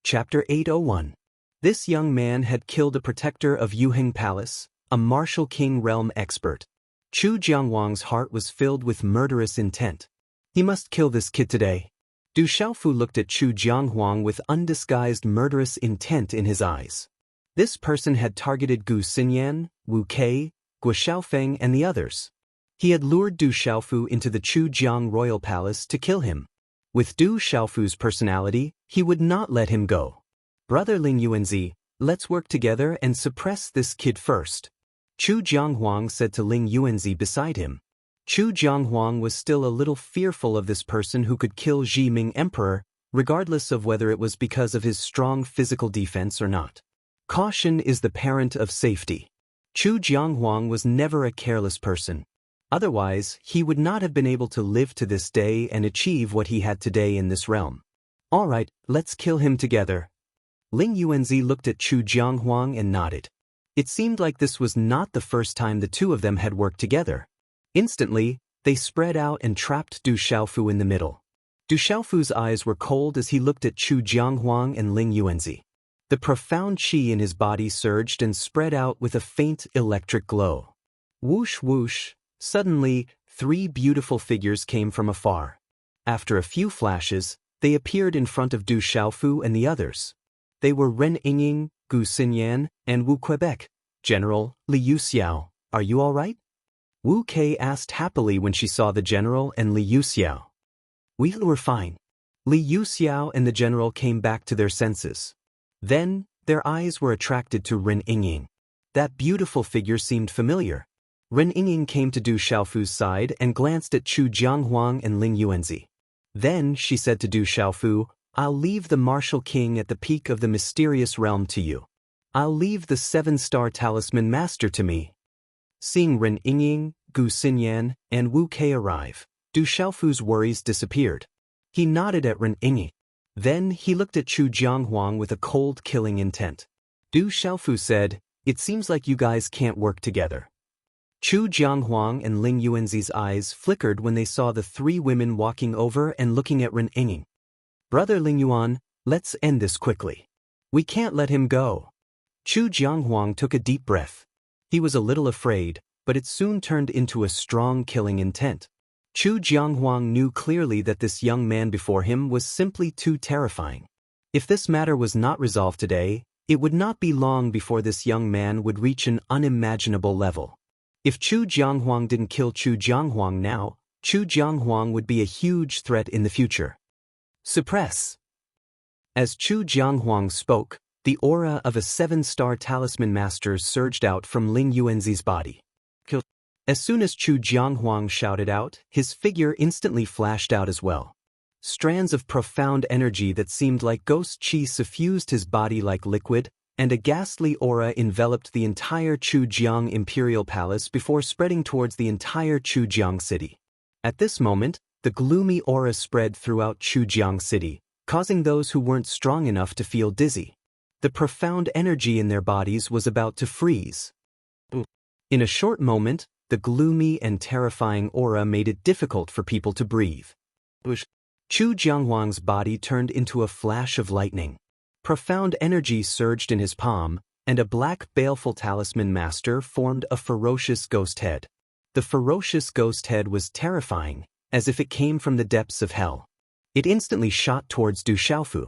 Chapter 801. This young man had killed a protector of Yuheng Palace, a martial king realm expert. Chu Jianghuang's heart was filled with murderous intent. He must kill this kid today. Du Xiaofu looked at Chu Jianghuang with undisguised murderous intent in his eyes. This person had targeted Gu Xinyan, Wu Kei, Guo Xiaofeng and the others. He had lured Du Xiaofu into the Chu Jiang royal palace to kill him. With Du Xiaofu's personality, he would not let him go. Brother Ling Yuanzi, let's work together and suppress this kid first. Chu Jianghuang said to Ling Yuanzi beside him. Chu Jianghuang was still a little fearful of this person who could kill Ji Ming Emperor, regardless of whether it was because of his strong physical defense or not. Caution is the parent of safety. Chu Jianghuang was never a careless person. Otherwise, he would not have been able to live to this day and achieve what he had today in this realm. All right, let's kill him together. Ling Yuanzi looked at Chu Jianghuang and nodded. It seemed like this was not the first time the two of them had worked together. Instantly, they spread out and trapped Du Xiaofu in the middle. Du Xiaofu's eyes were cold as he looked at Chu Jianghuang and Ling Yuanzi. The profound qi in his body surged and spread out with a faint electric glow. Whoosh whoosh. Suddenly, three beautiful figures came from afar. After a few flashes, they appeared in front of Du Xiaofu and the others. They were Ren Yingying, Gu Xinyan, and Wu Quebec. General, Li Yuxiao, are you all right? Wu Kei asked happily when she saw the general and Li Yuxiao. We were fine. Li Yuxiao and the general came back to their senses. Then, their eyes were attracted to Ren Yingying. That beautiful figure seemed familiar. Ren Yingying came to Du Xiaofu's side and glanced at Chu Jianghuang and Ling Yuanzi. Then she said to Du Xiaofu, I'll leave the martial king at the peak of the mysterious realm to you. I'll leave the 7-star talisman master to me. Seeing Ren Yingying, Gu Xinyan, and Wu Kei arrive, Du Xiaofu's worries disappeared. He nodded at Ren Yingying. Then he looked at Chu Jianghuang with a cold killing intent. Du Xiaofu said, it seems like you guys can't work together. Chu Jianghuang and Ling Yuanzi's eyes flickered when they saw the three women walking over and looking at Ren Yingying. Brother Ling Yuan, let's end this quickly. We can't let him go. Chu Jianghuang took a deep breath. He was a little afraid, but it soon turned into a strong killing intent. Chu Jianghuang knew clearly that this young man before him was simply too terrifying. If this matter was not resolved today, it would not be long before this young man would reach an unimaginable level. If Chu Jianghuang didn't kill Chu Jianghuang now, Chu Jianghuang would be a huge threat in the future. Suppress. As Chu Jianghuang spoke, the aura of a 7-star talisman master surged out from Ling Yuanzi's body. Kill. As soon as Chu Jianghuang shouted out, his figure instantly flashed out as well. Strands of profound energy that seemed like ghost qi suffused his body like liquid, and a ghastly aura enveloped the entire Chu Jiang imperial palace before spreading towards the entire Chu Jiang city. At this moment, the gloomy aura spread throughout Chu Jiang city, causing those who weren't strong enough to feel dizzy. The profound energy in their bodies was about to freeze. In a short moment, the gloomy and terrifying aura made it difficult for people to breathe. Chu Jianghuang's body turned into a flash of lightning. Profound energy surged in his palm, and a black baleful talisman master formed a ferocious ghost head. The ferocious ghost head was terrifying, as if it came from the depths of hell. It instantly shot towards Du Xiaofu.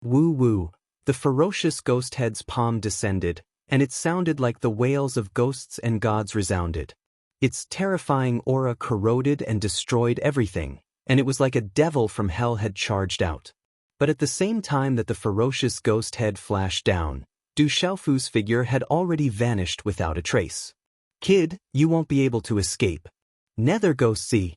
Woo woo, the ferocious ghost head's palm descended, and it sounded like the wails of ghosts and gods resounded. Its terrifying aura corroded and destroyed everything, and it was like a devil from hell had charged out. But at the same time that the ferocious ghost head flashed down, Du Xiaofu's figure had already vanished without a trace. Kid, you won't be able to escape. Nether go see.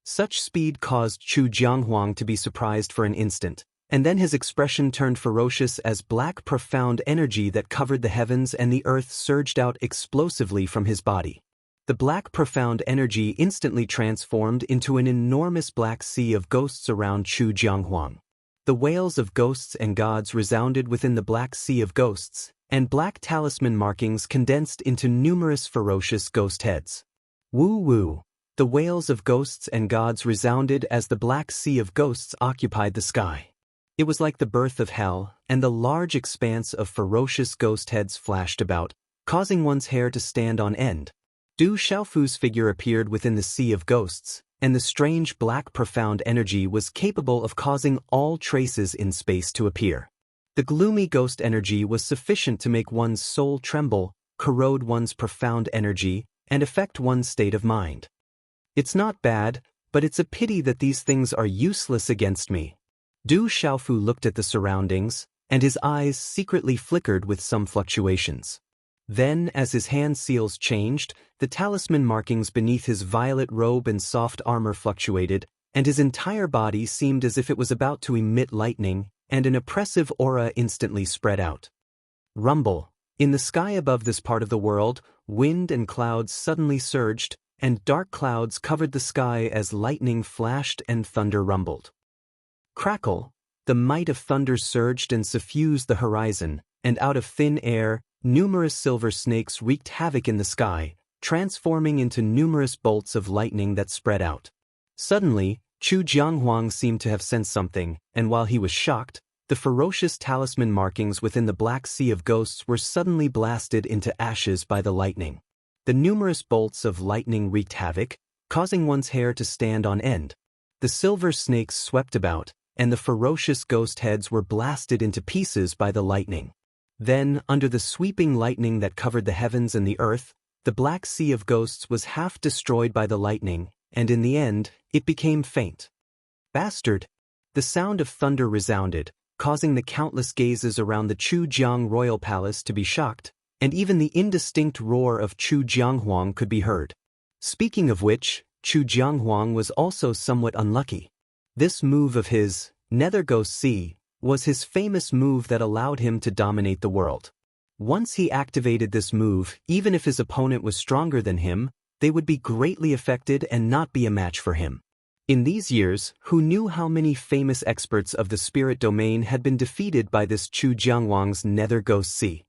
Such speed caused Chu Jianghuang to be surprised for an instant, and then his expression turned ferocious as black profound energy that covered the heavens and the earth surged out explosively from his body. The black profound energy instantly transformed into an enormous black sea of ghosts around Chu Jianghuang. The wails of ghosts and gods resounded within the black sea of ghosts, and black talisman markings condensed into numerous ferocious ghost heads. Woo woo! The wails of ghosts and gods resounded as the black sea of ghosts occupied the sky. It was like the birth of hell, and the large expanse of ferocious ghost heads flashed about, causing one's hair to stand on end. Du Xiaofu's figure appeared within the sea of ghosts, and the strange black profound energy was capable of causing all traces in space to appear. The gloomy ghost energy was sufficient to make one's soul tremble, corrode one's profound energy, and affect one's state of mind. It's not bad, but it's a pity that these things are useless against me. Du Xiaofu looked at the surroundings, and his eyes secretly flickered with some fluctuations. Then, as his hand seals changed, the talisman markings beneath his violet robe and soft armor fluctuated, and his entire body seemed as if it was about to emit lightning, and an oppressive aura instantly spread out. Rumble. In the sky above this part of the world, wind and clouds suddenly surged, and dark clouds covered the sky as lightning flashed and thunder rumbled. Crackle. The might of thunder surged and suffused the horizon, and out of thin air, numerous silver snakes wreaked havoc in the sky, transforming into numerous bolts of lightning that spread out. Suddenly, Chu Jianghuang seemed to have sensed something, and while he was shocked, the ferocious talisman markings within the black sea of ghosts were suddenly blasted into ashes by the lightning. The numerous bolts of lightning wreaked havoc, causing one's hair to stand on end. The silver snakes swept about, and the ferocious ghost heads were blasted into pieces by the lightning. Then, under the sweeping lightning that covered the heavens and the earth, the black sea of ghosts was half destroyed by the lightning, and in the end, it became faint. Bastard! The sound of thunder resounded, causing the countless gazes around the Chujiang royal palace to be shocked, and even the indistinct roar of Chu Jianghuang could be heard. Speaking of which, Chu Jianghuang was also somewhat unlucky. This move of his, Nether Ghost Sea, was his famous move that allowed him to dominate the world. Once he activated this move, even if his opponent was stronger than him, they would be greatly affected and not be a match for him. In these years, who knew how many famous experts of the spirit domain had been defeated by this Chu Jianghuang's Nether Ghost Sea?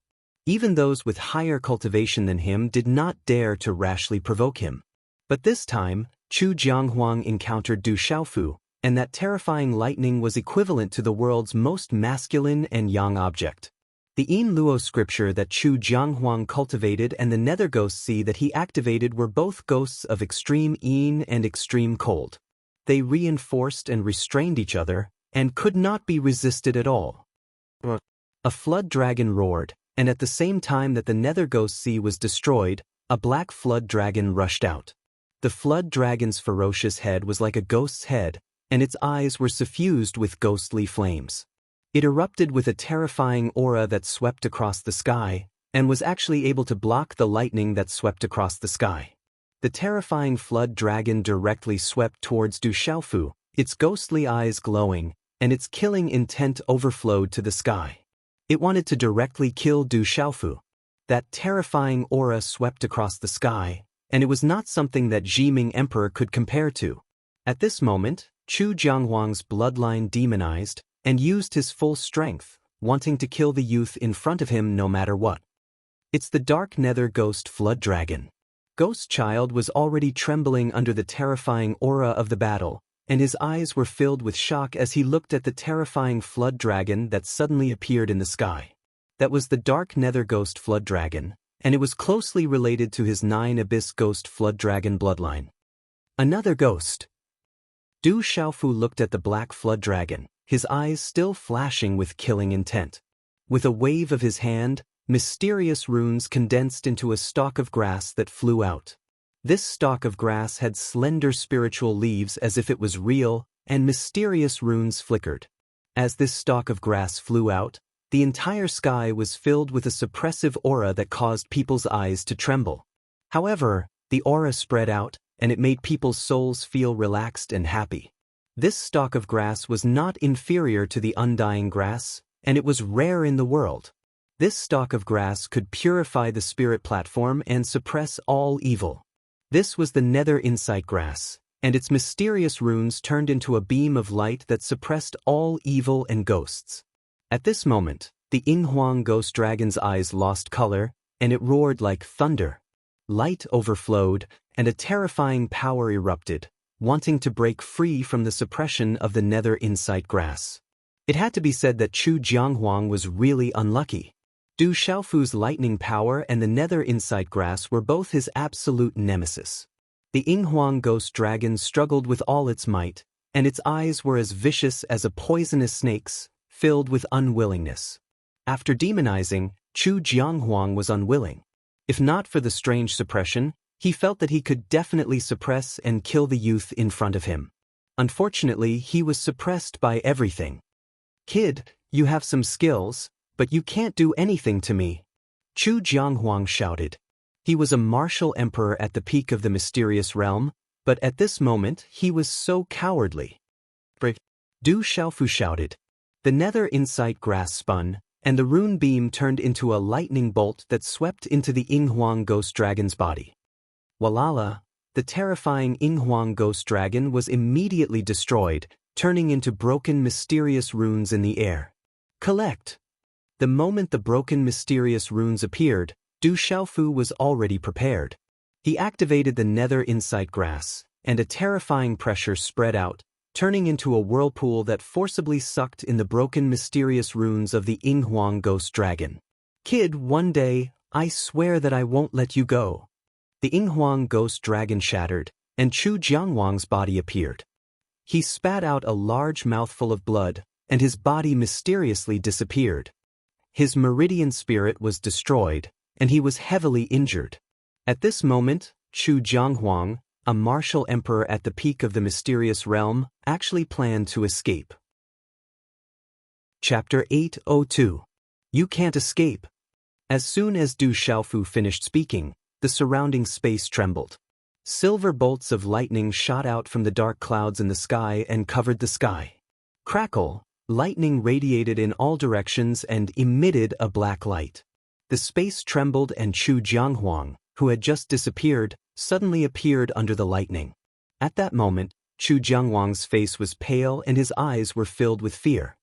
Even those with higher cultivation than him did not dare to rashly provoke him. But this time, Chu Jianghuang encountered Du Xiaofu, and that terrifying lightning was equivalent to the world's most masculine and yang object. The Yin Luo scripture that Chu Jianghuang cultivated and the Nether Ghost Sea that he activated were both ghosts of extreme yin and extreme cold. They reinforced and restrained each other, and could not be resisted at all. A flood dragon roared, and at the same time that the Nether Ghost Sea was destroyed, a black flood dragon rushed out. The flood dragon's ferocious head was like a ghost's head, and its eyes were suffused with ghostly flames. It erupted with a terrifying aura that swept across the sky, and was actually able to block the lightning that swept across the sky. The terrifying flood dragon directly swept towards Du Xiaofu, its ghostly eyes glowing, and its killing intent overflowed to the sky. It wanted to directly kill Du Xiaofu. That terrifying aura swept across the sky, and it was not something that Jiming Emperor could compare to. At this moment, Chu Jianghuang's bloodline demonized, and used his full strength, wanting to kill the youth in front of him no matter what. It's the Dark Nether Ghost Flood Dragon. Ghost Child was already trembling under the terrifying aura of the battle, and his eyes were filled with shock as he looked at the terrifying flood dragon that suddenly appeared in the sky. That was the Dark Nether Ghost Flood Dragon, and it was closely related to his 9 Abyss Ghost Flood Dragon bloodline. Another ghost. Du Xiaofu looked at the black flood dragon, his eyes still flashing with killing intent. With a wave of his hand, mysterious runes condensed into a stalk of grass that flew out. This stalk of grass had slender spiritual leaves as if it was real, and mysterious runes flickered. As this stalk of grass flew out, the entire sky was filled with a suppressive aura that caused people's eyes to tremble. However, the aura spread out, and it made people's souls feel relaxed and happy. This stalk of grass was not inferior to the undying grass, and it was rare in the world. This stalk of grass could purify the spirit platform and suppress all evil. This was the Nether Insight Grass, and its mysterious runes turned into a beam of light that suppressed all evil and ghosts. At this moment, the Yinghuang Ghost Dragon's eyes lost color, and it roared like thunder. Light overflowed, and a terrifying power erupted, wanting to break free from the suppression of the Nether Insight Grass. It had to be said that Chu Jianghuang was really unlucky. Du Xiaofu's lightning power and the nether insight grass were both his absolute nemesis. The Yinghuang ghost dragon struggled with all its might, and its eyes were as vicious as a poisonous snake's, filled with unwillingness. After demonizing, Chu Jianghuang was unwilling. If not for the strange suppression, he felt that he could definitely suppress and kill the youth in front of him. Unfortunately, he was suppressed by everything. "Kid, you have some skills, but you can't do anything to me," Chu Jianghuang shouted. He was a martial emperor at the peak of the mysterious realm, but at this moment he was so cowardly. Du Xiaofu shouted. The nether insight grass spun, and the rune beam turned into a lightning bolt that swept into the Yinghuang ghost dragon's body. Walala, the terrifying Yinghuang ghost dragon was immediately destroyed, turning into broken mysterious runes in the air. Collect! The moment the broken mysterious runes appeared, Du Xiaofu was already prepared. He activated the nether insight grass, and a terrifying pressure spread out, turning into a whirlpool that forcibly sucked in the broken mysterious runes of the Yinghuang ghost dragon. "Kid, one day, I swear that I won't let you go." The Yinghuang ghost dragon shattered, and Chu Jianghuang's body appeared. He spat out a large mouthful of blood, and his body mysteriously disappeared. His meridian spirit was destroyed, and he was heavily injured. At this moment, Chu Jianghuang, a martial emperor at the peak of the mysterious realm, actually planned to escape. Chapter 802. You Can't Escape. As soon as Du Xiaofu finished speaking, the surrounding space trembled. Silver bolts of lightning shot out from the dark clouds in the sky and covered the sky. Crackle, lightning radiated in all directions and emitted a black light. The space trembled and Chu Jianghuang, who had just disappeared, suddenly appeared under the lightning. At that moment, Chu Jianghuang's face was pale and his eyes were filled with fear.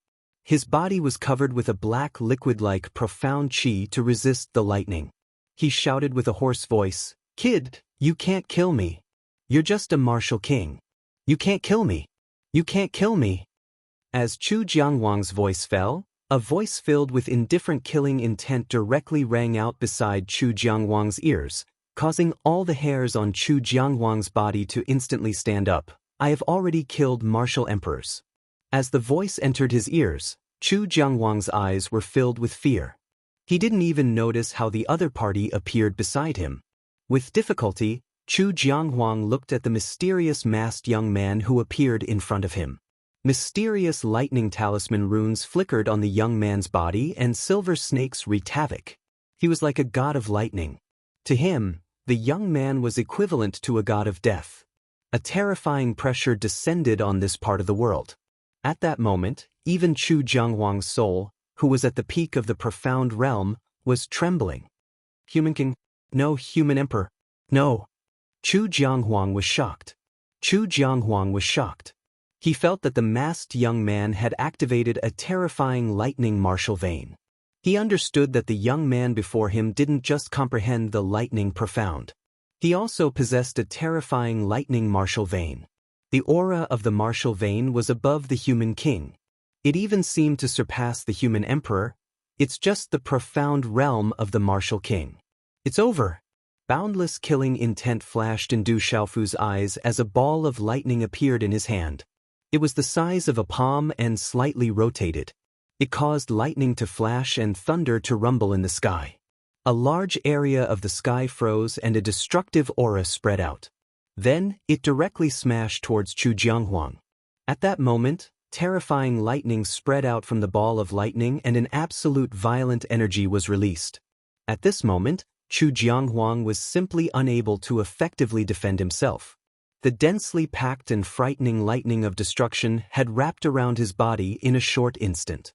His body was covered with a black liquid-like profound qi to resist the lightning. He shouted with a hoarse voice, "Kid, you can't kill me. You're just a martial king. You can't kill me. You can't kill me." As Chu Jianghuang's voice fell, a voice filled with indifferent killing intent directly rang out beside Chu Jianghuang's ears, causing all the hairs on Chu Jianghuang's body to instantly stand up. "I have already killed martial emperors." As the voice entered his ears, Chu Jianghuang's eyes were filled with fear. He didn't even notice how the other party appeared beside him. With difficulty, Chu Jianghuang looked at the mysterious masked young man who appeared in front of him. Mysterious lightning talisman runes flickered on the young man's body and silver snakes wreaked havoc. He was like a god of lightning. To him, the young man was equivalent to a god of death. A terrifying pressure descended on this part of the world. At that moment, even Chu Jianghuang's soul, who was at the peak of the profound realm, was trembling. "Human king? No, human emperor. No." Chu Jianghuang was shocked. Chu Jianghuang was shocked. He felt that the masked young man had activated a terrifying lightning martial vein. He understood that the young man before him didn't just comprehend the lightning profound. He also possessed a terrifying lightning martial vein. The aura of the martial vein was above the human king. It even seemed to surpass the human emperor. It's just the profound realm of the martial king. "It's over." Boundless killing intent flashed in Du Xiaofu's eyes as a ball of lightning appeared in his hand. It was the size of a palm and slightly rotated. It caused lightning to flash and thunder to rumble in the sky. A large area of the sky froze and a destructive aura spread out. Then, it directly smashed towards Chu Jianghuang. At that moment, terrifying lightning spread out from the ball of lightning and an absolute violent energy was released. At this moment, Chu Jianghuang was simply unable to effectively defend himself. The densely packed and frightening lightning of destruction had wrapped around his body in a short instant.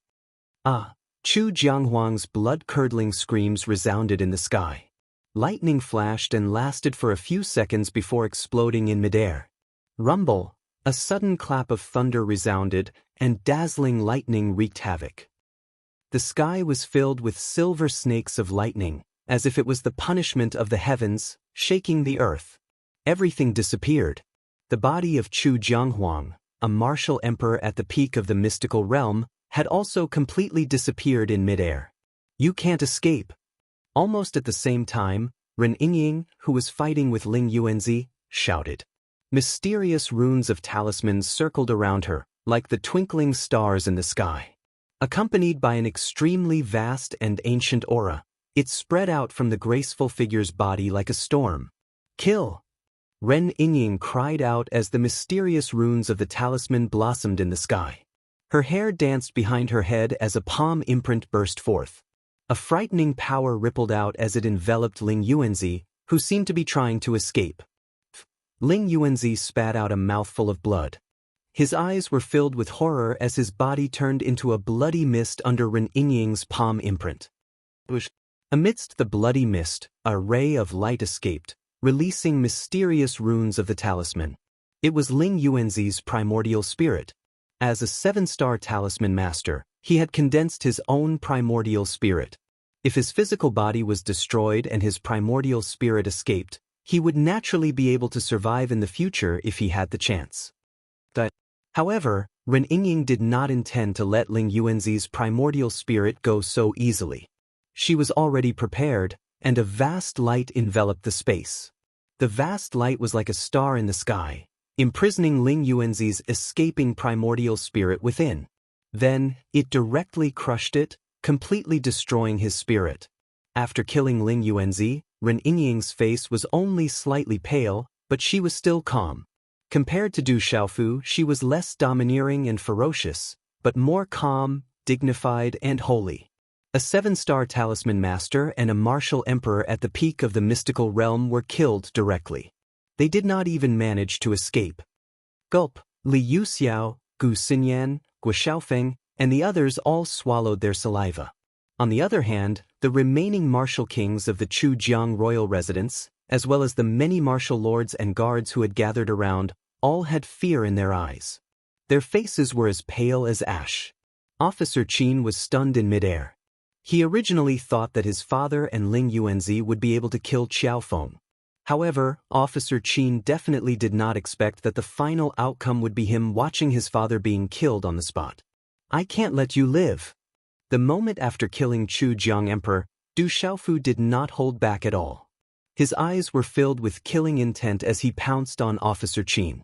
"Ah!" Chu Jianghuang's blood-curdling screams resounded in the sky. Lightning flashed and lasted for a few seconds before exploding in midair. Rumble! A sudden clap of thunder resounded, and dazzling lightning wreaked havoc. The sky was filled with silver snakes of lightning, as if it was the punishment of the heavens, shaking the earth. Everything disappeared. The body of Chu Jianghuang, a martial emperor at the peak of the mystical realm, had also completely disappeared in midair. You can't escape. Almost at the same time, Ren Yingying, who was fighting with Ling Yuanzi, shouted. Mysterious runes of talismans circled around her, like the twinkling stars in the sky. Accompanied by an extremely vast and ancient aura, it spread out from the graceful figure's body like a storm. Kill! Ren Yingying cried out as the mysterious runes of the talisman blossomed in the sky. Her hair danced behind her head as a palm imprint burst forth. A frightening power rippled out as it enveloped Ling Yuanzi, who seemed to be trying to escape. Ling Yuanzi spat out a mouthful of blood. His eyes were filled with horror as his body turned into a bloody mist under Ren Yingying's palm imprint. Amidst the bloody mist, a ray of light escaped, releasing mysterious runes of the talisman. It was Ling Yuanzi's primordial spirit. As a 7-star talisman master, he had condensed his own primordial spirit. If his physical body was destroyed and his primordial spirit escaped, he would naturally be able to survive in the future if he had the chance. However, Ren Yingying did not intend to let Ling Yuanzi's primordial spirit go so easily. She was already prepared, and a vast light enveloped the space. The vast light was like a star in the sky, imprisoning Ling Yuanzi's escaping primordial spirit within. Then, it directly crushed it, completely destroying his spirit. After killing Ling Yuanzi, Ren Yingying's face was only slightly pale, but she was still calm. Compared to Du Xiaofu, she was less domineering and ferocious, but more calm, dignified, and holy. A 7-star talisman master and a martial emperor at the peak of the mystical realm were killed directly. They did not even manage to escape. Gulp, Li Yuxiao, Gu Xinyan, Guo Xiaofeng, and the others all swallowed their saliva. On the other hand, the remaining martial kings of the Chujiang royal residence, as well as the many martial lords and guards who had gathered around, all had fear in their eyes. Their faces were as pale as ash. Officer Qin was stunned in midair. He originally thought that his father and Ling Yuanzi would be able to kill Qiaofeng. However, Officer Qin definitely did not expect that the final outcome would be him watching his father being killed on the spot. I can't let you live. The moment after killing Chujiang Emperor, Du Xiaofu did not hold back at all. His eyes were filled with killing intent as he pounced on Officer Qin.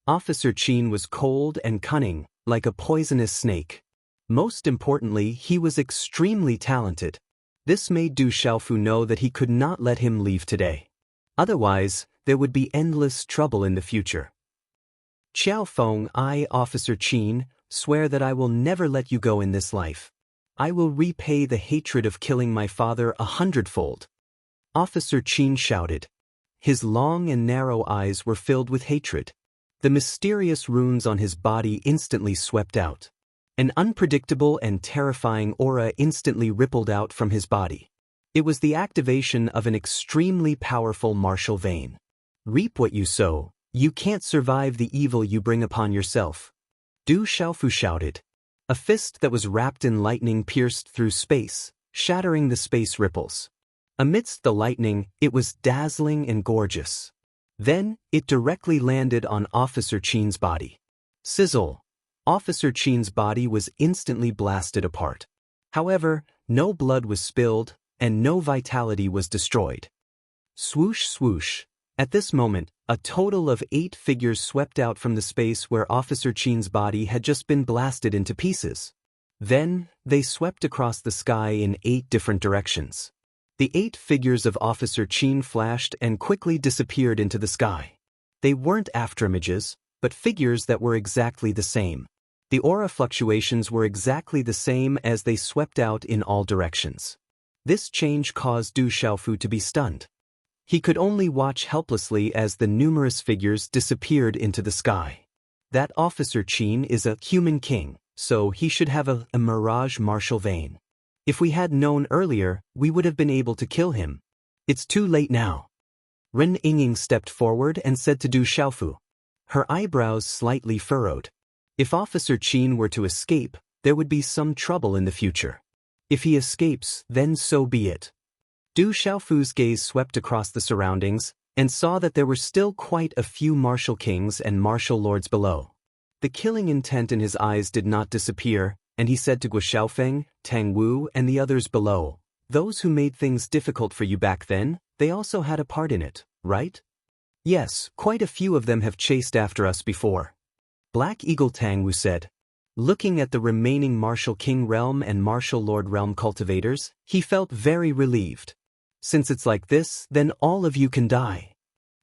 Officer Qin was cold and cunning, like a poisonous snake. Most importantly, he was extremely talented. This made Du Xiaofu know that he could not let him leave today. Otherwise, there would be endless trouble in the future. Qiaofeng, I, Officer Qin, swear that I will never let you go in this life. I will repay the hatred of killing my father 100-fold. Officer Qin shouted. His long and narrow eyes were filled with hatred. The mysterious runes on his body instantly swept out. An unpredictable and terrifying aura instantly rippled out from his body. It was the activation of an extremely powerful martial vein. Reap what you sow. You can't survive the evil you bring upon yourself. Du Xiaofu shouted. A fist that was wrapped in lightning pierced through space, shattering the space ripples. Amidst the lightning, it was dazzling and gorgeous. Then, it directly landed on Officer Qin's body. Sizzle! Officer Qin's body was instantly blasted apart. However, no blood was spilled, and no vitality was destroyed. Swoosh swoosh. At this moment, a total of 8 figures swept out from the space where Officer Qin's body had just been blasted into pieces. Then, they swept across the sky in 8 different directions. The 8 figures of Officer Qin flashed and quickly disappeared into the sky. They weren't afterimages, but figures that were exactly the same. The aura fluctuations were exactly the same as they swept out in all directions. This change caused Du Xiaofu to be stunned. He could only watch helplessly as the numerous figures disappeared into the sky. That Officer Qin is a human king, so he should have a mirage martial vein. If we had known earlier, we would have been able to kill him. It's too late now. Ren Yingying stepped forward and said to Du Xiaofu. Her eyebrows slightly furrowed. If Officer Qin were to escape, there would be some trouble in the future. If he escapes, then so be it. Du Xiaofu's gaze swept across the surroundings, and saw that there were still quite a few martial kings and martial lords below. The killing intent in his eyes did not disappear, And he said to Guo Xiaofeng, Tang Wu, and the others below, "Those who made things difficult for you back then, they also had a part in it, right?" "Yes, quite a few of them have chased after us before." Black Eagle Tang Wu said. Looking at the remaining Martial King Realm and Martial Lord Realm cultivators, he felt very relieved. "Since it's like this, then all of you can die."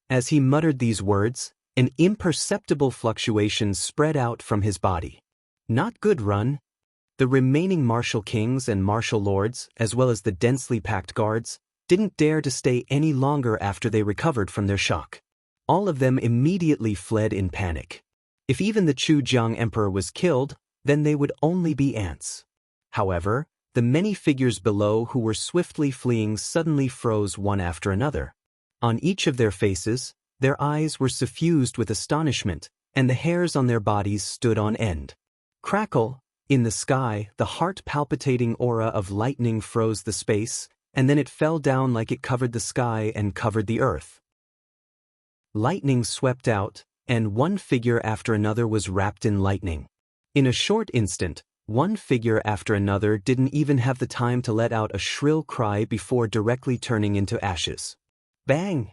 As he muttered these words, an imperceptible fluctuation spread out from his body. "Not good, run." The remaining Martial Kings and Martial Lords, as well as the densely packed guards, didn't dare to stay any longer after they recovered from their shock. All of them immediately fled in panic. If even the Chujiang Emperor was killed, then they would only be ants. However, the many figures below who were swiftly fleeing suddenly froze one after another. On each of their faces, their eyes were suffused with astonishment, and the hairs on their bodies stood on end. Crackle! In the sky, the heart-palpitating aura of lightning froze the space, and then it fell down like it covered the sky and covered the earth. Lightning swept out, and one figure after another was wrapped in lightning. In a short instant, one figure after another didn't even have the time to let out a shrill cry before directly turning into ashes. Bang!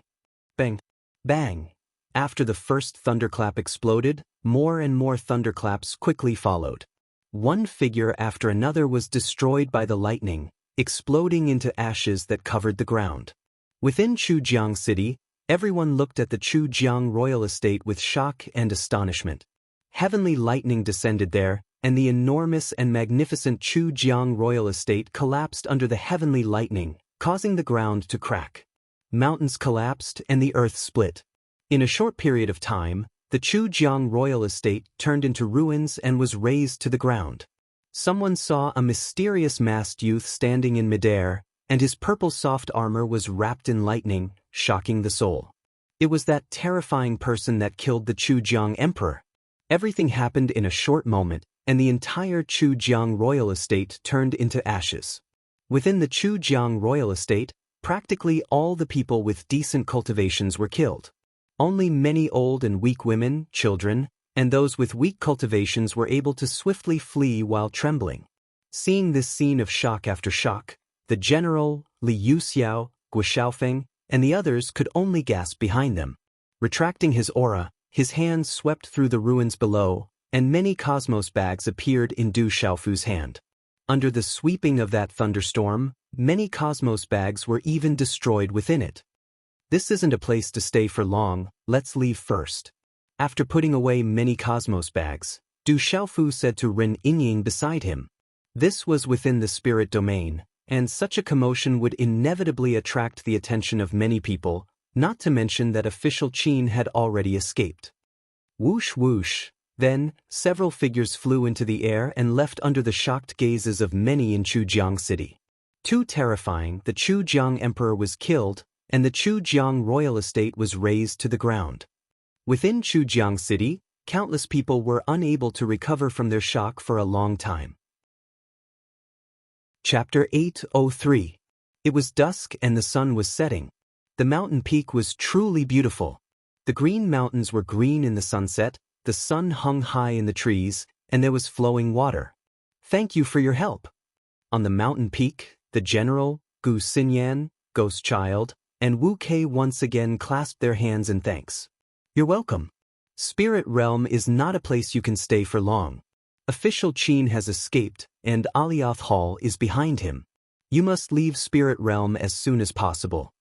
Bang! Bang! After the first thunderclap exploded, more and more thunderclaps quickly followed. One figure after another was destroyed by the lightning, exploding into ashes that covered the ground. Within Chujiang City, everyone looked at the Chujiang royal estate with shock and astonishment. Heavenly lightning descended there, and the enormous and magnificent Chujiang royal estate collapsed under the heavenly lightning, causing the ground to crack. Mountains collapsed and the earth split. In a short period of time, the Chujiang royal estate turned into ruins and was razed to the ground. Someone saw a mysterious masked youth standing in midair, and his purple soft armor was wrapped in lightning, shocking the soul. It was that terrifying person that killed the Chujiang Emperor. Everything happened in a short moment, and the entire Chujiang royal estate turned into ashes. Within the Chujiang royal estate, practically all the people with decent cultivations were killed. Only many old and weak women, children, and those with weak cultivations were able to swiftly flee while trembling. Seeing this scene of shock after shock, the general, Li Yuxiao, Guo Xiaofeng, and the others could only gasp behind them. Retracting his aura, his hands swept through the ruins below, and many cosmos bags appeared in Du Xiaofu's hand. Under the sweeping of that thunderstorm, many cosmos bags were even destroyed within it. "This isn't a place to stay for long, let's leave first." After putting away many cosmos bags, Du Xiaofu said to Ren Yingying beside him. This was within the spirit domain, and such a commotion would inevitably attract the attention of many people, not to mention that official Qin had already escaped. Whoosh whoosh. Then, several figures flew into the air and left under the shocked gazes of many in Chujiang City. Too terrifying, the Chujiang Emperor was killed, and the Chujiang royal estate was razed to the ground. Within Chujiang City, countless people were unable to recover from their shock for a long time. Chapter 803. It was dusk and the sun was setting. The mountain peak was truly beautiful. The green mountains were green in the sunset, the sun hung high in the trees, and there was flowing water. "Thank you for your help." On the mountain peak, the general, Gu Xinyan, Ghost Child, and Wu Kei once again clasped their hands in thanks. "You're welcome. Spirit Realm is not a place you can stay for long. Official Qin has escaped, and Alioth Hall is behind him. You must leave Spirit Realm as soon as possible."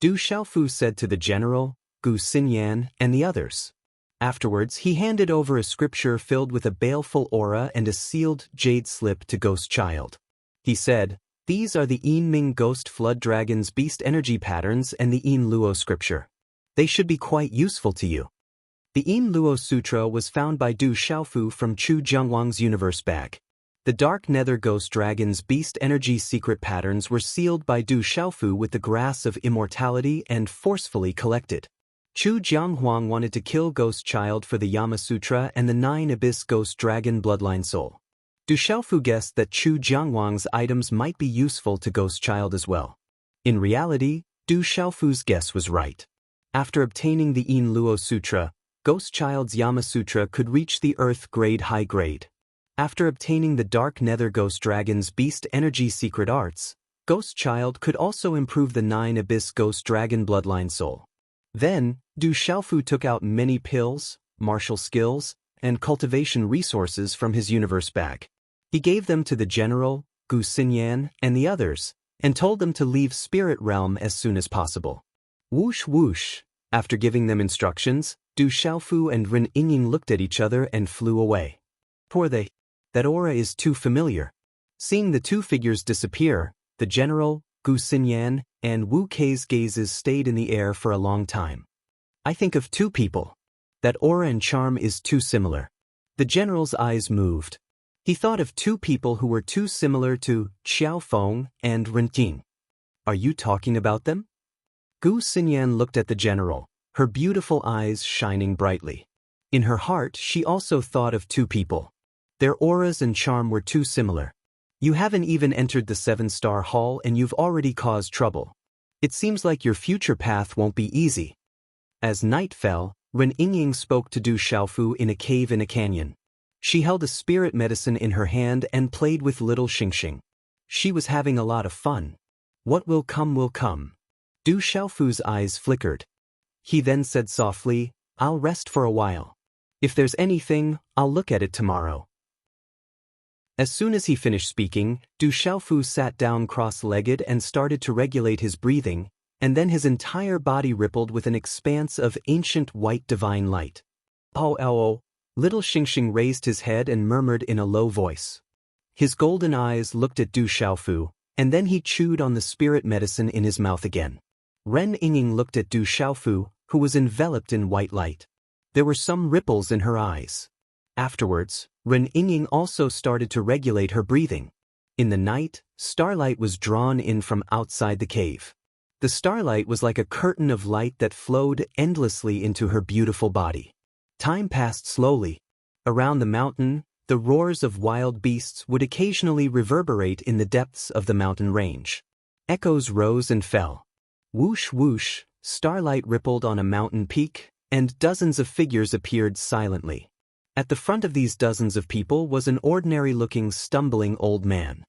Du Xiaofu said to the general, Gu Xinyan, and the others. Afterwards, he handed over a scripture filled with a baleful aura and a sealed jade slip to Ghost Child. He said, "These are the Yinming Ghost Flood Dragon's beast energy patterns and the Yin Luo scripture. They should be quite useful to you." The Yin Luo Sutra was found by Du Xiaofu from Chu Jiangwang's universe bag. The Dark Nether Ghost Dragon's beast energy secret patterns were sealed by Du Xiaofu with the grass of immortality and forcefully collected. Chu Jianghuang wanted to kill Ghost Child for the Yama Sutra and the 9 Abyss Ghost Dragon Bloodline Soul. Du Xiaofu guessed that Chu Jianghuang's items might be useful to Ghost Child as well. In reality, Du Xiaofu's guess was right. After obtaining the Yin Luo Sutra, Ghost Child's Yama Sutra could reach the Earth grade high grade. After obtaining the Dark Nether Ghost Dragon's Beast Energy secret arts, Ghost Child could also improve the 9 Abyss Ghost Dragon Bloodline Soul. Then, Du Xiaofu took out many pills, martial skills, and cultivation resources from his universe bag. He gave them to the general, Gu Xinyan, and the others, and told them to leave Spirit Realm as soon as possible. Whoosh whoosh. After giving them instructions, Du Xiaofu and Ren Yingying looked at each other and flew away. Poor they. That aura is too familiar. Seeing the two figures disappear, the general, Gu Xinyan, and Wu Kei's gazes stayed in the air for a long time. I think of two people. That aura and charm is too similar. The general's eyes moved. He thought of two people who were too similar to Xiao Feng and Ren Ying. Are you talking about them? Gu Xinyan looked at the general, her beautiful eyes shining brightly. In her heart, she also thought of two people. Their auras and charm were too similar. You haven't even entered the 7-star hall and you've already caused trouble. It seems like your future path won't be easy. As night fell, Ren Yingying spoke to Du Xiaofu in a cave in a canyon. She held a spirit medicine in her hand and played with little Xingxing. She was having a lot of fun. What will come will come. Du Xiaofu's eyes flickered. He then said softly, I'll rest for a while. If there's anything, I'll look at it tomorrow. As soon as he finished speaking, Du Xiaofu sat down cross-legged and started to regulate his breathing, and then his entire body rippled with an expanse of ancient white divine light. Oh. Little Xingxing raised his head and murmured in a low voice. His golden eyes looked at Du Xiaofu, and then he chewed on the spirit medicine in his mouth again. Ren Yingying looked at Du Xiaofu, who was enveloped in white light. There were some ripples in her eyes. Afterwards, Ren Yingying also started to regulate her breathing. In the night, starlight was drawn in from outside the cave. The starlight was like a curtain of light that flowed endlessly into her beautiful body. Time passed slowly. Around the mountain, the roars of wild beasts would occasionally reverberate in the depths of the mountain range. Echoes rose and fell. Whoosh whoosh, starlight rippled on a mountain peak, and dozens of figures appeared silently. At the front of these dozens of people was an ordinary-looking, stumbling old man.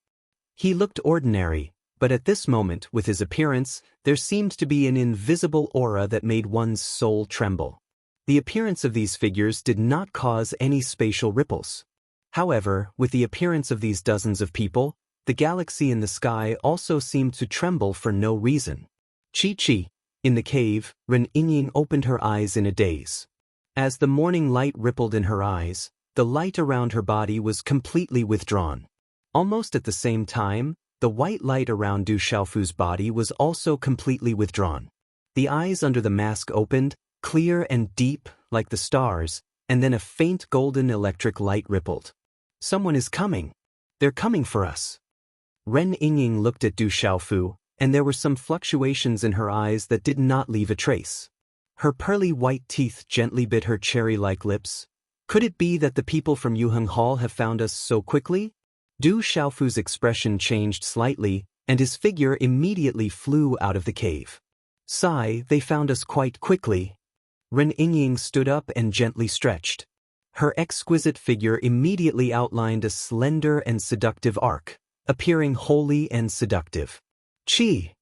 He looked ordinary, but at this moment, with his appearance, there seemed to be an invisible aura that made one's soul tremble. The appearance of these figures did not cause any spatial ripples. However, with the appearance of these dozens of people, the galaxy in the sky also seemed to tremble for no reason. Chi. In the cave, Ren Yingying opened her eyes in a daze. As the morning light rippled in her eyes, the light around her body was completely withdrawn. Almost at the same time, the white light around Du Xiaofu's body was also completely withdrawn. The eyes under the mask opened, clear and deep, like the stars, and then a faint golden electric light rippled. Someone is coming. They're coming for us. Ren Yingying looked at Du Xiaofu, and there were some fluctuations in her eyes that did not leave a trace. Her pearly white teeth gently bit her cherry-like lips. Could it be that the people from Yuheng Hall have found us so quickly? Du Xiaofu's expression changed slightly, and his figure immediately flew out of the cave. Sigh, they found us quite quickly. Ren Yingying stood up and gently stretched. Her exquisite figure immediately outlined a slender and seductive arc, appearing holy and seductive. Chi!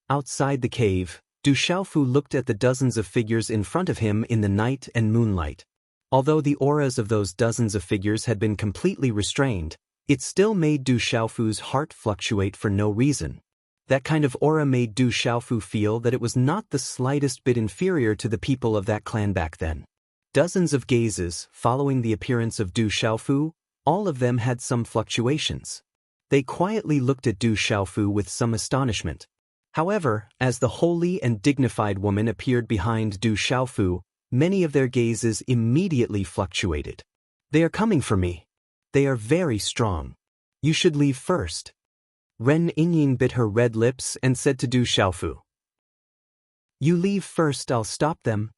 Outside the cave, Du Xiaofu looked at the dozens of figures in front of him in the night and moonlight. Although the auras of those dozens of figures had been completely restrained, it still made Du Xiaofu's heart fluctuate for no reason. That kind of aura made Du Xiaofu feel that it was not the slightest bit inferior to the people of that clan back then. Dozens of gazes following the appearance of Du Xiaofu, all of them had some fluctuations. They quietly looked at Du Xiaofu with some astonishment. However, as the holy and dignified woman appeared behind Du Xiaofu, many of their gazes immediately fluctuated. They are coming for me. They are very strong. You should leave first. Ren Yingying bit her red lips and said to Du Xiaofu, You leave first, I'll stop them.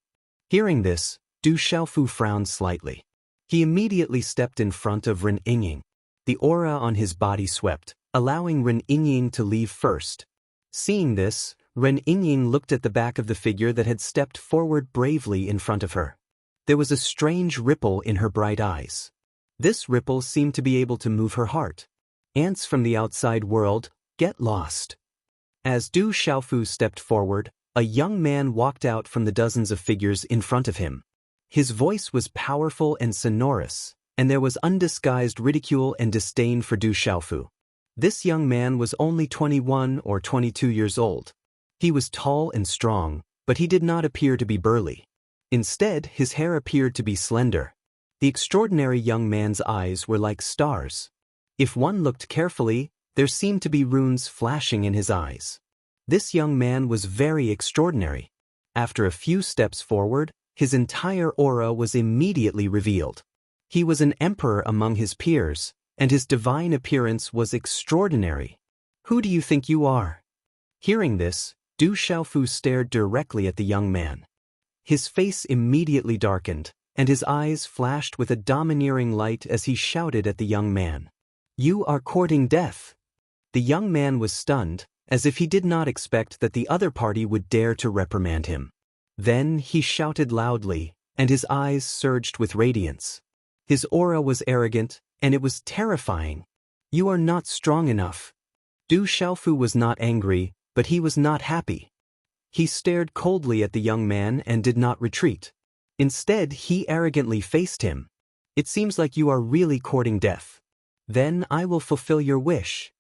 Hearing this, Du Xiaofu frowned slightly. He immediately stepped in front of Ren Yingying. The aura on his body swept, allowing Ren Yingying to leave first. Seeing this, Ren Yingying looked at the back of the figure that had stepped forward bravely in front of her. There was a strange ripple in her bright eyes. This ripple seemed to be able to move her heart. Ants from the outside world, get lost. As Du Xiaofu stepped forward, a young man walked out from the dozens of figures in front of him. His voice was powerful and sonorous, and there was undisguised ridicule and disdain for Du Xiaofu. This young man was only 21 or 22 years old. He was tall and strong, but he did not appear to be burly. Instead, his hair appeared to be slender. The extraordinary young man's eyes were like stars. If one looked carefully, there seemed to be runes flashing in his eyes. This young man was very extraordinary. After a few steps forward, his entire aura was immediately revealed. He was an emperor among his peers, and his divine appearance was extraordinary. Who do you think you are? Hearing this, Du Xiaofu stared directly at the young man. His face immediately darkened, and his eyes flashed with a domineering light as he shouted at the young man. You are courting death. The young man was stunned, as if he did not expect that the other party would dare to reprimand him. Then he shouted loudly, and his eyes surged with radiance. His aura was arrogant, and it was terrifying. You are not strong enough. Du Xiaofu was not angry, but he was not happy. He stared coldly at the young man and did not retreat. Instead, he arrogantly faced him. It seems like you are really courting death. Then I will fulfill your wish.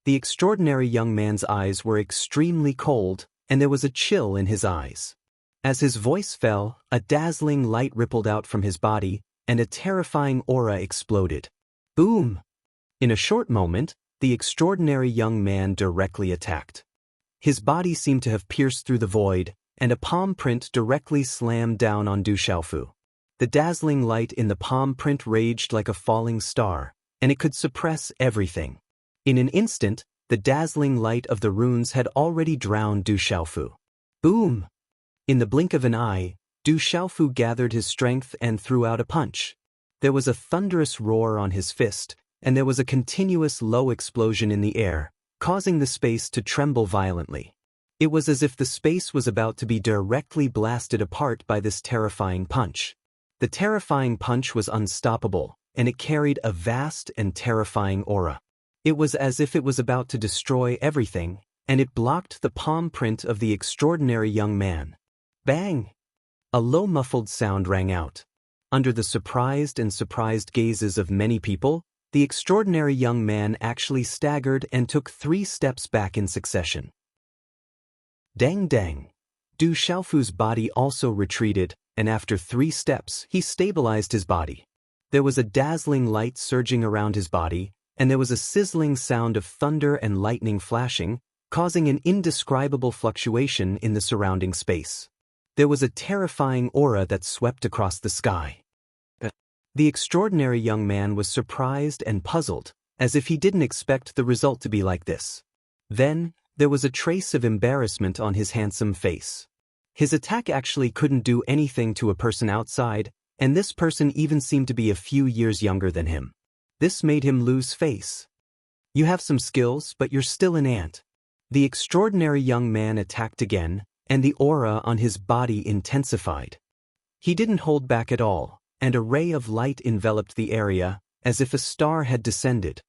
The extraordinary young man's eyes were extremely cold, and there was a chill in his eyes. As his voice fell, a dazzling light rippled out from his body, and a terrifying aura exploded. Boom! In a short moment, the extraordinary young man directly attacked. His body seemed to have pierced through the void, and a palm print directly slammed down on Du Xiaofu. The dazzling light in the palm print raged like a falling star, and it could suppress everything. In an instant, the dazzling light of the runes had already drowned Du Xiaofu. Boom! In the blink of an eye, Du Xiaofu gathered his strength and threw out a punch. There was a thunderous roar on his fist, and there was a continuous low explosion in the air, causing the space to tremble violently. It was as if the space was about to be directly blasted apart by this terrifying punch. The terrifying punch was unstoppable, and it carried a vast and terrifying aura. It was as if it was about to destroy everything, and it blocked the palm print of the extraordinary young man. Bang! A low muffled sound rang out. Under the surprised gazes of many people, the extraordinary young man actually staggered and took 3 steps back in succession. Dang dang! Du Xiaofu's body also retreated, and after 3 steps, he stabilized his body. There was a dazzling light surging around his body, and there was a sizzling sound of thunder and lightning flashing, causing an indescribable fluctuation in the surrounding space. There was a terrifying aura that swept across the sky. The extraordinary young man was surprised and puzzled, as if he didn't expect the result to be like this. Then, there was a trace of embarrassment on his handsome face. His attack actually couldn't do anything to a person outside, and this person even seemed to be a few years younger than him. This made him lose face. You have some skills, but you're still an ant. The extraordinary young man attacked again, and the aura on his body intensified. He didn't hold back at all, and a ray of light enveloped the area, as if a star had descended.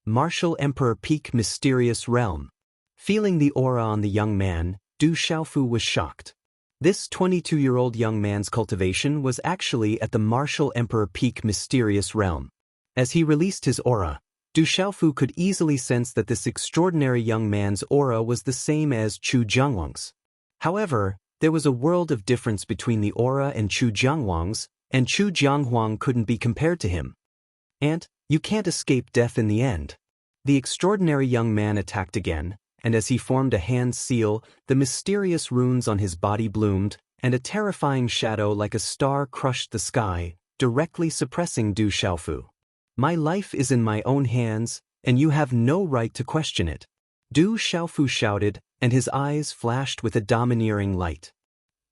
Martial Emperor Peak Mysterious Realm. Feeling the aura on the young man, Du Xiaofu was shocked. This 22-year-old young man's cultivation was actually at the Martial Emperor Peak Mysterious Realm. As he released his aura, Du Xiaofu could easily sense that this extraordinary young man's aura was the same as Chu Jiangwang's. However, there was a world of difference between the aura and Chu Jiangwang's, and Chu Jianghuang couldn't be compared to him. "Ant, you can't escape death in the end." The extraordinary young man attacked again, and as he formed a hand seal, the mysterious runes on his body bloomed, and a terrifying shadow like a star crushed the sky, directly suppressing Du Xiaofu. "My life is in my own hands, and you have no right to question it," Du Xiaofu shouted, and his eyes flashed with a domineering light.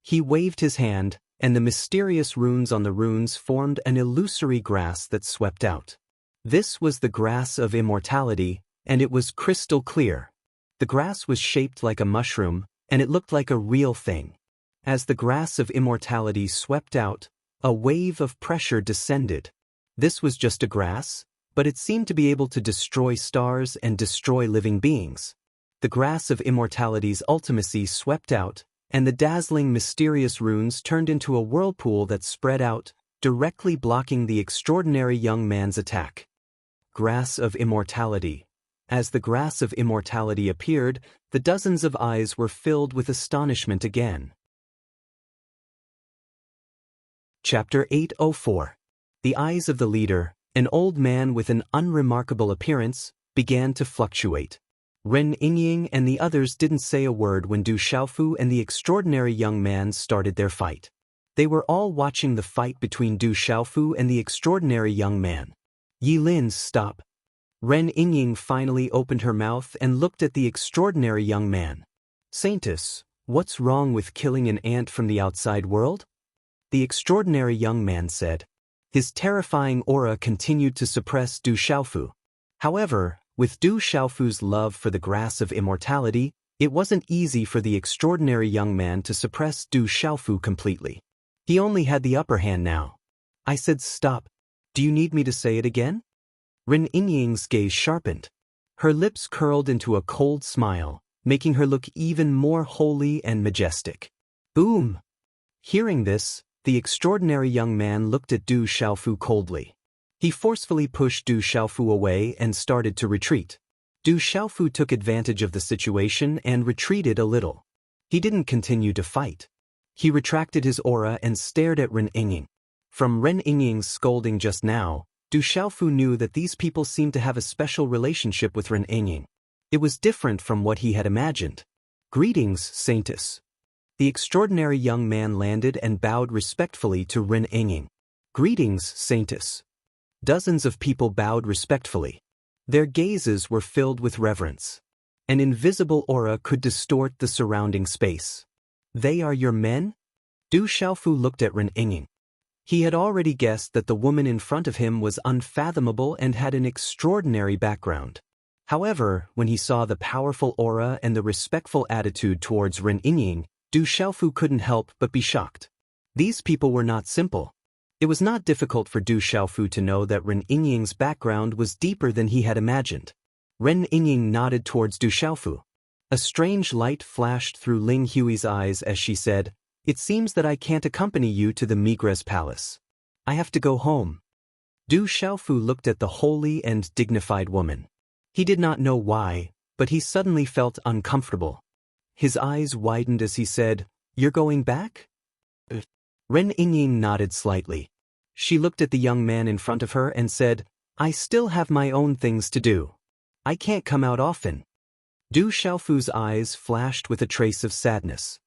He waved his hand, and the mysterious runes on the runes formed an illusory grass that swept out. This was the grass of immortality, and it was crystal clear. The grass was shaped like a mushroom, and it looked like a real thing. As the grass of immortality swept out, a wave of pressure descended. This was just a grass, but it seemed to be able to destroy stars and destroy living beings. The grass of immortality's ultimacy swept out, and the dazzling mysterious runes turned into a whirlpool that spread out, directly blocking the extraordinary young man's attack. Grass of immortality. As the grass of immortality appeared, the dozens of eyes were filled with astonishment again. Chapter 804. The eyes of the leader, an old man with an unremarkable appearance, began to fluctuate. Ren Yingying and the others didn't say a word when Du Xiaofu and the extraordinary young man started their fight. They were all watching the fight between Du Xiaofu and the extraordinary young man. Yi Lin, stop. Ren Yingying finally opened her mouth and looked at the extraordinary young man. Saintess, what's wrong with killing an ant from the outside world? The extraordinary young man said. His terrifying aura continued to suppress Du Xiaofu. However, with Du Xiaofu's love for the grass of immortality, it wasn't easy for the extraordinary young man to suppress Du Xiaofu completely. He only had the upper hand now. I said stop. Do you need me to say it again? Ren Yingying's gaze sharpened. Her lips curled into a cold smile, making her look even more holy and majestic. Boom! Hearing this, the extraordinary young man looked at Du Xiaofu coldly. He forcefully pushed Du Xiaofu away and started to retreat. Du Xiaofu took advantage of the situation and retreated a little. He didn't continue to fight. He retracted his aura and stared at Ren Yingying. From Ren Yingying's scolding just now, Du Xiaofu knew that these people seemed to have a special relationship with Ren Yingying. It was different from what he had imagined. Greetings, Saintess. The extraordinary young man landed and bowed respectfully to Ren Yingying. Greetings, Saintess. Dozens of people bowed respectfully. Their gazes were filled with reverence. An invisible aura could distort the surrounding space. They are your men? Du Xiaofu looked at Ren Yingying. He had already guessed that the woman in front of him was unfathomable and had an extraordinary background. However, when he saw the powerful aura and the respectful attitude towards Ren Yingying, Du Xiaofu couldn't help but be shocked. These people were not simple. It was not difficult for Du Xiaofu to know that Ren Yingying's background was deeper than he had imagined. Ren Yingying nodded towards Du Xiaofu. A strange light flashed through Ling Hui's eyes as she said, "It seems that I can't accompany you to the Migres palace. I have to go home." Du Xiaofu looked at the holy and dignified woman. He did not know why, but he suddenly felt uncomfortable. His eyes widened as he said, "You're going back?" Ren Yingying nodded slightly. She looked at the young man in front of her and said, "I still have my own things to do. I can't come out often." Du Xiaofu's eyes flashed with a trace of sadness.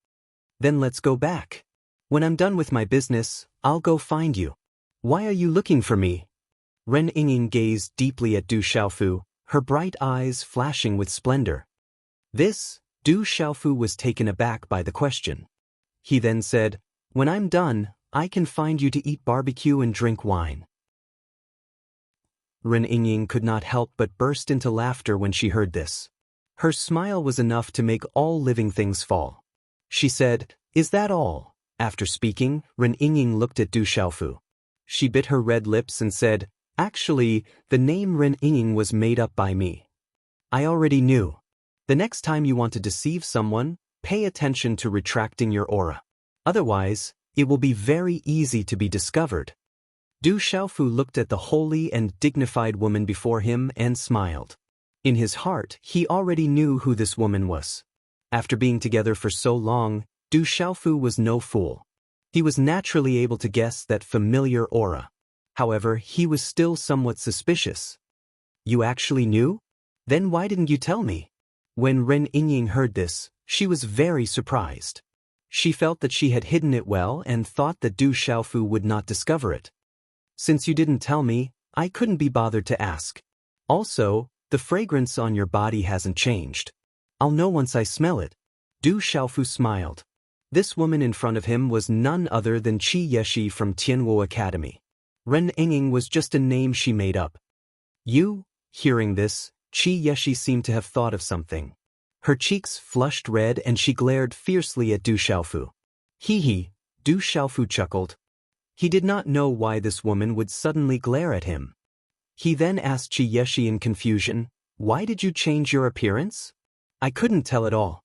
"Then let's go back. When I'm done with my business, I'll go find you." "Why are you looking for me?" Ren Yingying gazed deeply at Du Xiaofu, her bright eyes flashing with splendor. Du Xiaofu was taken aback by the question. He then said, "When I'm done, I can find you to eat barbecue and drink wine." Ren Yingying could not help but burst into laughter when she heard this. Her smile was enough to make all living things fall. She said, "Is that all?" After speaking, Ren Yingying looked at Du Xiaofu. She bit her red lips and said, "Actually, the name Ren Yingying was made up by me. I already knew. The next time you want to deceive someone, pay attention to retracting your aura. Otherwise, it will be very easy to be discovered." Du Xiaofu looked at the holy and dignified woman before him and smiled. In his heart, he already knew who this woman was. After being together for so long, Du Xiaofu was no fool. He was naturally able to guess that familiar aura. However, he was still somewhat suspicious. "You actually knew? Then why didn't you tell me?" When Ren Yingying heard this, she was very surprised. She felt that she had hidden it well and thought that Du Xiaofu would not discover it. "Since you didn't tell me, I couldn't be bothered to ask. Also, the fragrance on your body hasn't changed. I'll know once I smell it." Du Xiaofu smiled. This woman in front of him was none other than Qi Yeshi from Tianwu Academy. Ren Yingying was just a name she made up. "You?" Hearing this, Qi Yeshi seemed to have thought of something. Her cheeks flushed red and she glared fiercely at Du Xiaofu. "Hee hee," Du Xiaofu chuckled. He did not know why this woman would suddenly glare at him. He then asked Qi Yeshi in confusion, "Why did you change your appearance?" "I couldn't tell at all."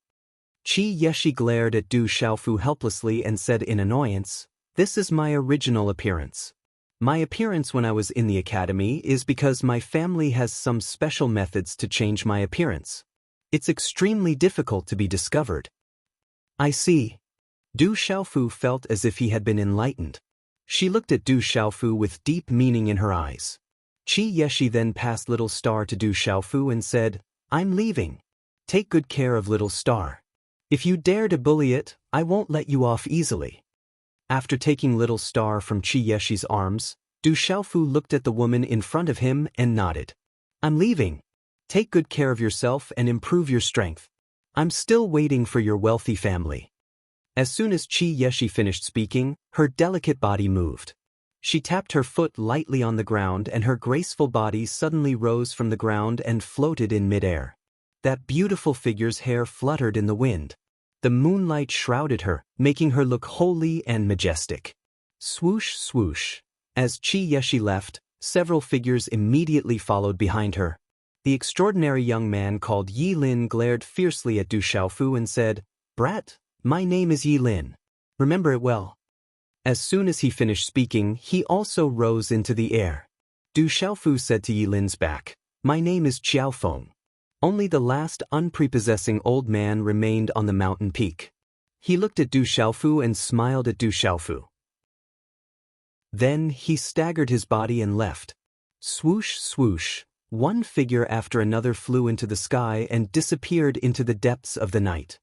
Qi Yeshi glared at Du Xiaofu helplessly and said in annoyance, "This is my original appearance. My appearance when I was in the academy is because my family has some special methods to change my appearance. It's extremely difficult to be discovered." "I see." Du Xiaofu felt as if he had been enlightened. She looked at Du Xiaofu with deep meaning in her eyes. Qi Yeshi then passed Little Star to Du Xiaofu and said, "I'm leaving. Take good care of Little Star. If you dare to bully it, I won't let you off easily." After taking Little Star from Qi Yeshi's arms, Du Xiaofu looked at the woman in front of him and nodded. "I'm leaving. Take good care of yourself and improve your strength. I'm still waiting for your wealthy family." As soon as Qi Yeshi finished speaking, her delicate body moved. She tapped her foot lightly on the ground and her graceful body suddenly rose from the ground and floated in midair. That beautiful figure's hair fluttered in the wind. The moonlight shrouded her, making her look holy and majestic. Swoosh, swoosh. As Qi Yeshi left, several figures immediately followed behind her. The extraordinary young man called Yi Lin glared fiercely at Du Xiaofu and said, "Brat, my name is Yi Lin. Remember it well." As soon as he finished speaking, he also rose into the air. Du Xiaofu said to Yi Lin's back, "My name is Qiaofeng." Only the last unprepossessing old man remained on the mountain peak. He looked at Du Xiaofu and smiled at Du Xiaofu. Then he staggered his body and left. Swoosh, swoosh. One figure after another flew into the sky and disappeared into the depths of the night.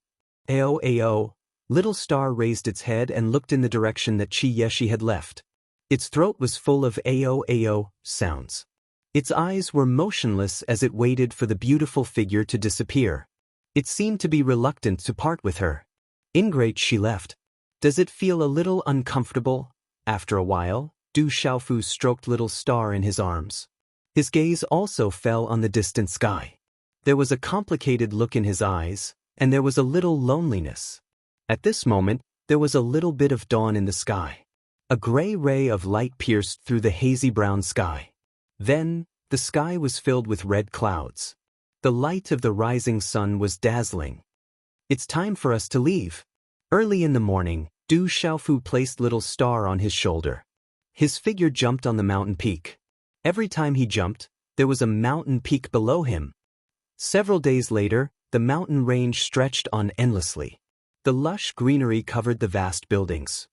Ao, ao. Little Star raised its head and looked in the direction that Qi Yeshi had left. Its throat was full of ao, ao sounds. Its eyes were motionless as it waited for the beautiful figure to disappear. It seemed to be reluctant to part with her. Ingrate, she left. "Does it feel a little uncomfortable?" After a while, Du Xiaofu stroked Little Star in his arms. His gaze also fell on the distant sky. There was a complicated look in his eyes, and there was a little loneliness. At this moment, there was a little bit of dawn in the sky. A gray ray of light pierced through the hazy brown sky. Then, the sky was filled with red clouds. The light of the rising sun was dazzling. "It's time for us to leave." Early in the morning, Du Xiaofu placed Little Star on his shoulder. His figure jumped on the mountain peak. Every time he jumped, there was a mountain peak below him. Several days later, the mountain range stretched on endlessly. The lush greenery covered the vast buildings.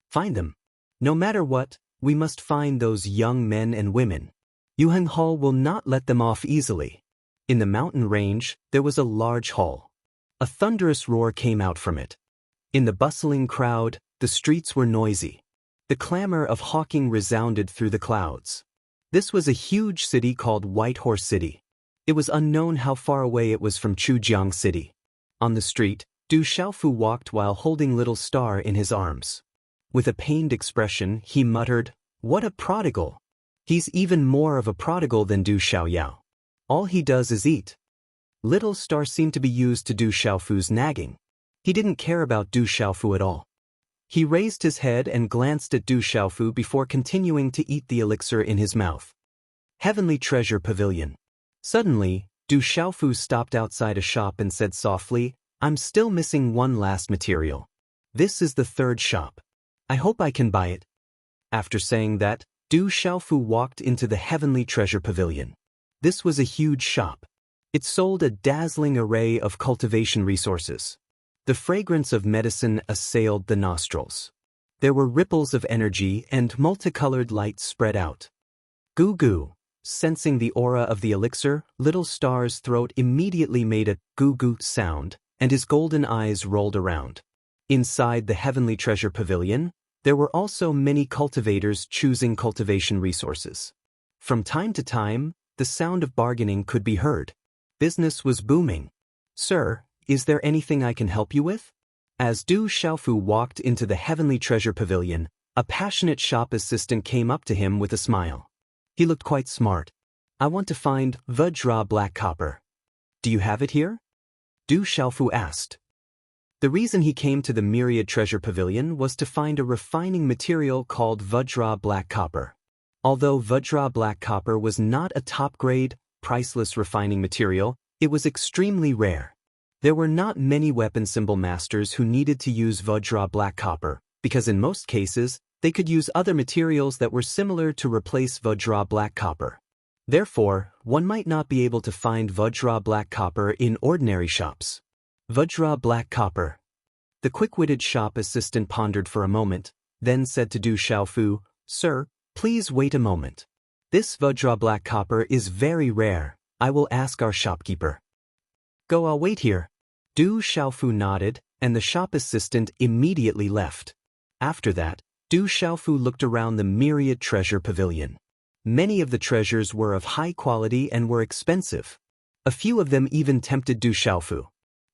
"Find them. No matter what, we must find those young men and women. Yuheng Hall will not let them off easily." In the mountain range, there was a large hall. A thunderous roar came out from it. In the bustling crowd, the streets were noisy. The clamor of hawking resounded through the clouds. This was a huge city called White Horse City. It was unknown how far away it was from Chujiang City. On the street, Du Xiaofu walked while holding Little Star in his arms. With a pained expression, he muttered, "What a prodigal! He's even more of a prodigal than Du Xiaoyao. All he does is eat." Little Star seemed to be used to Du Xiaofu's nagging. He didn't care about Du Xiaofu at all. He raised his head and glanced at Du Xiaofu before continuing to eat the elixir in his mouth. Heavenly Treasure Pavilion. Suddenly, Du Xiaofu stopped outside a shop and said softly, "I'm still missing one last material. This is the third shop. I hope I can buy it." After saying that, Du Xiaofu walked into the Heavenly Treasure Pavilion. This was a huge shop. It sold a dazzling array of cultivation resources. The fragrance of medicine assailed the nostrils. There were ripples of energy and multicolored lights spread out. Goo goo. Sensing the aura of the elixir, Little Star's throat immediately made a goo-goo sound, and his golden eyes rolled around. Inside the Heavenly Treasure Pavilion, there were also many cultivators choosing cultivation resources. From time to time, the sound of bargaining could be heard. Business was booming. "Sir, is there anything I can help you with?" As Du Xiaofu walked into the Heavenly Treasure Pavilion, a passionate shop assistant came up to him with a smile. He looked quite smart. "I want to find Vajra black copper. Do you have it here?" Du Xiaofu asked. The reason he came to the Myriad Treasure Pavilion was to find a refining material called Vajra black copper. Although Vajra black copper was not a top-grade, priceless refining material, it was extremely rare. There were not many weapon symbol masters who needed to use Vajra black copper, because in most cases, they could use other materials that were similar to replace Vajra black copper. Therefore, one might not be able to find Vajra black copper in ordinary shops. Vajra black copper. The quick-witted shop assistant pondered for a moment, then said to Du Xiaofu, "Sir, please wait a moment. This Vajra black copper is very rare. I will ask our shopkeeper." "Go, I'll wait here." Du Xiaofu nodded, and the shop assistant immediately left. After that, Du Xiaofu looked around the Myriad Treasure Pavilion. Many of the treasures were of high quality and were expensive. A few of them even tempted Du Xiaofu.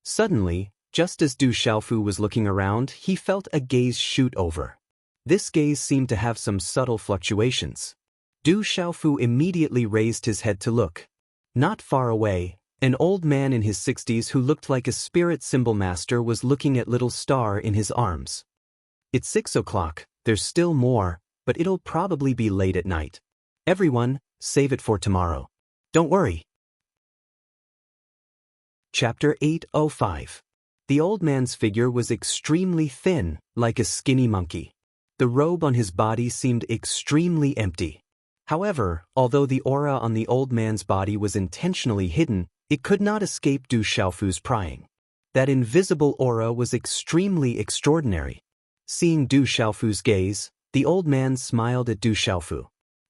Suddenly, just as Du Xiaofu was looking around, he felt a gaze shoot over. This gaze seemed to have some subtle fluctuations. Du Xiaofu immediately raised his head to look. Not far away, an old man in his 60s who looked like a spirit symbol master was looking at little star in his arms. "It's 6 o'clock, there's still more, but it'll probably be late at night. Everyone, save it for tomorrow. Don't worry." Chapter 805. The old man's figure was extremely thin, like a skinny monkey. The robe on his body seemed extremely empty. However, although the aura on the old man's body was intentionally hidden, it could not escape Du Xiaofu's prying. That invisible aura was extremely extraordinary. Seeing Du Xiaofu's gaze, the old man smiled at Du Xiaofu.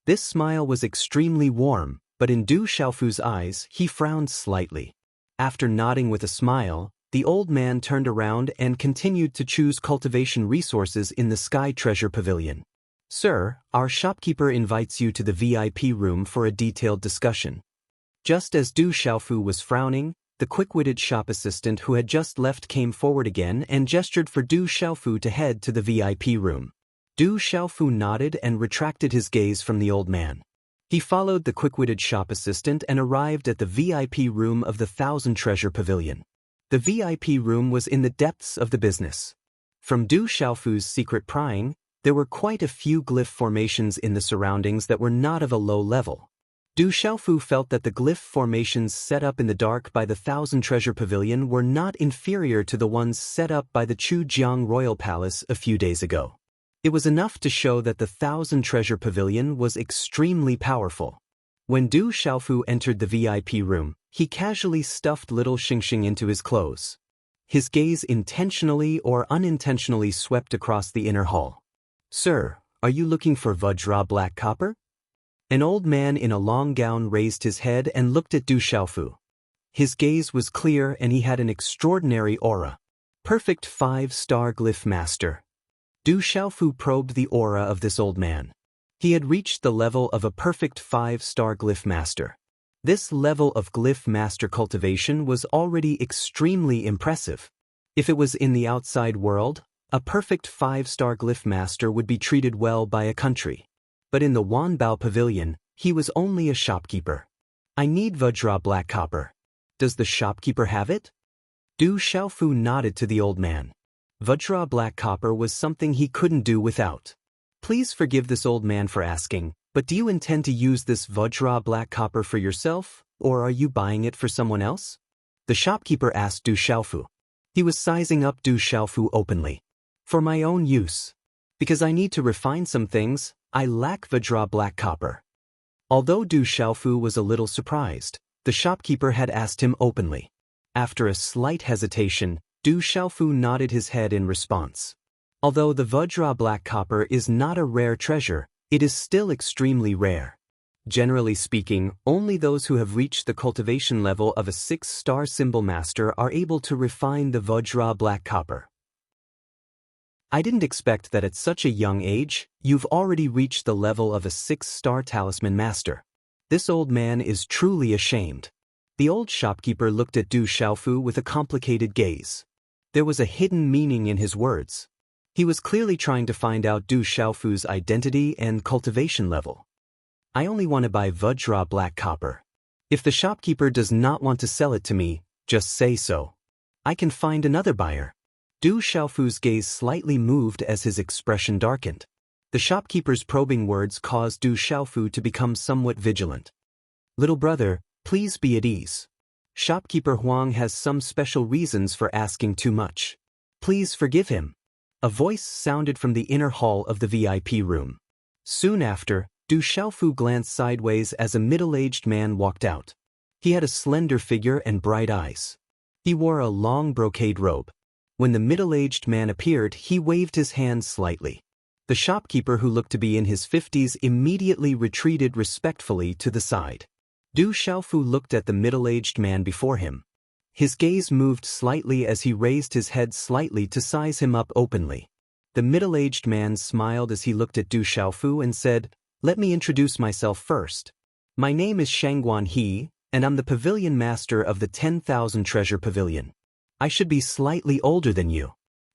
This smile was extremely warm, but in Du Xiaofu's eyes, he frowned slightly. After nodding with a smile, the old man turned around and continued to choose cultivation resources in the Sky Treasure Pavilion. "Sir, our shopkeeper invites you to the VIP room for a detailed discussion." Just as Du Xiaofu was frowning, the quick-witted shop assistant who had just left came forward again and gestured for Du Xiaofu to head to the VIP room. Du Xiaofu nodded and retracted his gaze from the old man. He followed the quick-witted shop assistant and arrived at the VIP room of the Thousand Treasure Pavilion. The VIP room was in the depths of the business. From Du Xiaofu's secret prying, there were quite a few glyph formations in the surroundings that were not of a low level. Du Xiaofu felt that the glyph formations set up in the dark by the Thousand Treasure Pavilion were not inferior to the ones set up by the Chujiang Royal Palace a few days ago. It was enough to show that the Thousand Treasure Pavilion was extremely powerful. When Du Xiaofu entered the VIP room, he casually stuffed little Xingxing into his clothes. His gaze intentionally or unintentionally swept across the inner hall. "Sir, are you looking for Vajra black copper?" An old man in a long gown raised his head and looked at Du Xiaofu. His gaze was clear and he had an extraordinary aura. Perfect 5-star glyph master. Du Xiaofu probed the aura of this old man. He had reached the level of a perfect 5-star glyph master. This level of glyph master cultivation was already extremely impressive. If it was in the outside world, a perfect 5-star glyph master would be treated well by a country. But in the Wanbao Pavilion, he was only a shopkeeper. "I need Vajra black copper. Does the shopkeeper have it?" Du Xiaofu nodded to the old man. Vajra black copper was something he couldn't do without. "Please forgive this old man for asking, but do you intend to use this Vajra black copper for yourself, or are you buying it for someone else?" The shopkeeper asked Du Xiaofu. He was sizing up Du Xiaofu openly. "For my own use. Because I need to refine some things, I lack Vajra black copper." Although Du Xiaofu was a little surprised, the shopkeeper had asked him openly. After a slight hesitation, Du Xiaofu nodded his head in response. Although the Vajra black copper is not a rare treasure, it is still extremely rare. Generally speaking, only those who have reached the cultivation level of a 6-star symbol master are able to refine the Vajra black copper. "I didn't expect that at such a young age, you've already reached the level of a 6-star talisman master. This old man is truly ashamed." The old shopkeeper looked at Du Xiaofu with a complicated gaze. There was a hidden meaning in his words. He was clearly trying to find out Du Xiaofu's identity and cultivation level. "I only want to buy Vajra black copper. If the shopkeeper does not want to sell it to me, just say so. I can find another buyer." Du Xiaofu's gaze slightly moved as his expression darkened. The shopkeeper's probing words caused Du Xiaofu to become somewhat vigilant. Little brother, please be at ease. Shopkeeper Huang has some special reasons for asking too much. Please forgive him. A voice sounded from the inner hall of the VIP room. Soon after, Du Xiaofu glanced sideways as a middle-aged man walked out. He had a slender figure and bright eyes. He wore a long brocade robe. When the middle-aged man appeared, he waved his hand slightly. The shopkeeper, who looked to be in his 50s, immediately retreated respectfully to the side. Du Xiaofu looked at the middle-aged man before him. His gaze moved slightly as he raised his head slightly to size him up openly. The middle-aged man smiled as he looked at Du Xiaofu and said, "Let me introduce myself first. My name is Shangguan He, and I'm the pavilion master of the 10,000 Treasure Pavilion. I should be slightly older than you.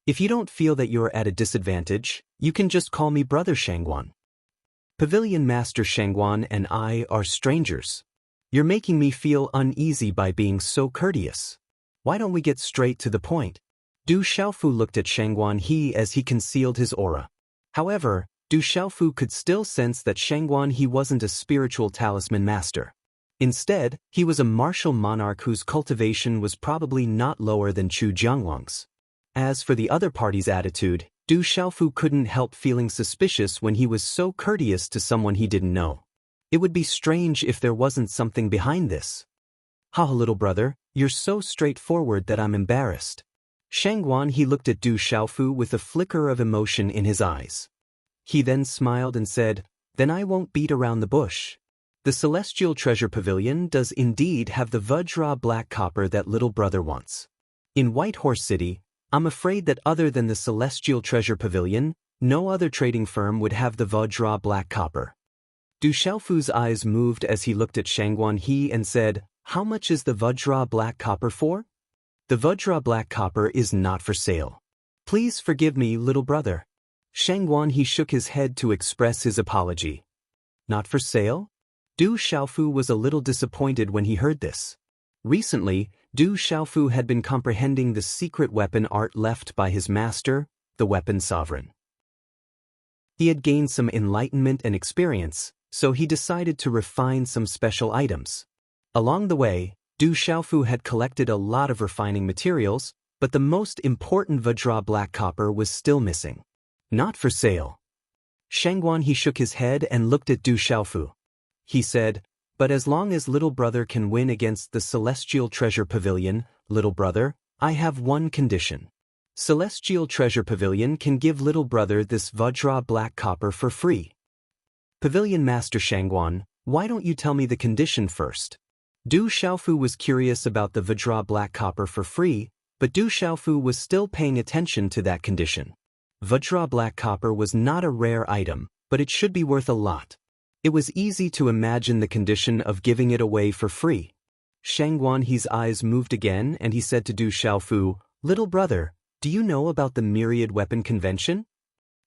If you don't feel that you're at a disadvantage, you can just call me Brother Shangguan. Pavilion Master Shangguan and I are strangers. You're making me feel uneasy by being so courteous. Why don't we get straight to the point?" Du Xiaofu looked at Shangguan He as he concealed his aura. However, Du Xiaofu could still sense that Shangguan He wasn't a spiritual talisman master. Instead, he was a martial monarch whose cultivation was probably not lower than Chu Jiangwang's. As for the other party's attitude, Du Xiaofu couldn't help feeling suspicious when he was so courteous to someone he didn't know. It would be strange if there wasn't something behind this. "Ha, little brother, you're so straightforward that I'm embarrassed." Shangguan He looked at Du Xiaofu with a flicker of emotion in his eyes. He then smiled and said, "Then I won't beat around the bush. The Celestial Treasure Pavilion does indeed have the Vajra black copper that little brother wants. In White Horse City, I'm afraid that other than the Celestial Treasure Pavilion, no other trading firm would have the Vajra black copper." Du Xiaofu's eyes moved as he looked at Shangguan He and said, "How much is the Vajra black copper for?" "The Vajra black copper is not for sale. Please forgive me, little brother." Shangguan He shook his head to express his apology. "Not for sale?" Du Xiaofu was a little disappointed when he heard this. Recently, Du Xiaofu had been comprehending the secret weapon art left by his master, the Weapon Sovereign. He had gained some enlightenment and experience, so he decided to refine some special items. Along the way, Du Xiaofu had collected a lot of refining materials, but the most important Vajra black copper was still missing. "Not for sale." Shangguan He shook his head and looked at Du Xiaofu. He said, "But as long as little brother can win against the Celestial Treasure Pavilion, little brother, I have one condition. Celestial Treasure Pavilion can give little brother this Vajra black copper for free." "Pavilion Master Shangguan, why don't you tell me the condition first?" Du Xiaofu was curious about the Vajra black copper for free, but Du Xiaofu was still paying attention to that condition. Vajra black copper was not a rare item, but it should be worth a lot. It was easy to imagine the condition of giving it away for free. Shangguan He's eyes moved again and he said to Du Xiaofu, "Little brother, do you know about the Myriad Weapon Convention?"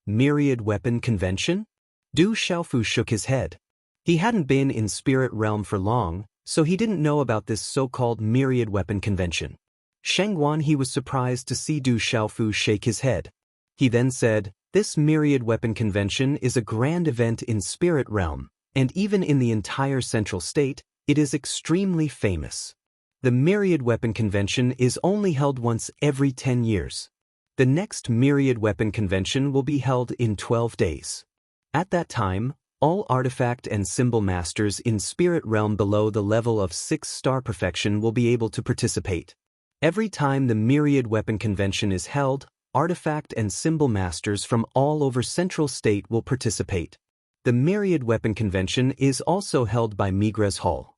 "Myriad Weapon Convention?" Du Xiaofu shook his head. He hadn't been in Spirit Realm for long, so he didn't know about this so-called Myriad Weapon Convention. Shangguan He was surprised to see Du Xiaofu shake his head. He then said, "This Myriad Weapon Convention is a grand event in Spirit Realm, and even in the entire Central State, it is extremely famous. The Myriad Weapon Convention is only held once every 10 years. The next Myriad Weapon Convention will be held in 12 days. At that time, all artifact and symbol masters in Spirit Realm below the level of 6-star perfection will be able to participate. Every time the Myriad Weapon Convention is held, artifact and symbol masters from all over Central State will participate. The Myriad Weapon Convention is also held by Migres Hall."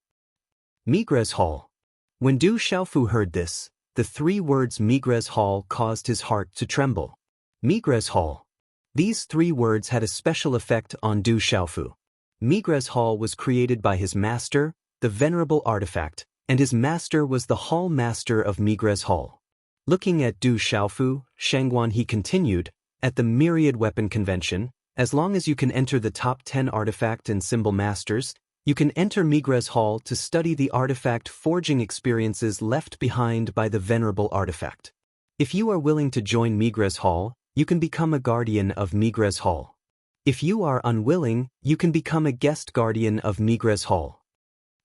Migres Hall. When Du Xiaofu heard this, the 3 words Migres Hall caused his heart to tremble. Migres Hall. These 3 words had a special effect on Du Xiaofu. Migres Hall was created by his master, the Venerable Artifact, and his master was the Hall Master of Migres Hall. Looking at Du Xiaofu, Shangguan He continued, "At the Myriad Weapon Convention, as long as you can enter the top 10 artifact and symbol masters, you can enter Migres Hall to study the artifact forging experiences left behind by the Venerable Artifact. If you are willing to join Migres Hall, you can become a guardian of Migres Hall. If you are unwilling, you can become a guest guardian of Migres Hall.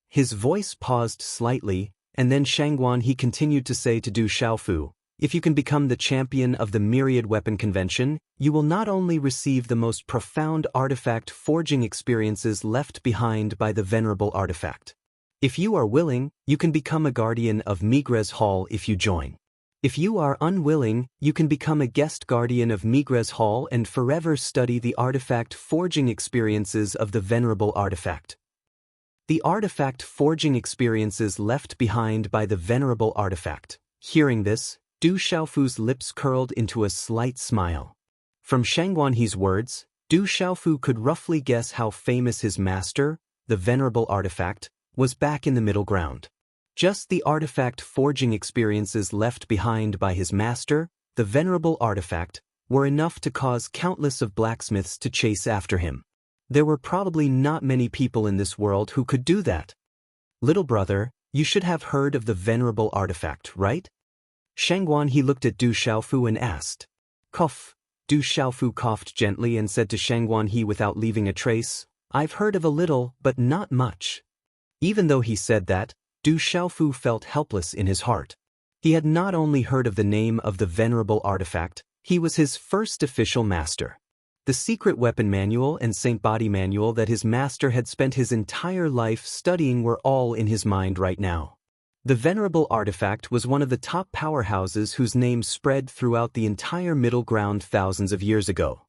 His voice paused slightly, and then Shangguan he continued to say to Du Xiaofu, if you can become the champion of the Myriad Weapon Convention, you will not only receive the most profound artifact forging experiences left behind by the venerable artifact. If you are willing, you can become a guardian of Migres Hall if you join. If you are unwilling, you can become a guest guardian of Migres Hall and forever study the artifact forging experiences of the venerable artifact. The artifact forging experiences left behind by the venerable artifact. Hearing this, Du Xiaofu's lips curled into a slight smile. From Shangguan He's words, Du Xiaofu could roughly guess how famous his master, the venerable artifact, was back in the middle ground. Just the artifact forging experiences left behind by his master, the venerable artifact, were enough to cause countless of blacksmiths to chase after him. There were probably not many people in this world who could do that. Little brother, you should have heard of the venerable artifact, right? Shangguan he looked at Du Xiaofu and asked. Cough. Du Xiaofu coughed gently and said to Shangguan he without leaving a trace, I've heard of a little, but not much. Even though he said that, Du Xiaofu felt helpless in his heart. He had not only heard of the name of the venerable artifact, he was his first official master. The secret weapon manual and Saint Body manual that his master had spent his entire life studying were all in his mind right now. The venerable artifact was one of the top powerhouses whose name spread throughout the entire middle ground thousands of years ago.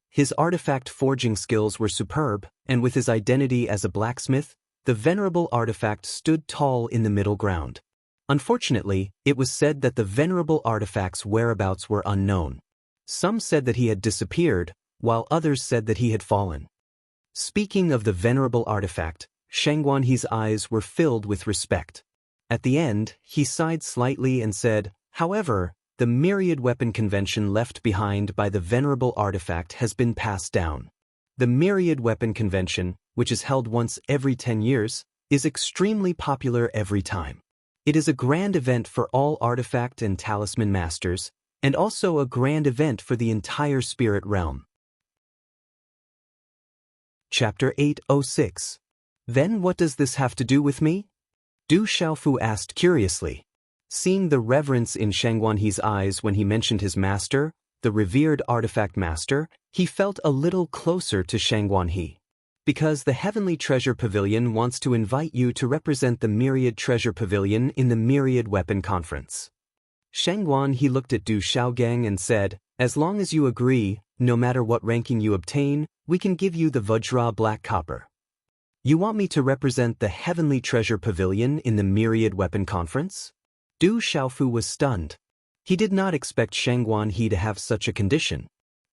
His artifact forging skills were superb, and with his identity as a blacksmith, the venerable artifact stood tall in the middle ground. Unfortunately, it was said that the venerable artifact's whereabouts were unknown. Some said that he had disappeared, while others said that he had fallen. Speaking of the venerable artifact, Shangguan He's eyes were filled with respect. At the end, he sighed slightly and said, however, the myriad weapon convention left behind by the venerable artifact has been passed down. The myriad weapon convention, which is held once every 10 years, is extremely popular every time. It is a grand event for all artifact and talisman masters, and also a grand event for the entire spirit realm. Chapter 806. Then what does this have to do with me? Du Xiaofu asked curiously. Seeing the reverence in Shangguan He's eyes when he mentioned his master, the revered artifact master, he felt a little closer to Shangguan He. Because the Heavenly Treasure Pavilion wants to invite you to represent the Myriad Treasure Pavilion in the Myriad Weapon Conference. Shangguan He looked at Du Xiaogang and said, as long as you agree, no matter what ranking you obtain, we can give you the Vajra Black Copper. You want me to represent the Heavenly Treasure Pavilion in the Myriad Weapon Conference? Du Xiaofu was stunned. He did not expect Shangguan He to have such a condition.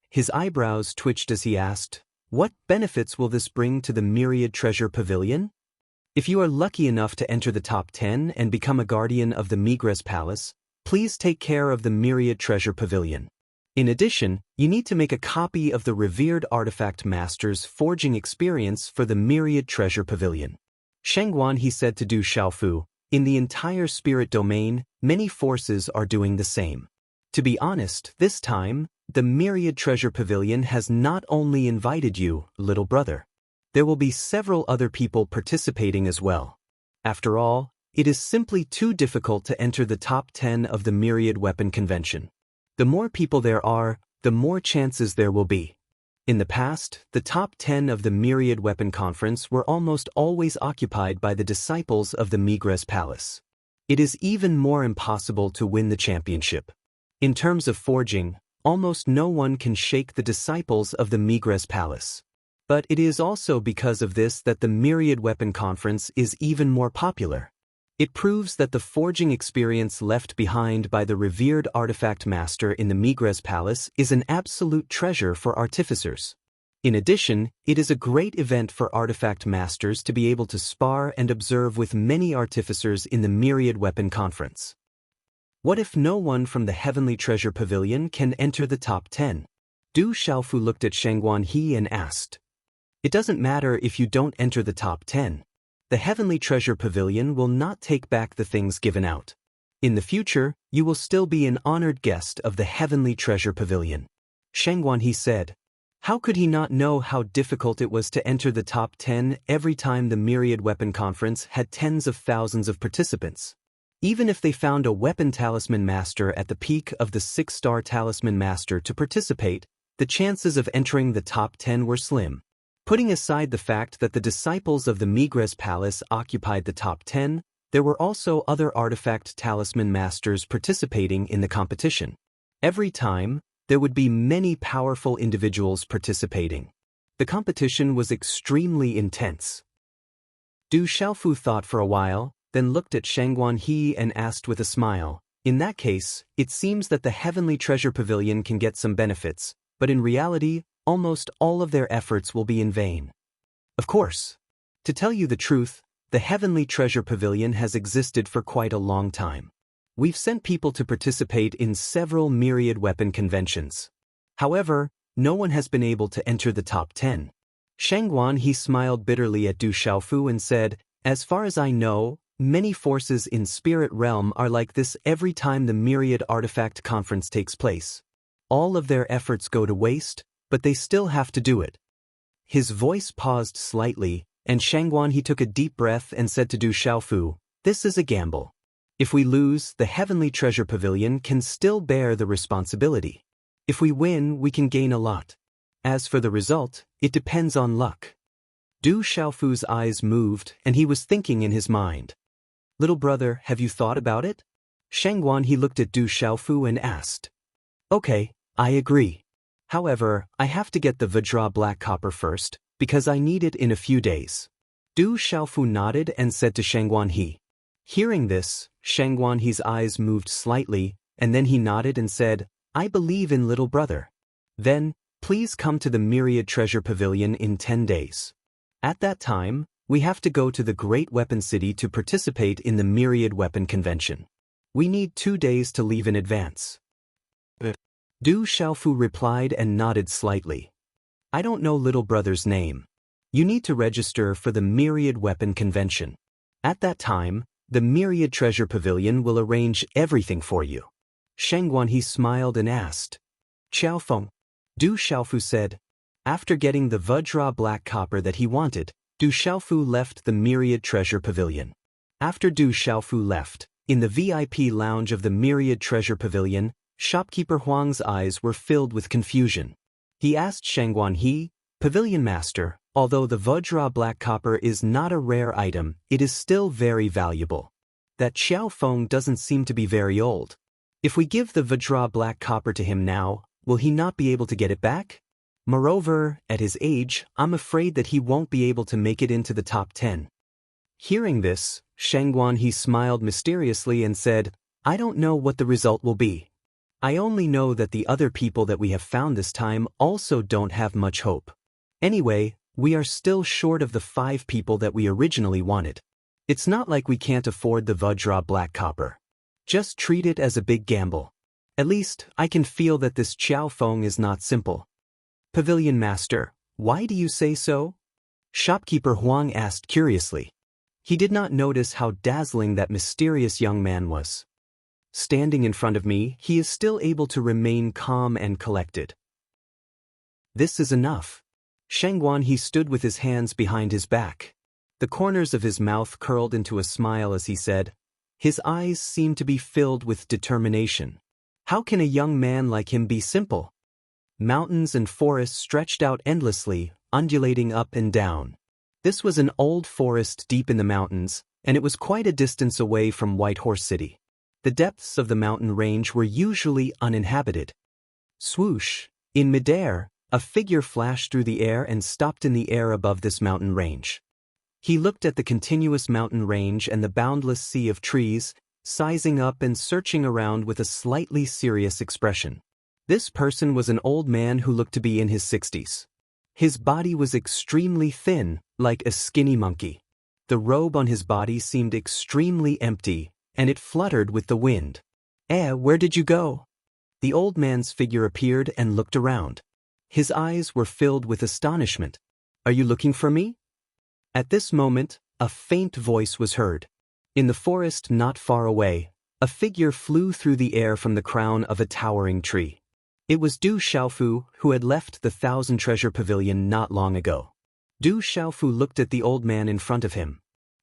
His eyebrows twitched as he asked, what benefits will this bring to the Myriad Treasure Pavilion? If you are lucky enough to enter the top 10 and become a guardian of the Migres Palace, please take care of the Myriad Treasure Pavilion. In addition, you need to make a copy of the revered artifact master's forging experience for the Myriad Treasure Pavilion. Shangguan He said to Du Xiaofu, in the entire spirit domain, many forces are doing the same. To be honest, this time, the Myriad Treasure Pavilion has not only invited you, little brother. There will be several other people participating as well. After all, it is simply too difficult to enter the top 10 of the Myriad Weapon Convention. The more people there are, the more chances there will be. In the past, the top 10 of the Myriad Weapon Conference were almost always occupied by the disciples of the Migres Palace. It is even more impossible to win the championship. In terms of forging, almost no one can shake the disciples of the Migres Palace. But it is also because of this that the Myriad Weapon Conference is even more popular. It proves that the forging experience left behind by the revered artifact master in the Migres Palace is an absolute treasure for artificers. In addition, it is a great event for artifact masters to be able to spar and observe with many artificers in the Myriad Weapon Conference. What if no one from the Heavenly Treasure Pavilion can enter the top 10? Du Xiaofu looked at Shangguan He and asked. It doesn't matter if you don't enter the top 10. The Heavenly Treasure Pavilion will not take back the things given out. In the future, you will still be an honored guest of the Heavenly Treasure Pavilion. Shangguan He said. How could he not know how difficult it was to enter the top 10 every time the Myriad Weapon Conference had tens of thousands of participants? Even if they found a Weapon Talisman Master at the peak of the 6-star Talisman Master to participate, the chances of entering the top 10 were slim. Putting aside the fact that the disciples of the Migres Palace occupied the top 10, there were also other artifact talisman masters participating in the competition. Every time, there would be many powerful individuals participating. The competition was extremely intense. Du Xiaofu thought for a while, then looked at Shangguan He and asked with a smile, in that case, it seems that the Heavenly Treasure Pavilion can get some benefits, but in reality, almost all of their efforts will be in vain. Of course. To tell you the truth, the Heavenly Treasure Pavilion has existed for quite a long time. We've sent people to participate in several myriad weapon conventions. However, no one has been able to enter the top 10. Shangguan He smiled bitterly at Du Xiaofu and said, as far as I know, many forces in Spirit Realm are like this every time the Myriad Artifact Conference takes place. All of their efforts go to waste, but they still have to do it. His voice paused slightly, and Shangguan He took a deep breath and said to Du Xiaofu, this is a gamble. If we lose, the Heavenly Treasure Pavilion can still bear the responsibility. If we win, we can gain a lot. As for the result, it depends on luck. Du Xiaofu's eyes moved, and he was thinking in his mind. Little brother, have you thought about it? Shangguan He looked at Du Xiaofu and asked. Okay, I agree. However, I have to get the Vajra Black Copper first, because I need it in a few days. Du Xiaofu nodded and said to Shangguan He. Hearing this, Shangguan He's eyes moved slightly, and then he nodded and said, I believe in little brother. Then, please come to the Myriad Treasure Pavilion in 10 days. At that time, we have to go to the Great Weapon City to participate in the Myriad Weapon Convention. We need 2 days to leave in advance. Du Xiaofu replied and nodded slightly. I don't know little brother's name. You need to register for the Myriad Weapon Convention. At that time, the Myriad Treasure Pavilion will arrange everything for you. Shangguan He smiled and asked. Xiaofeng. Du Xiaofu said. After getting the Vajra Black Copper that he wanted, Du Xiaofu left the Myriad Treasure Pavilion. After Du Xiaofu left, in the VIP lounge of the Myriad Treasure Pavilion, shopkeeper Huang's eyes were filled with confusion. He asked Shangguan He, Pavilion Master, although the Vajra Black Copper is not a rare item, it is still very valuable. That Xiaofeng doesn't seem to be very old. If we give the Vajra Black Copper to him now, will he not be able to get it back? Moreover, at his age, I'm afraid that he won't be able to make it into the top 10. Hearing this, Shangguan He smiled mysteriously and said, I don't know what the result will be. I only know that the other people that we have found this time also don't have much hope. Anyway, we are still short of the 5 people that we originally wanted. It's not like we can't afford the Vajra Black Copper. Just treat it as a big gamble. At least, I can feel that this Xiaofeng is not simple. Pavilion Master, why do you say so? Shopkeeper Huang asked curiously. He did not notice how dazzling that mysterious young man was. Standing in front of me, he is still able to remain calm and collected. This is enough. Shangguan He stood with his hands behind his back. The corners of his mouth curled into a smile as he said. His eyes seemed to be filled with determination. How can a young man like him be simple? Mountains and forests stretched out endlessly, undulating up and down. This was an old forest deep in the mountains, and it was quite a distance away from Whitehorse City. The depths of the mountain range were usually uninhabited. Swoosh! In midair, a figure flashed through the air and stopped in the air above this mountain range. He looked at the continuous mountain range and the boundless sea of trees, sizing up and searching around with a slightly serious expression. This person was an old man who looked to be in his 60s. His body was extremely thin, like a skinny monkey. The robe on his body seemed extremely empty, and it fluttered with the wind. Where did you go? The old man's figure appeared and looked around. His eyes were filled with astonishment. Are you looking for me? At this moment, a faint voice was heard. In the forest not far away, A figure flew through the air from the crown of a towering tree. It was Du Xiaofu, who had left the Thousand Treasure Pavilion not long ago. Du Xiaofu looked at the old man in front of him.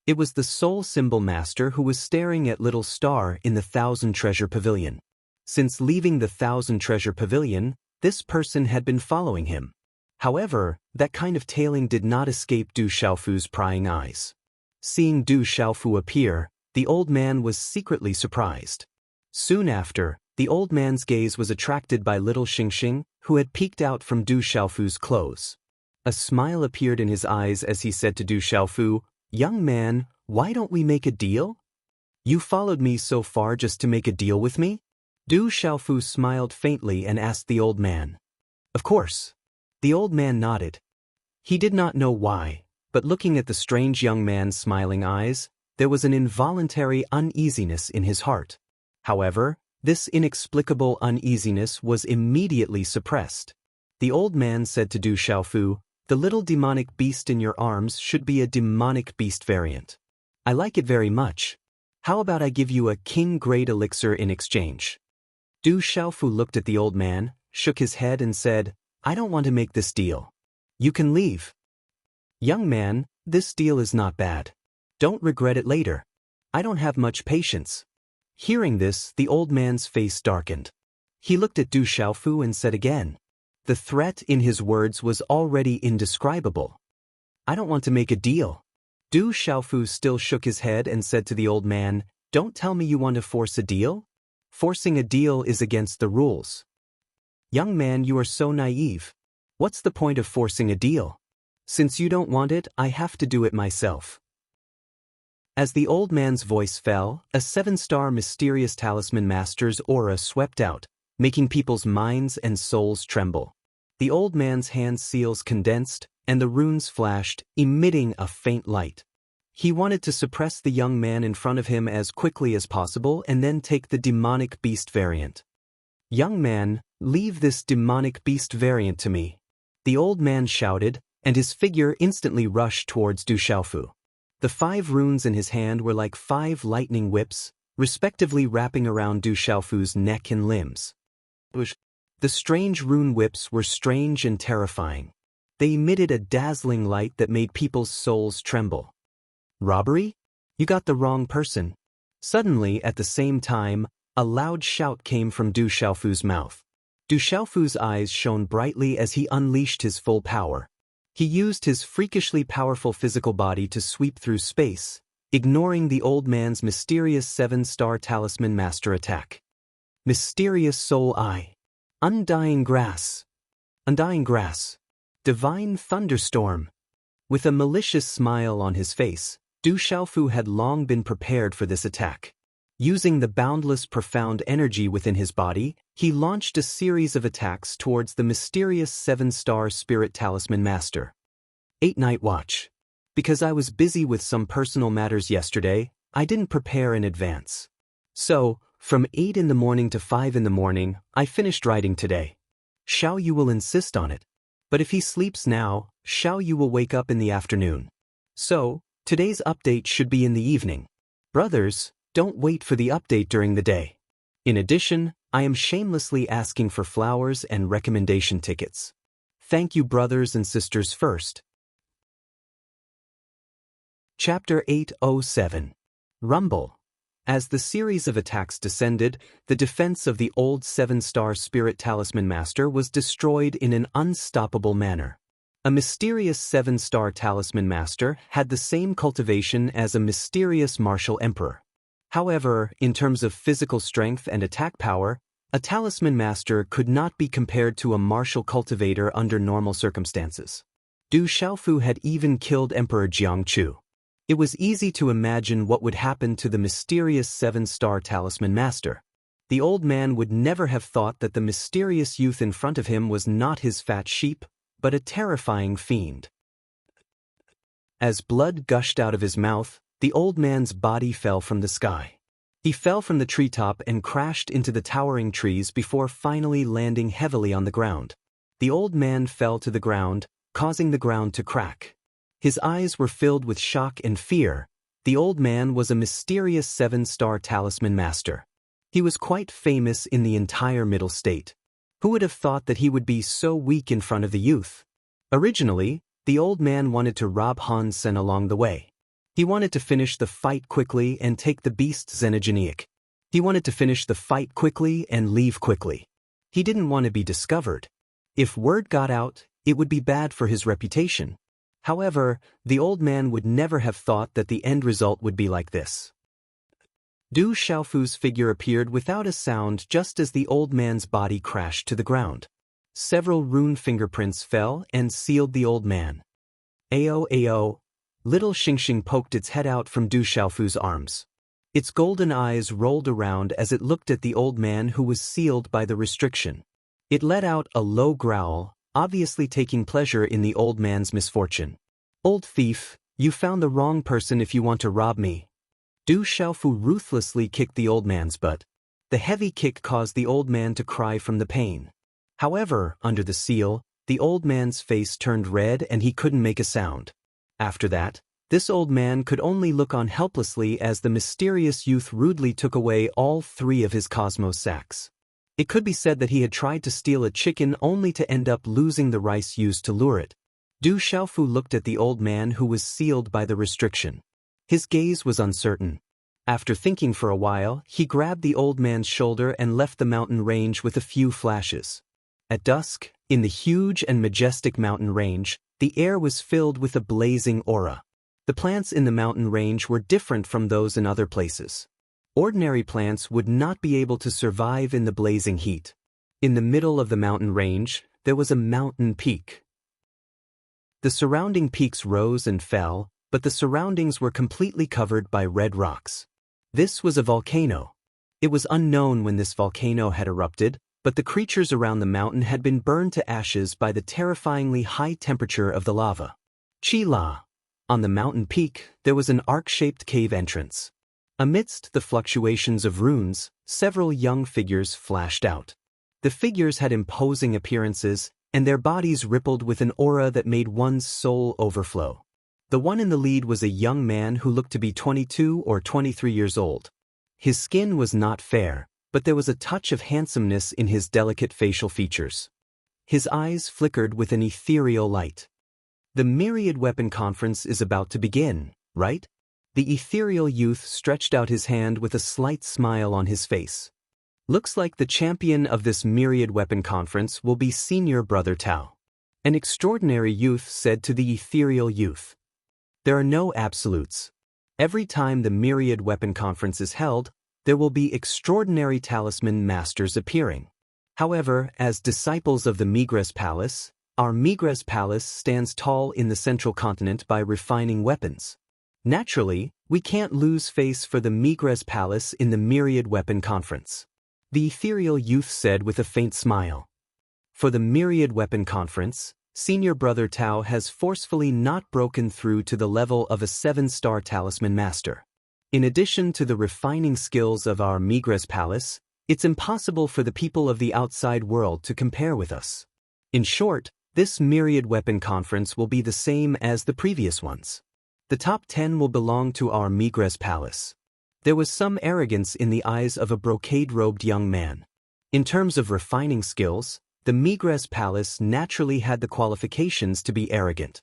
It was the Soul Symbol Master who was staring at Little Star in the Thousand Treasure Pavilion. Since leaving the Thousand Treasure Pavilion, this person had been following him. However, that kind of tailing did not escape Du Xiaofu's prying eyes. Seeing Du Xiaofu appear, the old man was secretly surprised. Soon after, the old man's gaze was attracted by little Xingxing, who had peeked out from Du Xiaofu's clothes. A smile appeared in his eyes as he said to Du Xiaofu, "Young man, why don't we make a deal? You followed me so far just to make a deal with me?" Du Xiaofu smiled faintly and asked the old man. "Of course." The old man nodded. He did not know why, but looking at the strange young man's smiling eyes, there was an involuntary uneasiness in his heart. However, this inexplicable uneasiness was immediately suppressed. The old man said to Du Xiaofu, "The little demonic beast in your arms should be a demonic beast variant. I like it very much. How about I give you a king-grade elixir in exchange?" Du Xiaofu looked at the old man, shook his head and said, "I don't want to make this deal. You can leave." "Young man, this deal is not bad. Don't regret it later. I don't have much patience." Hearing this, the old man's face darkened. He looked at Du Xiaofu and said again. The threat in his words was already indescribable. "I don't want to make a deal." Du Xiaofu still shook his head and said to the old man, "Don't tell me you want to force a deal? Forcing a deal is against the rules." "Young man, you are so naive. What's the point of forcing a deal? Since you don't want it, I have to do it myself." As the old man's voice fell, a 7-star mysterious talisman master's aura swept out, making people's minds and souls tremble. The old man's hand seals condensed, and the runes flashed, emitting a faint light. He wanted to suppress the young man in front of him as quickly as possible and then take the demonic beast variant. "Young man, leave this demonic beast variant to me," the old man shouted, and his figure instantly rushed towards Du Xiaofu. The 5 runes in his hand were like 5 lightning whips, respectively wrapping around Du Xiaofu's neck and limbs. The strange rune whips were strange and terrifying. They emitted a dazzling light that made people's souls tremble. "Robbery? You got the wrong person." Suddenly, at the same time, a loud shout came from Du Xiaofu's mouth. Du Xiaofu's eyes shone brightly as he unleashed his full power. He used his freakishly powerful physical body to sweep through space, ignoring the old man's mysterious 7-star talisman master attack. Mysterious Soul Eye. Undying Grass. Undying Grass. Divine Thunderstorm. With a malicious smile on his face, Du Xiaofu had long been prepared for this attack. Using the boundless profound energy within his body, he launched a series of attacks towards the mysterious 7-star spirit talisman master. 8-Night Watch. Because I was busy with some personal matters yesterday, I didn't prepare in advance. So, from 8 in the morning to 5 in the morning, I finished writing today. Xiao Yu will insist on it. But if he sleeps now, Xiao Yu will wake up in the afternoon. So, today's update should be in the evening. Brothers, don't wait for the update during the day. In addition, I am shamelessly asking for flowers and recommendation tickets. Thank you, brothers and sisters. First. Chapter 807. Rumble. As the series of attacks descended, the defense of the old 7-star spirit talisman master was destroyed in an unstoppable manner. A mysterious 7-star talisman master had the same cultivation as a mysterious martial emperor. However, in terms of physical strength and attack power, a talisman master could not be compared to a martial cultivator under normal circumstances. Du Xiaofu had even killed Emperor Jiangchu. It was easy to imagine what would happen to the mysterious 7-star talisman master. The old man would never have thought that the mysterious youth in front of him was not his fat sheep, but a terrifying fiend. As blood gushed out of his mouth, the old man's body fell from the sky. He fell from the treetop and crashed into the towering trees before finally landing heavily on the ground. The old man fell to the ground, causing the ground to crack. His eyes were filled with shock and fear. The old man was a mysterious 7-star talisman master. He was quite famous in the entire Middle State. Who would have thought that he would be so weak in front of the youth? Originally, the old man wanted to rob Han Sen along the way. He wanted to finish the fight quickly and take the beast Zenigenic. He wanted to finish the fight quickly and leave quickly. He didn't want to be discovered. If word got out, it would be bad for his reputation. However, the old man would never have thought that the end result would be like this. Du Xiaofu's figure appeared without a sound just as the old man's body crashed to the ground. Several rune fingerprints fell and sealed the old man. Ao. Little Xingxing poked its head out from Du Xiaofu's arms. Its golden eyes rolled around as it looked at the old man who was sealed by the restriction. It let out a low growl, obviously taking pleasure in the old man's misfortune. Old thief, you found the wrong person if you want to rob me. Du Xiaofu ruthlessly kicked the old man's butt. The heavy kick caused the old man to cry from the pain. However, under the seal, the old man's face turned red and he couldn't make a sound. After that, this old man could only look on helplessly as the mysterious youth rudely took away all 3 of his cosmos sacks. It could be said that he had tried to steal a chicken only to end up losing the rice used to lure it. Du Xiaofu looked at the old man who was sealed by the restriction. His gaze was uncertain. After thinking for a while, he grabbed the old man's shoulder and left the mountain range with a few flashes. At dusk, in the huge and majestic mountain range, the air was filled with a blazing aura. The plants in the mountain range were different from those in other places. Ordinary plants would not be able to survive in the blazing heat. In the middle of the mountain range, there was a mountain peak. The surrounding peaks rose and fell, but the surroundings were completely covered by red rocks. This was a volcano. It was unknown when this volcano had erupted, but the creatures around the mountain had been burned to ashes by the terrifyingly high temperature of the lava. Chi-La. On the mountain peak, there was an arc-shaped cave entrance. Amidst the fluctuations of runes, several young figures flashed out. The figures had imposing appearances, and their bodies rippled with an aura that made one's soul overflow. The one in the lead was a young man who looked to be 22 or 23 years old. His skin was not fair, but there was a touch of handsomeness in his delicate facial features. His eyes flickered with an ethereal light. The Myriad Weapon Conference is about to begin, right? The ethereal youth stretched out his hand with a slight smile on his face. Looks like the champion of this Myriad Weapon Conference will be Senior Brother Tao. An extraordinary youth said to the ethereal youth. There are no absolutes. Every time the Myriad Weapon Conference is held, there will be extraordinary talisman masters appearing. However, as disciples of the Migres Palace, our Migres Palace stands tall in the central continent by refining weapons. Naturally, we can't lose face for the Migres Palace in the Myriad Weapon Conference. The ethereal youth said with a faint smile. For the Myriad Weapon Conference, Senior Brother Tao has forcefully not broken through to the level of a 7-star talisman master. In addition to the refining skills of our Migres Palace, it's impossible for the people of the outside world to compare with us. In short, this Myriad Weapon Conference will be the same as the previous ones. The top 10 will belong to our Migres Palace. There was some arrogance in the eyes of a brocade-robed young man. In terms of refining skills, the Migres Palace naturally had the qualifications to be arrogant.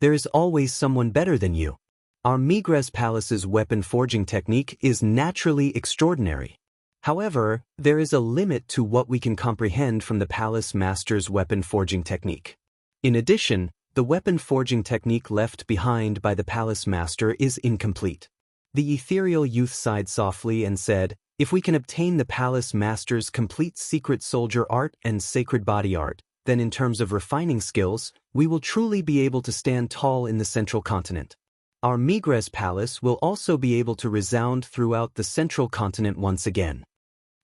There is always someone better than you. Our Migres Palace's weapon forging technique is naturally extraordinary. However, there is a limit to what we can comprehend from the Palace Master's weapon forging technique. In addition, the weapon forging technique left behind by the Palace Master is incomplete. The ethereal youth sighed softly and said, if we can obtain the Palace Master's complete secret soldier art and sacred body art, then in terms of refining skills, we will truly be able to stand tall in the central continent. Our Migres Palace will also be able to resound throughout the central continent once again.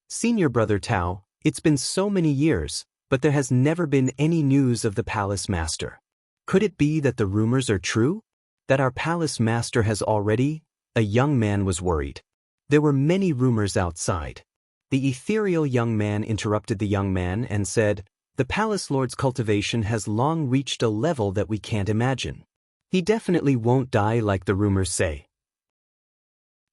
Senior Brother Tao, it's been so many years, but there has never been any news of the Palace Master. Could it be that the rumors are true? That our Palace Master has already? A young man was worried. There were many rumors outside. The ethereal young man interrupted the young man and said, the Palace Lord's cultivation has long reached a level that we can't imagine. He definitely won't die like the rumors say.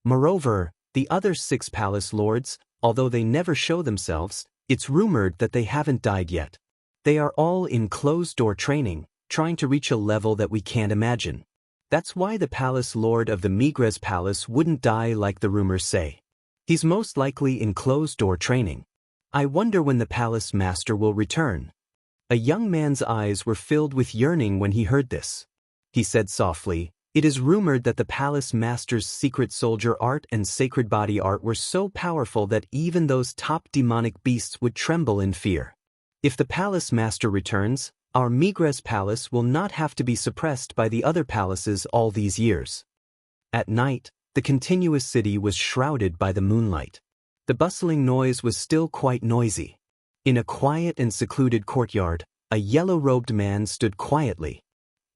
Moreover, the other 6 Palace Lords, Although they never show themselves, it's rumored that they haven't died yet. They are all in closed-door training, trying to reach a level that we can't imagine. That's why the palace lord of the Migres Palace wouldn't die like the rumors say. He's most likely in closed-door training. I wonder when the palace master will return. A young man's eyes were filled with yearning when he heard this. He said softly, "It is rumored that the palace master's secret soldier art and sacred body art were so powerful that even those top demonic beasts would tremble in fear. If the palace master returns, our Migres palace will not have to be suppressed by the other palaces all these years." At night, the continuous city was shrouded by the moonlight. The bustling noise was still quite noisy. In a quiet and secluded courtyard, a yellow-robed man stood quietly.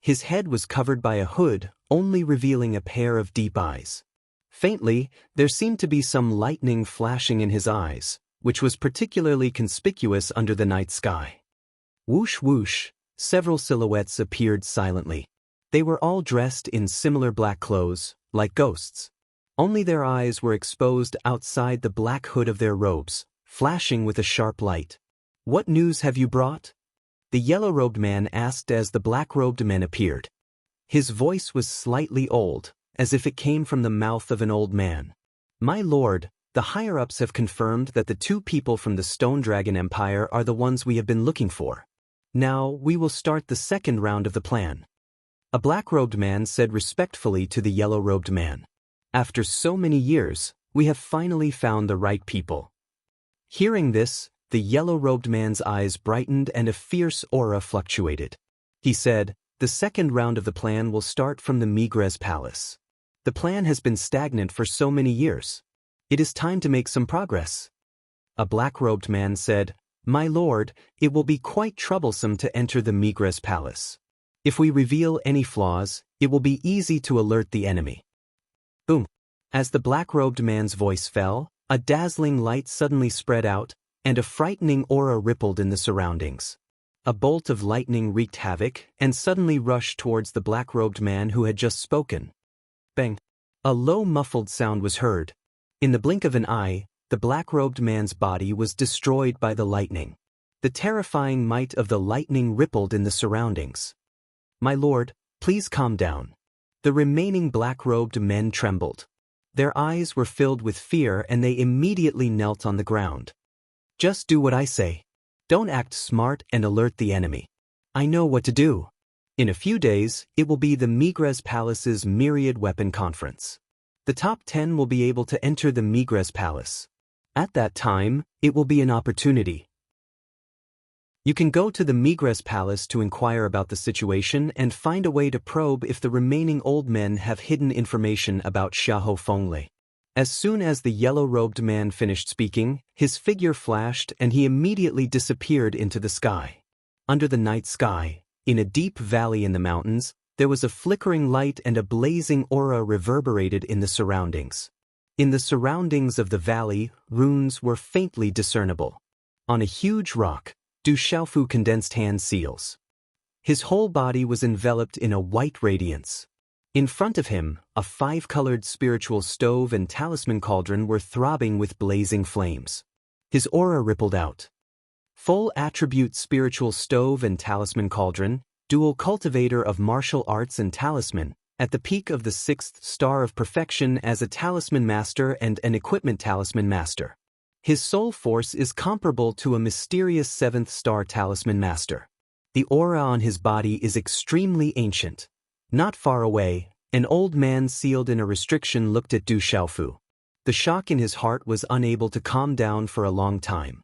His head was covered by a hood, only revealing a pair of deep eyes. Faintly, there seemed to be some lightning flashing in his eyes, which was particularly conspicuous under the night sky. Whoosh whoosh, several silhouettes appeared silently. They were all dressed in similar black clothes, like ghosts. Only their eyes were exposed outside the black hood of their robes, flashing with a sharp light. "What news have you brought?" the yellow-robed man asked as the black-robed men appeared. His voice was slightly old, as if it came from the mouth of an old man. "My lord, the higher-ups have confirmed that the two people from the Stone Dragon Empire are the ones we have been looking for. Now, we will start the second round of the plan." A black-robed man said respectfully to the yellow-robed man, "After so many years, we have finally found the right people." Hearing this, the yellow-robed man's eyes brightened and a fierce aura fluctuated. He said, "The second round of the plan will start from the Migres Palace. The plan has been stagnant for so many years. It is time to make some progress." A black-robed man said, "My lord, it will be quite troublesome to enter the Migres Palace. If we reveal any flaws, it will be easy to alert the enemy." Boom! As the black-robed man's voice fell, a dazzling light suddenly spread out, and a frightening aura rippled in the surroundings. A bolt of lightning wreaked havoc and suddenly rushed towards the black-robed man who had just spoken. Bang! A low muffled sound was heard. In the blink of an eye, the black-robed man's body was destroyed by the lightning. The terrifying might of the lightning rippled in the surroundings. "My lord, please calm down." The remaining black-robed men trembled. Their eyes were filled with fear and they immediately knelt on the ground. "Just do what I say. Don't act smart and alert the enemy. I know what to do." In a few days, it will be the Migres Palace's Myriad Weapon Conference. The top 10 will be able to enter the Migres Palace. At that time, it will be an opportunity. You can go to the Migres Palace to inquire about the situation and find a way to probe if the remaining old men have hidden information about Xiahou Fenglei. As soon as the yellow-robed man finished speaking, his figure flashed and he immediately disappeared into the sky. Under the night sky, in a deep valley in the mountains, there was a flickering light and a blazing aura reverberated in the surroundings. In the surroundings of the valley, runes were faintly discernible. On a huge rock, Du Xiaofu condensed hand seals. His whole body was enveloped in a white radiance. In front of him, a 5-colored spiritual stove and talisman cauldron were throbbing with blazing flames. His aura rippled out. Full attribute spiritual stove and talisman cauldron, dual cultivator of martial arts and talisman, at the peak of the 6th star of perfection as a talisman master and an equipment talisman master. His soul force is comparable to a mysterious 7th star talisman master. The aura on his body is extremely ancient. Not far away, an old man sealed in a restriction looked at Du Xiaofu. The shock in his heart was unable to calm down for a long time.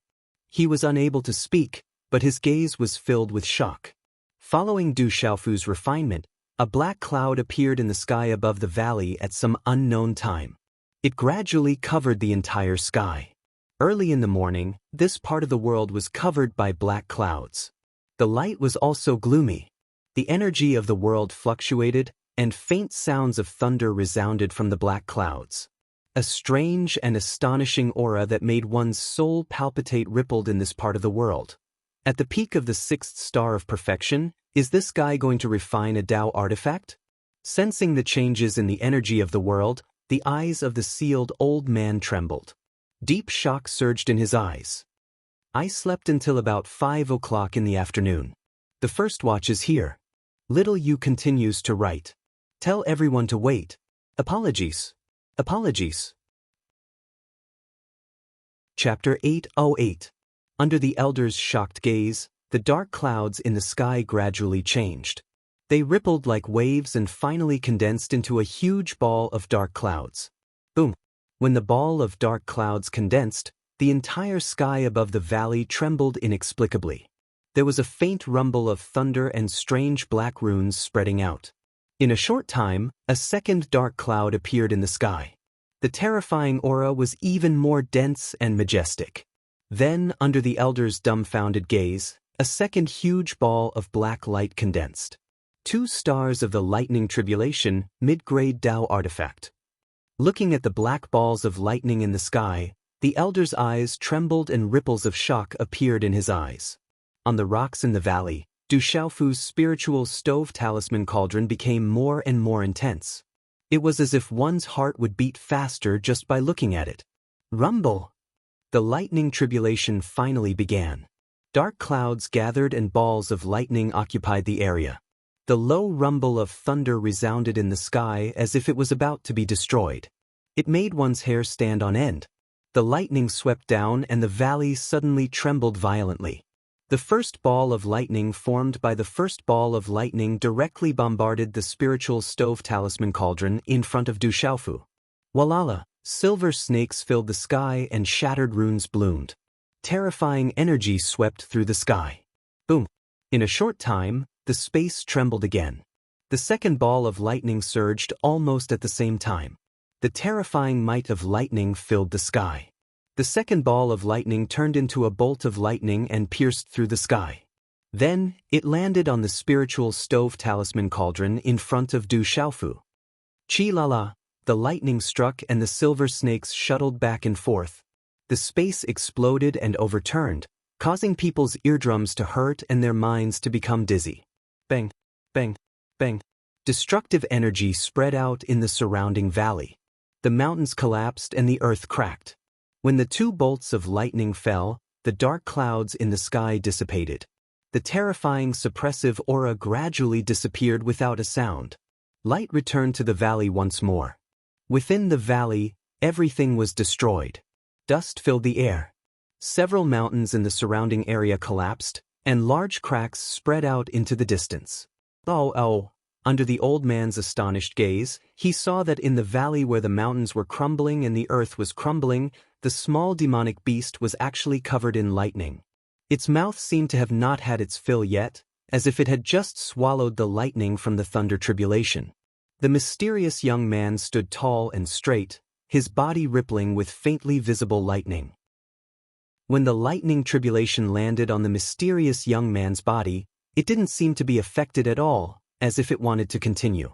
He was unable to speak, but his gaze was filled with shock. Following Du Xiaofu's refinement, a black cloud appeared in the sky above the valley at some unknown time. It gradually covered the entire sky. Early in the morning, this part of the world was covered by black clouds. The light was also gloomy. The energy of the world fluctuated, and faint sounds of thunder resounded from the black clouds. A strange and astonishing aura that made one's soul palpitate rippled in this part of the world. At the peak of the 6th star of perfection, is this guy going to refine a Tao artifact? Sensing the changes in the energy of the world, the eyes of the sealed old man trembled. Deep shock surged in his eyes. I slept until about 5 o'clock in the afternoon. The first watch is here. Little Yu continues to write. Tell everyone to wait. Apologies. Apologies. Chapter 808. Under the elder's shocked gaze, the dark clouds in the sky gradually changed. They rippled like waves and finally condensed into a huge ball of dark clouds. Boom. When the ball of dark clouds condensed, the entire sky above the valley trembled inexplicably. There was a faint rumble of thunder and strange black runes spreading out. In a short time, a second dark cloud appeared in the sky. The terrifying aura was even more dense and majestic. Then, under the elder's dumbfounded gaze, a second huge ball of black light condensed. 2 stars of the lightning tribulation, mid-grade Tao artifact. Looking at the black balls of lightning in the sky, the elder's eyes trembled and ripples of shock appeared in his eyes. On the rocks in the valley, Du Xiaofu's spiritual stove talisman cauldron became more and more intense. It was as if one's heart would beat faster just by looking at it. Rumble! The lightning tribulation finally began. Dark clouds gathered and balls of lightning occupied the area. The low rumble of thunder resounded in the sky as if it was about to be destroyed. It made one's hair stand on end. The lightning swept down and the valley suddenly trembled violently. The first ball of lightning formed by the first ball of lightning directly bombarded the spiritual stove talisman cauldron in front of Du Xiaofu. Walala, silver snakes filled the sky and shattered runes bloomed. Terrifying energy swept through the sky. Boom! In a short time, the space trembled again. The second ball of lightning surged almost at the same time. The terrifying might of lightning filled the sky. The second ball of lightning turned into a bolt of lightning and pierced through the sky. Then, it landed on the spiritual stove talisman cauldron in front of Du Xiaofu. Chi-la-la, the lightning struck and the silver snakes shuttled back and forth. The space exploded and overturned, causing people's eardrums to hurt and their minds to become dizzy. Bang, bang, bang. Destructive energy spread out in the surrounding valley. The mountains collapsed and the earth cracked. When the 2 bolts of lightning fell, the dark clouds in the sky dissipated. The terrifying suppressive aura gradually disappeared without a sound. Light returned to the valley once more. Within the valley, everything was destroyed. Dust filled the air. Several mountains in the surrounding area collapsed, and large cracks spread out into the distance. Oh! Under the old man's astonished gaze, he saw that in the valley where the mountains were crumbling and the earth was crumbling, the small demonic beast was actually covered in lightning. Its mouth seemed to have not had its fill yet, as if it had just swallowed the lightning from the thunder tribulation. The mysterious young man stood tall and straight, his body rippling with faintly visible lightning. When the lightning tribulation landed on the mysterious young man's body, it didn't seem to be affected at all, as if it wanted to continue.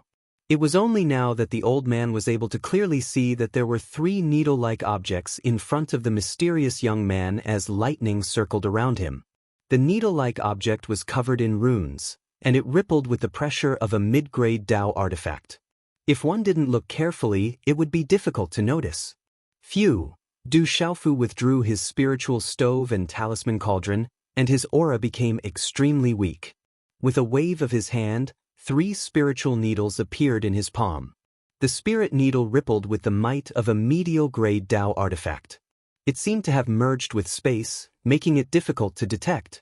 It was only now that the old man was able to clearly see that there were 3 needle-like objects in front of the mysterious young man as lightning circled around him. The needle-like object was covered in runes, and it rippled with the pressure of a mid-grade Tao artifact. If one didn't look carefully, it would be difficult to notice. Phew! Du Xiaofu withdrew his spiritual stove and talisman cauldron, and his aura became extremely weak. With a wave of his hand, 3 spiritual needles appeared in his palm. The spirit needle rippled with the might of a medial-grade Tao artifact. It seemed to have merged with space, making it difficult to detect.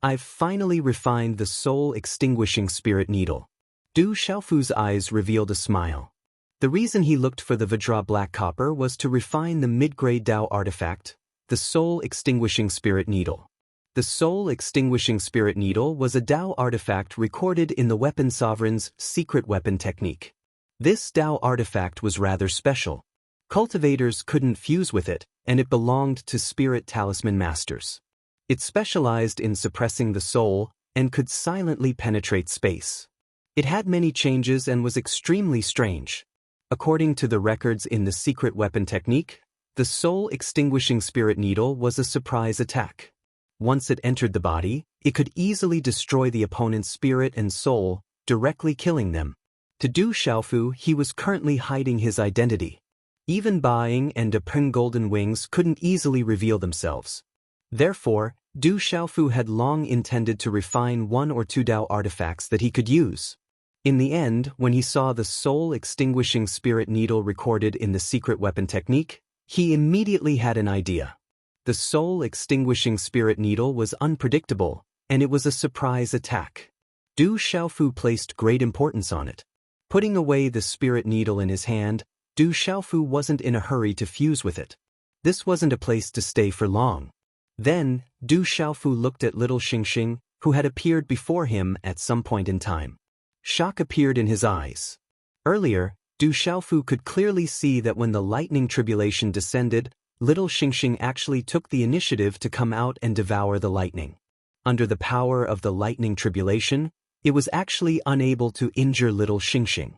I've finally refined the soul-extinguishing spirit needle. Du Xiaofu's eyes revealed a smile. The reason he looked for the Vajra black copper was to refine the mid-grade Tao artifact, the soul-extinguishing spirit needle. The soul-extinguishing spirit needle was a Tao artifact recorded in the weapon sovereign's secret weapon technique. This Tao artifact was rather special. Cultivators couldn't fuse with it, and it belonged to spirit talisman masters. It specialized in suppressing the soul, and could silently penetrate space. It had many changes and was extremely strange. According to the records in the secret weapon technique, the soul-extinguishing spirit needle was a surprise attack. Once it entered the body, it could easily destroy the opponent's spirit and soul, directly killing them. To Du Xiaofu, he was currently hiding his identity. Even Baing and Dapeng Golden Wings couldn't easily reveal themselves. Therefore, Du Xiaofu had long intended to refine one or two Dao artifacts that he could use. In the end, when he saw the soul-extinguishing spirit needle recorded in the secret weapon technique, he immediately had an idea. The soul-extinguishing spirit needle was unpredictable, and it was a surprise attack. Du Xiaofu placed great importance on it. Putting away the spirit needle in his hand, Du Xiaofu wasn't in a hurry to fuse with it. This wasn't a place to stay for long. Then, Du Xiaofu looked at little Xingxing, who had appeared before him at some point in time. Shock appeared in his eyes. Earlier, Du Xiaofu could clearly see that when the lightning tribulation descended, little Xingxing actually took the initiative to come out and devour the lightning. Under the power of the lightning tribulation, it was actually unable to injure little Xingxing.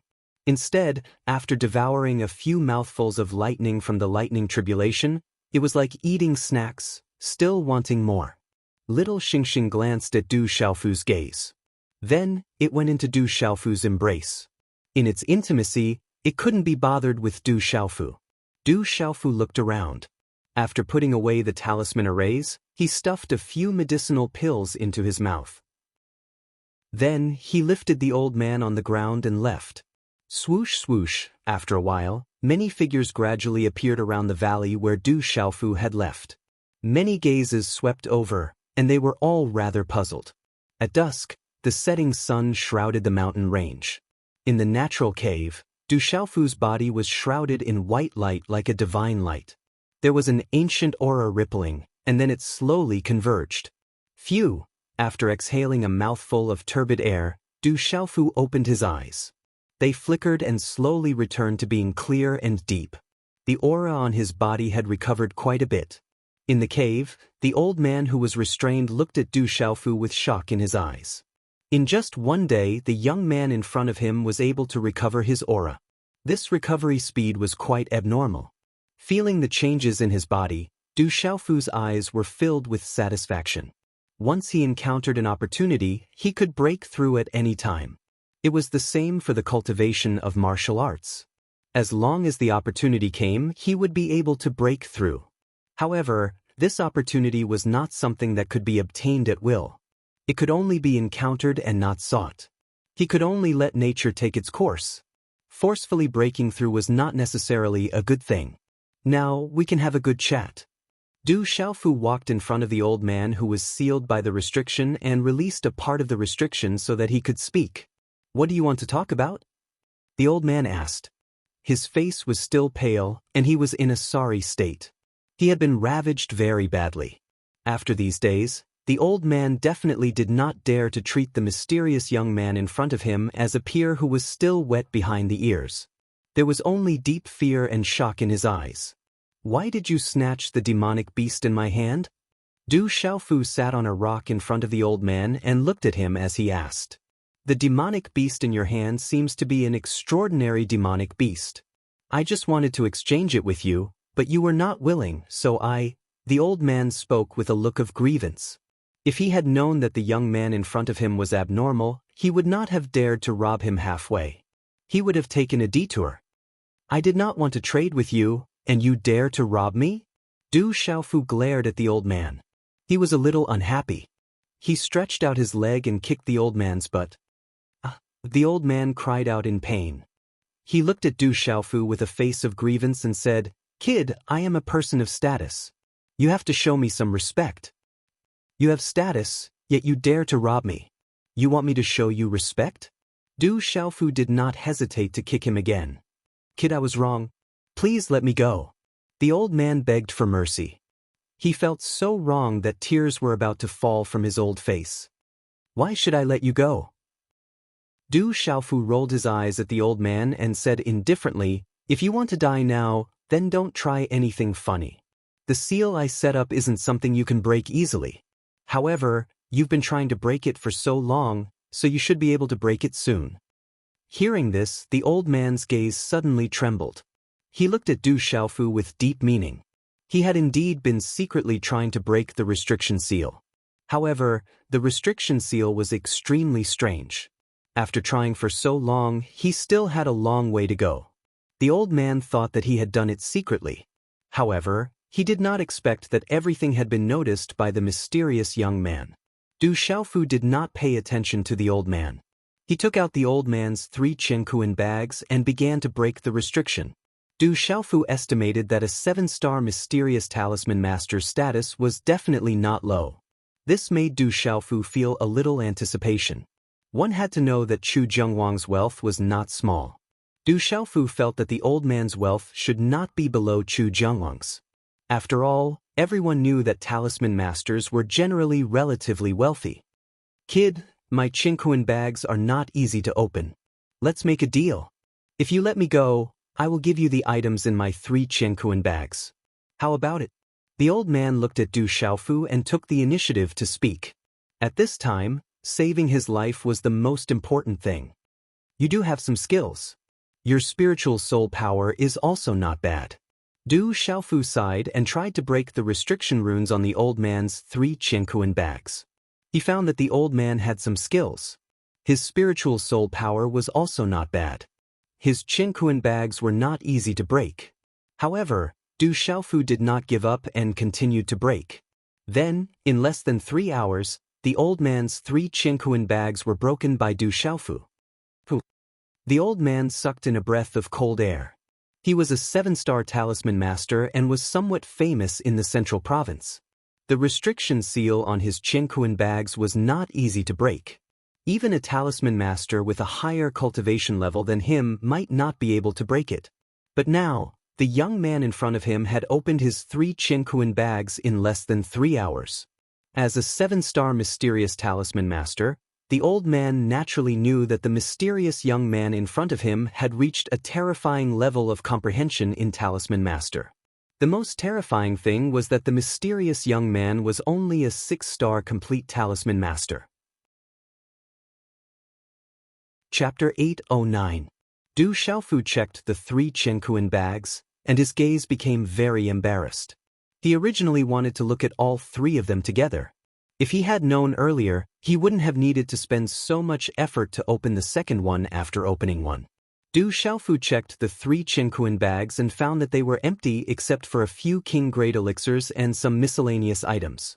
Instead, after devouring a few mouthfuls of lightning from the lightning tribulation, it was like eating snacks, still wanting more. Little Xingxing glanced at Du Xiaofu's gaze. Then, it went into Du Xiaofu's embrace. In its intimacy, it couldn't be bothered with Du Xiaofu. Du Xiaofu looked around. After putting away the talisman arrays, he stuffed a few medicinal pills into his mouth. Then, he lifted the old man on the ground and left. Swoosh swoosh, after a while, many figures gradually appeared around the valley where Du Xiaofu had left. Many gazes swept over, and they were all rather puzzled. At dusk, the setting sun shrouded the mountain range. In the natural cave, Du Xiaofu's body was shrouded in white light like a divine light. There was an ancient aura rippling, and then it slowly converged. Phew! After exhaling a mouthful of turbid air, Du Xiaofu opened his eyes. They flickered and slowly returned to being clear and deep. The aura on his body had recovered quite a bit. In the cave, the old man who was restrained looked at Du Xiaofu with shock in his eyes. In just one day, the young man in front of him was able to recover his aura. This recovery speed was quite abnormal. Feeling the changes in his body, Du Xiaofu's eyes were filled with satisfaction. Once he encountered an opportunity, he could break through at any time. It was the same for the cultivation of martial arts. As long as the opportunity came, he would be able to break through. However, this opportunity was not something that could be obtained at will. It could only be encountered and not sought. He could only let nature take its course. Forcefully breaking through was not necessarily a good thing. Now, we can have a good chat. Du Xiaofu walked in front of the old man who was sealed by the restriction and released a part of the restriction so that he could speak. What do you want to talk about? The old man asked. His face was still pale, and he was in a sorry state. He had been ravaged very badly. After these days, the old man definitely did not dare to treat the mysterious young man in front of him as a peer who was still wet behind the ears. There was only deep fear and shock in his eyes. Why did you snatch the demonic beast in my hand? Du Xiaofu sat on a rock in front of the old man and looked at him as he asked. The demonic beast in your hand seems to be an extraordinary demonic beast. I just wanted to exchange it with you, but you were not willing, so The old man spoke with a look of grievance. If he had known that the young man in front of him was abnormal, he would not have dared to rob him halfway. He would have taken a detour. I did not want to trade with you, and you dare to rob me? Du Xiaofu glared at the old man. He was a little unhappy. He stretched out his leg and kicked the old man's butt. The old man cried out in pain. He looked at Du Xiaofu with a face of grievance and said, Kid, I am a person of status. You have to show me some respect. You have status, yet you dare to rob me. You want me to show you respect? Du Xiaofu did not hesitate to kick him again. Kid, I was wrong. Please let me go. The old man begged for mercy. He felt so wrong that tears were about to fall from his old face. Why should I let you go? Du Xiaofu rolled his eyes at the old man and said indifferently, If you want to die now, then don't try anything funny. The seal I set up isn't something you can break easily. However, you've been trying to break it for so long, so you should be able to break it soon. Hearing this, the old man's gaze suddenly trembled. He looked at Du Xiaofu with deep meaning. He had indeed been secretly trying to break the restriction seal. However, the restriction seal was extremely strange. After trying for so long, he still had a long way to go. The old man thought that he had done it secretly. However, he did not expect that everything had been noticed by the mysterious young man. Du Xiaofu did not pay attention to the old man. He took out the old man's 3 Qinquan bags and began to break the restriction. Du Xiaofu estimated that a 7-star mysterious talisman master's status was definitely not low. This made Du Xiaofu feel a little anticipation. One had to know that Chu Jiangwang's wealth was not small. Du Xiaofu felt that the old man's wealth should not be below Chu Jiangwang's. After all, everyone knew that talisman masters were generally relatively wealthy. Kid, my Qinquan bags are not easy to open. Let's make a deal. If you let me go, I will give you the items in my 3 Qinquan bags. How about it? The old man looked at Du Xiaofu and took the initiative to speak. At this time, saving his life was the most important thing. You do have some skills. Your spiritual soul power is also not bad. Du Xiaofu sighed and tried to break the restriction runes on the old man's 3 Qinquan bags. He found that the old man had some skills. His spiritual soul power was also not bad. His Qinquan bags were not easy to break. However, Du Xiaofu did not give up and continued to break. Then, in less than 3 hours, the old man's 3 Qinquan bags were broken by Du Xiaofu. The old man sucked in a breath of cold air. He was a 7-star talisman master and was somewhat famous in the central province. The restriction seal on his Qinquan bags was not easy to break. Even a talisman master with a higher cultivation level than him might not be able to break it. But now, the young man in front of him had opened his 3 Qinquan bags in less than 3 hours. As a 7-star mysterious talisman master, the old man naturally knew that the mysterious young man in front of him had reached a terrifying level of comprehension in talisman master. The most terrifying thing was that the mysterious young man was only a 6-star complete talisman master. Chapter 809. Du Xiaofu checked the 3 Qinquan bags, and his gaze became very embarrassed. He originally wanted to look at all 3 of them together. If he had known earlier, he wouldn't have needed to spend so much effort to open the second one after opening one. Du Xiaofu checked the 3 Qinquan bags and found that they were empty except for a few king-grade elixirs and some miscellaneous items.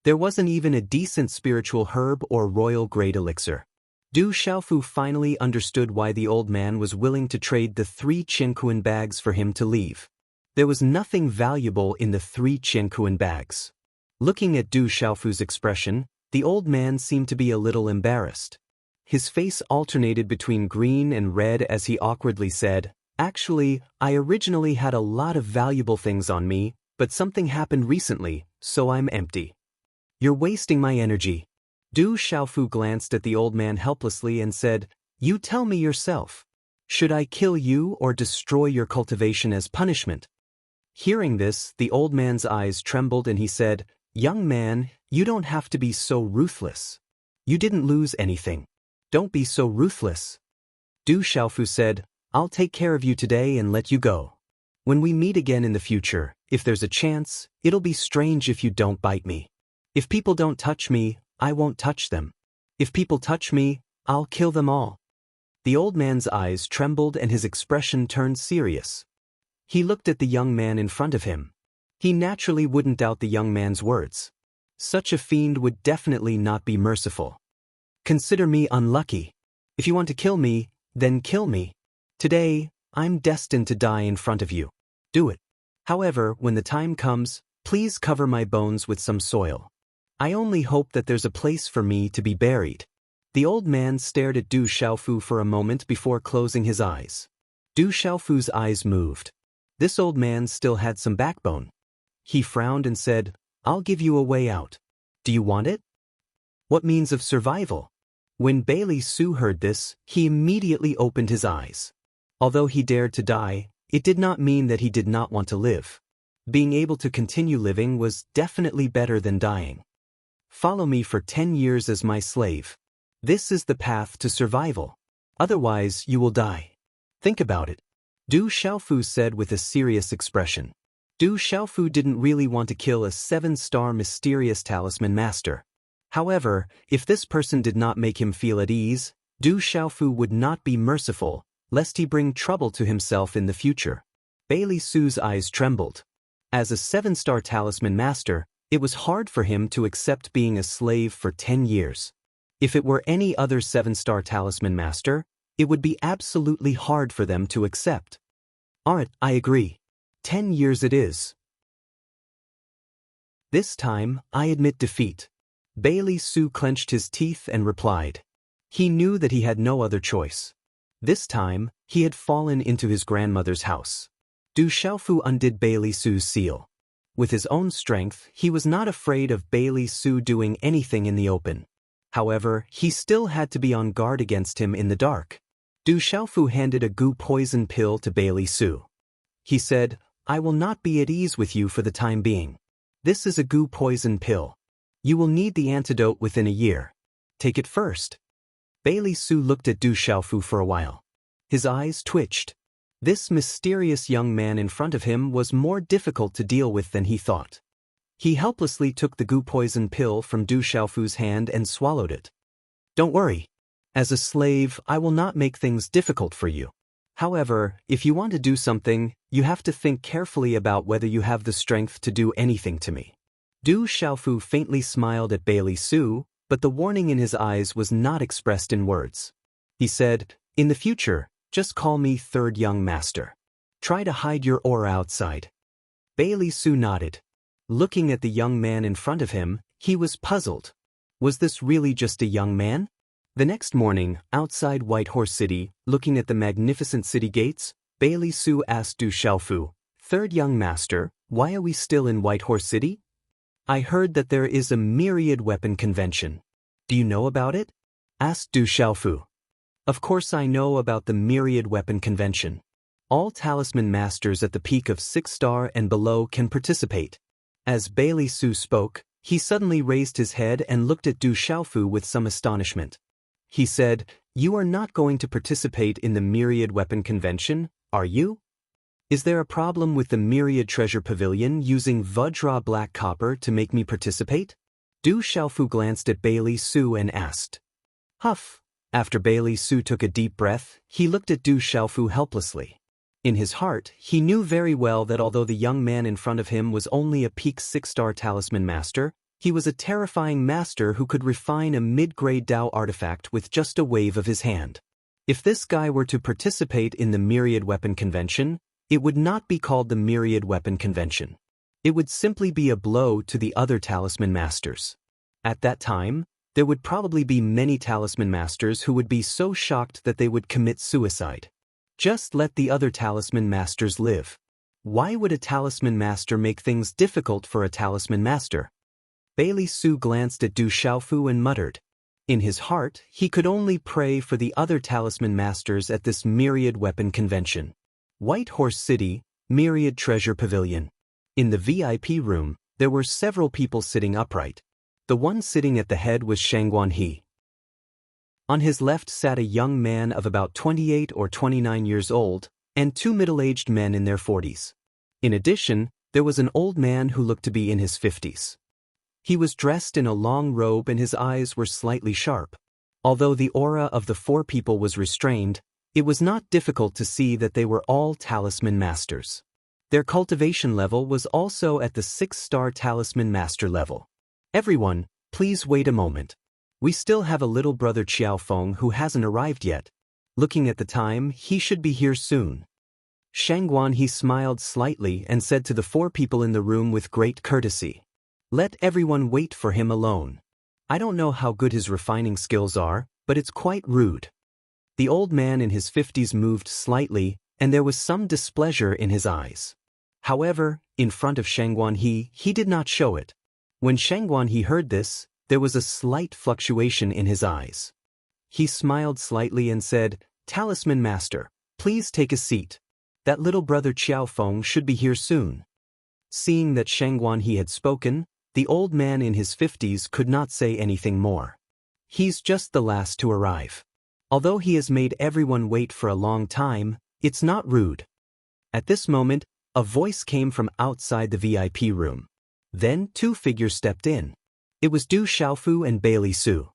There wasn't even a decent spiritual herb or royal-grade elixir. Du Xiaofu finally understood why the old man was willing to trade the 3 Qinquan bags for him to leave. There was nothing valuable in the 3 Qinquan bags. Looking at Du Xiaofu's expression, the old man seemed to be a little embarrassed. His face alternated between green and red as he awkwardly said, "Actually, I originally had a lot of valuable things on me, but something happened recently, so I'm empty." "You're wasting my energy." Du Xiaofu glanced at the old man helplessly and said, "You tell me yourself. Should I kill you or destroy your cultivation as punishment?" Hearing this, the old man's eyes trembled and he said, "Young man, you don't have to be so ruthless. You didn't lose anything. Don't be so ruthless." Du Xiaofu said, "I'll take care of you today and let you go. When we meet again in the future, if there's a chance, it'll be strange if you don't bite me. If people don't touch me, I won't touch them. If people touch me, I'll kill them all." The old man's eyes trembled and his expression turned serious. He looked at the young man in front of him. He naturally wouldn't doubt the young man's words. Such a fiend would definitely not be merciful. "Consider me unlucky. If you want to kill me, then kill me. Today, I'm destined to die in front of you. Do it. However, when the time comes, please cover my bones with some soil. I only hope that there's a place for me to be buried." The old man stared at Du Xiaofu for a moment before closing his eyes. Du Xiaofu's eyes moved. This old man still had some backbone. He frowned and said, "I'll give you a way out. Do you want it?" "What means of survival?" When Bailey Su heard this, he immediately opened his eyes. Although he dared to die, it did not mean that he did not want to live. Being able to continue living was definitely better than dying. "Follow me for 10 years as my slave. This is the path to survival. Otherwise, you will die. Think about it," Du Xiaofu said with a serious expression. Du Xiaofu didn't really want to kill a 7-star mysterious talisman master. However, if this person did not make him feel at ease, Du Xiaofu would not be merciful, lest he bring trouble to himself in the future. Bailey Su's eyes trembled. As a 7-star talisman master, it was hard for him to accept being a slave for 10 years. If it were any other 7-star talisman master, it would be absolutely hard for them to accept. Alright, I agree. 10 years it is. This time, I admit defeat. Bailey Su clenched his teeth and replied. He knew that he had no other choice. This time, he had fallen into his grandmother's house. Du Xiaofu undid Bailey Su's seal. With his own strength, he was not afraid of Bailey Su doing anything in the open. However, he still had to be on guard against him in the dark. Du Xiaofu handed a goo poison pill to Bailey Su. He said, I will not be at ease with you for the time being. This is a goo poison pill. You will need the antidote within a year. Take it first. Bailey Su looked at Du Xiaofu for a while. His eyes twitched. This mysterious young man in front of him was more difficult to deal with than he thought. He helplessly took the goo poison pill from Du Xiaofu's hand and swallowed it. Don't worry. As a slave, I will not make things difficult for you. However, if you want to do something, you have to think carefully about whether you have the strength to do anything to me. Du Xiaofu faintly smiled at Bailey Su, but the warning in his eyes was not expressed in words. He said, in the future, just call me Third Young Master. Try to hide your aura outside. Bailey Su nodded. Looking at the young man in front of him, he was puzzled. Was this really just a young man? The next morning, outside White Horse City, looking at the magnificent city gates, Bailey Su asked Du Xiaofu, Third Young Master, why are we still in White Horse City? I heard that there is a myriad weapon convention. Do you know about it? Asked Du Xiaofu. Of course I know about the myriad weapon convention. All talisman masters at the peak of 6-star and below can participate. As Bailey Su spoke, he suddenly raised his head and looked at Du Xiaofu with some astonishment. He said, you are not going to participate in the myriad weapon convention, are you? Is there a problem with the myriad treasure pavilion using Vajra black copper to make me participate? Du Xiaofu glanced at Bailey Su and asked. Huff. After Bailey Su took a deep breath, he looked at Du Xiaofu helplessly. In his heart, he knew very well that although the young man in front of him was only a peak 6-star talisman master, he was a terrifying master who could refine a mid-grade Dao artifact with just a wave of his hand. If this guy were to participate in the myriad weapon convention, it would not be called the myriad weapon convention. It would simply be a blow to the other talisman masters. At that time, there would probably be many talisman masters who would be so shocked that they would commit suicide. Just let the other talisman masters live. Why would a talisman master make things difficult for a talisman master? Bailey Su glanced at Du Xiaofu and muttered. In his heart, he could only pray for the other talisman masters at this myriad weapon convention. White Horse City, Myriad Treasure Pavilion. In the VIP room, there were several people sitting upright. The one sitting at the head was Shangguan He. On his left sat a young man of about 28 or 29 years old, and 2 middle-aged men in their 40s. In addition, there was an old man who looked to be in his 50s. He was dressed in a long robe and his eyes were slightly sharp. Although the aura of the 4 people was restrained, it was not difficult to see that they were all talisman masters. Their cultivation level was also at the 6-star talisman master level. Everyone, please wait a moment. We still have a little brother Qiaofeng who hasn't arrived yet. Looking at the time, he should be here soon. Shangguan He smiled slightly and said to the 4 people in the room with great courtesy. Let everyone wait for him alone. I don't know how good his refining skills are, but it's quite rude. The old man in his 50s moved slightly, and there was some displeasure in his eyes. However, in front of Shangguan He did not show it. When Shangguan He heard this, there was a slight fluctuation in his eyes. He smiled slightly and said, Talisman Master, please take a seat. That little brother Qiaofeng should be here soon. Seeing that Shangguan He had spoken, the old man in his 50s could not say anything more. He's just the last to arrive. Although he has made everyone wait for a long time, it's not rude. At this moment, a voice came from outside the VIP room. Then 2 figures stepped in. It was Du Xiaofu and Bailey Su.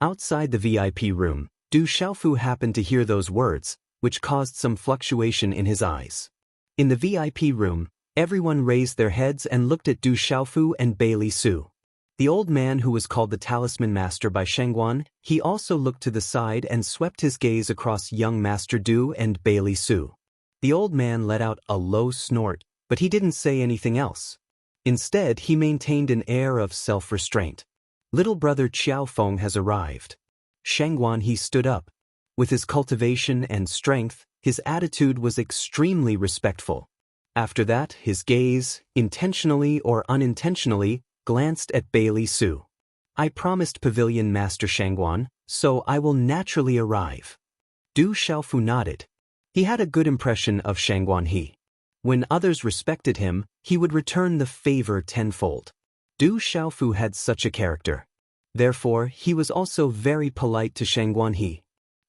Outside the VIP room, Du Xiaofu happened to hear those words, which caused some fluctuation in his eyes. In the VIP room, everyone raised their heads and looked at Du Xiaofu and Bailey Su. The old man who was called the Talisman Master by Shangguan, he also looked to the side and swept his gaze across young Master Du and Bailey Su. The old man let out a low snort, but he didn't say anything else. Instead, he maintained an air of self-restraint. Little brother Qiao Feng has arrived. Shangguan he stood up. With his cultivation and strength, his attitude was extremely respectful. After that, his gaze, intentionally or unintentionally, glanced at Bailey Su. I promised Pavilion Master Shangguan, so I will naturally arrive. Du Xiaofu nodded. He had a good impression of Shangguan He. When others respected him, he would return the favor tenfold. Du Xiaofu had such a character. Therefore, he was also very polite to Shangguan He.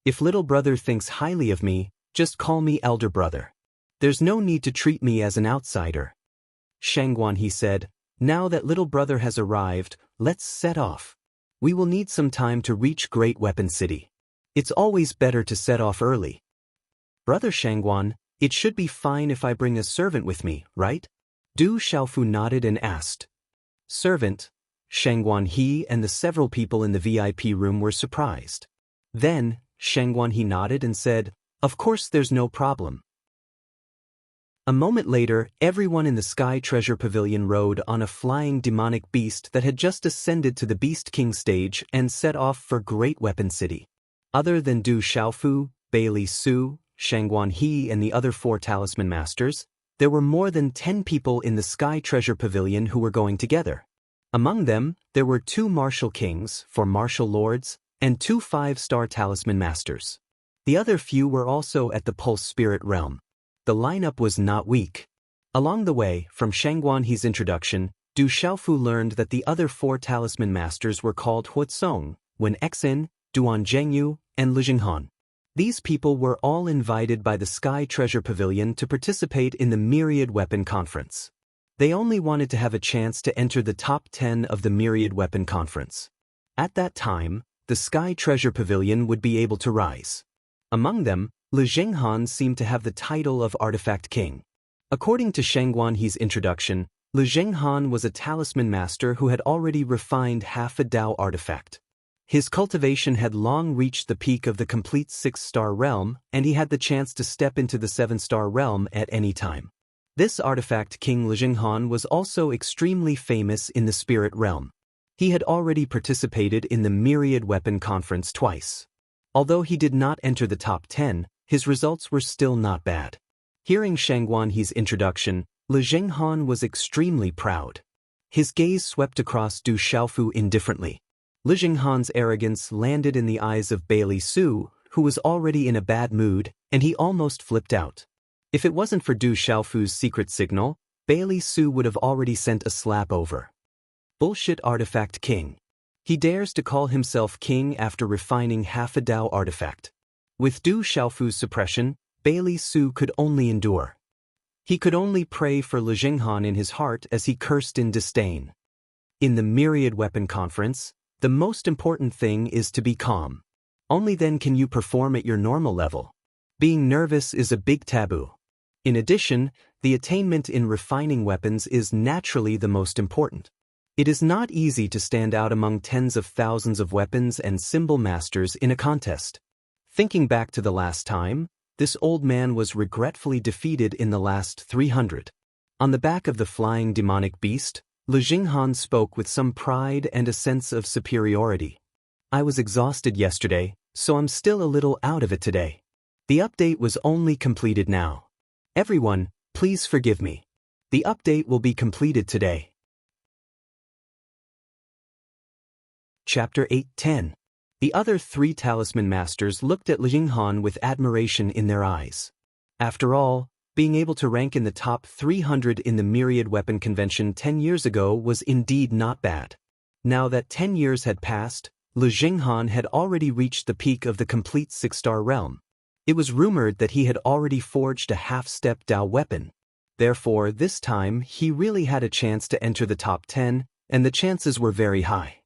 If little brother thinks highly of me, just call me elder brother. There's no need to treat me as an outsider. Shangguan He said, now that little brother has arrived, let's set off. We will need some time to reach Great Weapon City. It's always better to set off early. Brother Shangguan, it should be fine if I bring a servant with me, right? Du Xiaofu nodded and asked. Servant? Shangguan He and the several people in the VIP room were surprised. Then, Shangguan He nodded and said, of course there's no problem. A moment later, everyone in the Sky Treasure Pavilion rode on a flying demonic beast that had just ascended to the Beast King stage and set off for Great Weapon City. Other than Du Xiaofu, Bailey Su, Shangguan He and the other 4 Talisman Masters, there were more than 10 people in the Sky Treasure Pavilion who were going together. Among them, there were 2 Martial Kings, 4 Martial Lords, and 2 5-star Talisman Masters. The other few were also at the Pulse Spirit Realm. The lineup was not weak. Along the way, from Shangguan He's introduction, Du Xiaofu learned that the other 4 Talisman Masters were called Huatsong, Wen Exin, Duan Zhengyu, and Lu Jinghan. These people were all invited by the Sky Treasure Pavilion to participate in the Myriad Weapon Conference. They only wanted to have a chance to enter the top 10 of the Myriad Weapon Conference. At that time, the Sky Treasure Pavilion would be able to rise. Among them, Lu Jinghan seemed to have the title of Artifact King. According to Shangguan He's introduction, Lu Jinghan was a talisman master who had already refined half a Dao artifact. His cultivation had long reached the peak of the complete 6-star realm, and he had the chance to step into the 7-star realm at any time. This artifact King Lu Jinghan was also extremely famous in the spirit realm. He had already participated in the Myriad Weapon Conference twice. Although he did not enter the top 10, his results were still not bad. Hearing Shangguan He's introduction, Lu Jinghan was extremely proud. His gaze swept across Du Xiaofu indifferently. Lu Jinghan's arrogance landed in the eyes of Bailey Su, who was already in a bad mood, and he almost flipped out. If it wasn't for Du Xiaofu's secret signal, Bailey Su would have already sent a slap over. Bullshit Artifact King. He dares to call himself king after refining half a Dao artifact. With Du Xiaofu's suppression, Bailey Su could only endure. He could only pray for Lu Jinghan in his heart as he cursed in disdain. In the Myriad Weapon Conference, the most important thing is to be calm. Only then can you perform at your normal level. Being nervous is a big taboo. In addition, the attainment in refining weapons is naturally the most important. It is not easy to stand out among tens of thousands of weapons and symbol masters in a contest. Thinking back to the last time, this old man was regretfully defeated in the last 300. On the back of the flying demonic beast, Lu Jinghan spoke with some pride and a sense of superiority. I was exhausted yesterday, so I'm still a little out of it today. The update was only completed now. Everyone, please forgive me. The update will be completed today. Chapter 8:10. The other 3 talisman masters looked at Lu Jinghan with admiration in their eyes. After all, being able to rank in the top 300 in the Myriad Weapon Convention 10 years ago was indeed not bad. Now that 10 years had passed, Lu Jinghan had already reached the peak of the complete 6-star realm. It was rumored that he had already forged a half-step Dao weapon. Therefore, this time, he really had a chance to enter the top 10, and the chances were very high.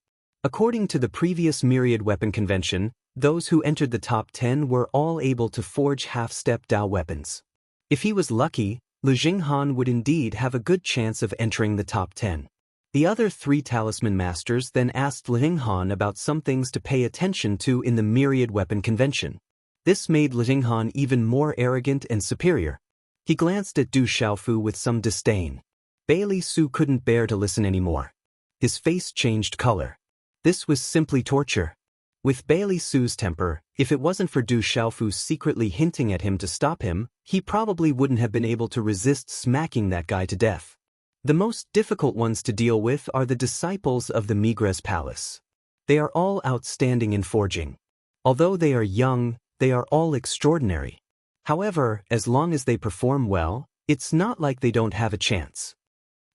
According to the previous Myriad Weapon Convention, Those who entered the top 10 were all able to forge half-step Dao weapons. If he was lucky, Lu Jinghan would indeed have a good chance of entering the top 10. The other 3 talisman masters then asked Lu Jinghan about some things to pay attention to in the myriad weapon convention. This made Lu Jinghan even more arrogant and superior. He glanced at Du Xiaofu with some disdain. Bailey Su couldn't bear to listen anymore. His face changed color. This was simply torture. With Bailey Su's temper, if it wasn't for Du Xiaofu secretly hinting at him to stop him, he probably wouldn't have been able to resist smacking that guy to death. The most difficult ones to deal with are the disciples of the Migres Palace. They are all outstanding in forging. Although they are young, they are all extraordinary. However, as long as they perform well, it's not like they don't have a chance.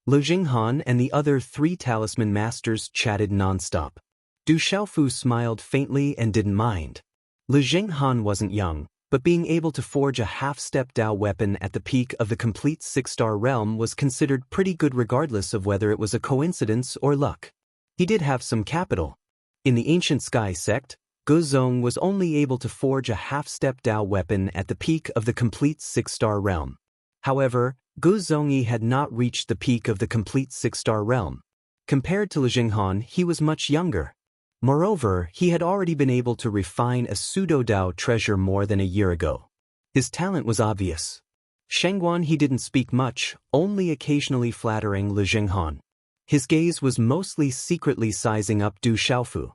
Lu Jinghan and the other 3 talisman masters chatted non-stop. Du Xiaofu smiled faintly and didn't mind. Lu Jinghan wasn't young, but being able to forge a half-step Dao weapon at the peak of the complete 6-star realm was considered pretty good regardless of whether it was a coincidence or luck. He did have some capital. In the Ancient Sky sect, Gu Zong was only able to forge a half-step Dao weapon at the peak of the complete 6-star realm. However, Gu Zongyi had not reached the peak of the complete 6-star realm. Compared to Lu Jinghan, he was much younger. Moreover, he had already been able to refine a pseudo-Dao treasure more than a year ago. His talent was obvious. Shengguan he didn't speak much, only occasionally flattering Lu Jinghan. His gaze was mostly secretly sizing up Du Xiaofu.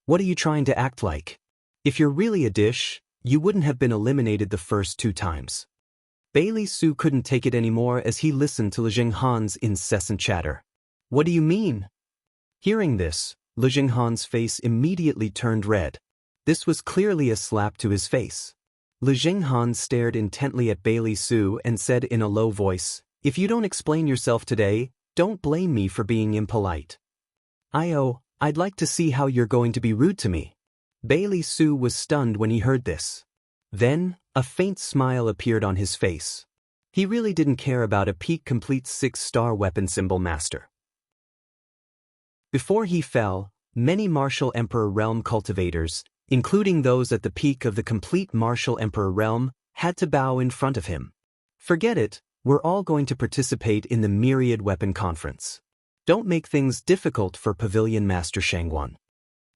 What are you trying to act like? If you're really a dish, you wouldn't have been eliminated the first 2 times. Bailey Su couldn't take it anymore as he listened to Lu Jinghan's incessant chatter. What do you mean? Hearing this, Lu Jinghan's face immediately turned red. This was clearly a slap to his face. Lu Jinghan stared intently at Bailey Su and said in a low voice, "If you don't explain yourself today, don't blame me for being impolite." I'd like to see how you're going to be rude to me." Bailey Su was stunned when he heard this. Then, a faint smile appeared on his face. He really didn't care about a peak complete 6-star weapon symbol master. Before he fell, many Martial Emperor Realm cultivators, including those at the peak of the complete Martial Emperor Realm, had to bow in front of him. "Forget it, we're all going to participate in the Myriad Weapon Conference. Don't make things difficult for Pavilion Master Shangguan."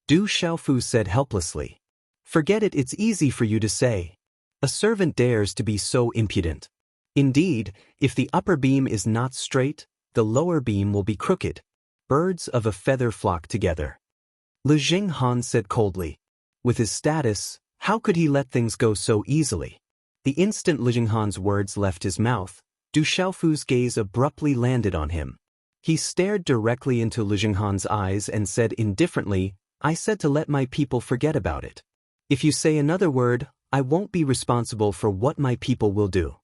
Du Xiaofu said helplessly. "Forget it, it's easy for you to say. A servant dares to be so impudent. Indeed, if the upper beam is not straight, the lower beam will be crooked. Birds of a feather flock together." Lu Jinghan said coldly. With his status, how could he let things go so easily? The instant Lu Jinghan's words left his mouth, Du Xiaofu's gaze abruptly landed on him. He stared directly into Lu Jinghan's eyes and said indifferently, "I said to let my people forget about it. If you say another word, I won't be responsible for what my people will do.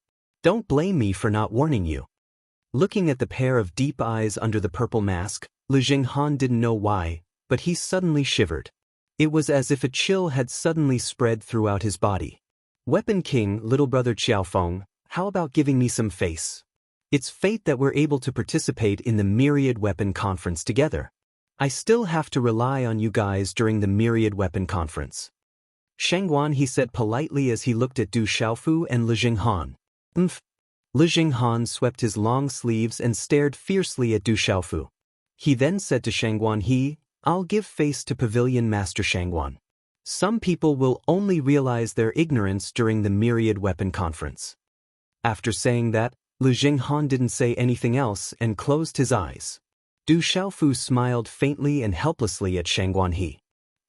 Don't blame me for not warning you." Looking at the pair of deep eyes under the purple mask, Lu Jinghan didn't know why, but he suddenly shivered. It was as if a chill had suddenly spread throughout his body. "Weapon King, little brother Qiaofeng, how about giving me some face? It's fate that we're able to participate in the Myriad Weapon Conference together. I still have to rely on you guys during the Myriad Weapon Conference." "Shangguan," he said politely as he looked at Du Xiaofu and Lu Jinghan. Lu Jinghan swept his long sleeves and stared fiercely at Du Xiaofu. He then said to Shangguan, "I'll give face to Pavilion Master Shangguan. Some people will only realize their ignorance during the Myriad Weapon Conference." After saying that, Lu Jinghan didn't say anything else and closed his eyes. Du Xiaofu smiled faintly and helplessly at Shangguan He.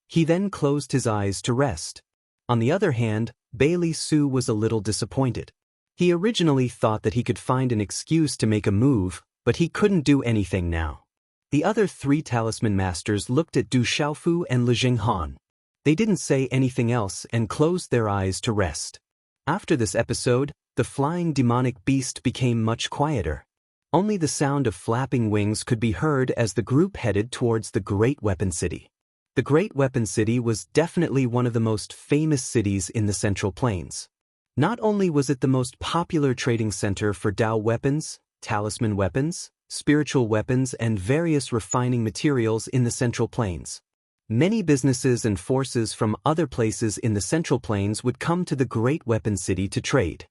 He then closed his eyes to rest. On the other hand, Bailey Su was a little disappointed. He originally thought that he could find an excuse to make a move, but he couldn't do anything now. The other 3 talisman masters looked at Du Xiaofu and Lu Jinghan. They didn't say anything else and closed their eyes to rest. After this episode, the flying demonic beast became much quieter. Only the sound of flapping wings could be heard as the group headed towards the Great Weapon City. The Great Weapon City was definitely one of the most famous cities in the Central Plains. Not only was it the most popular trading center for Dao weapons, talisman weapons, spiritual weapons and various refining materials in the Central Plains. Many businesses and forces from other places in the Central Plains would come to the Great Weapon City to trade.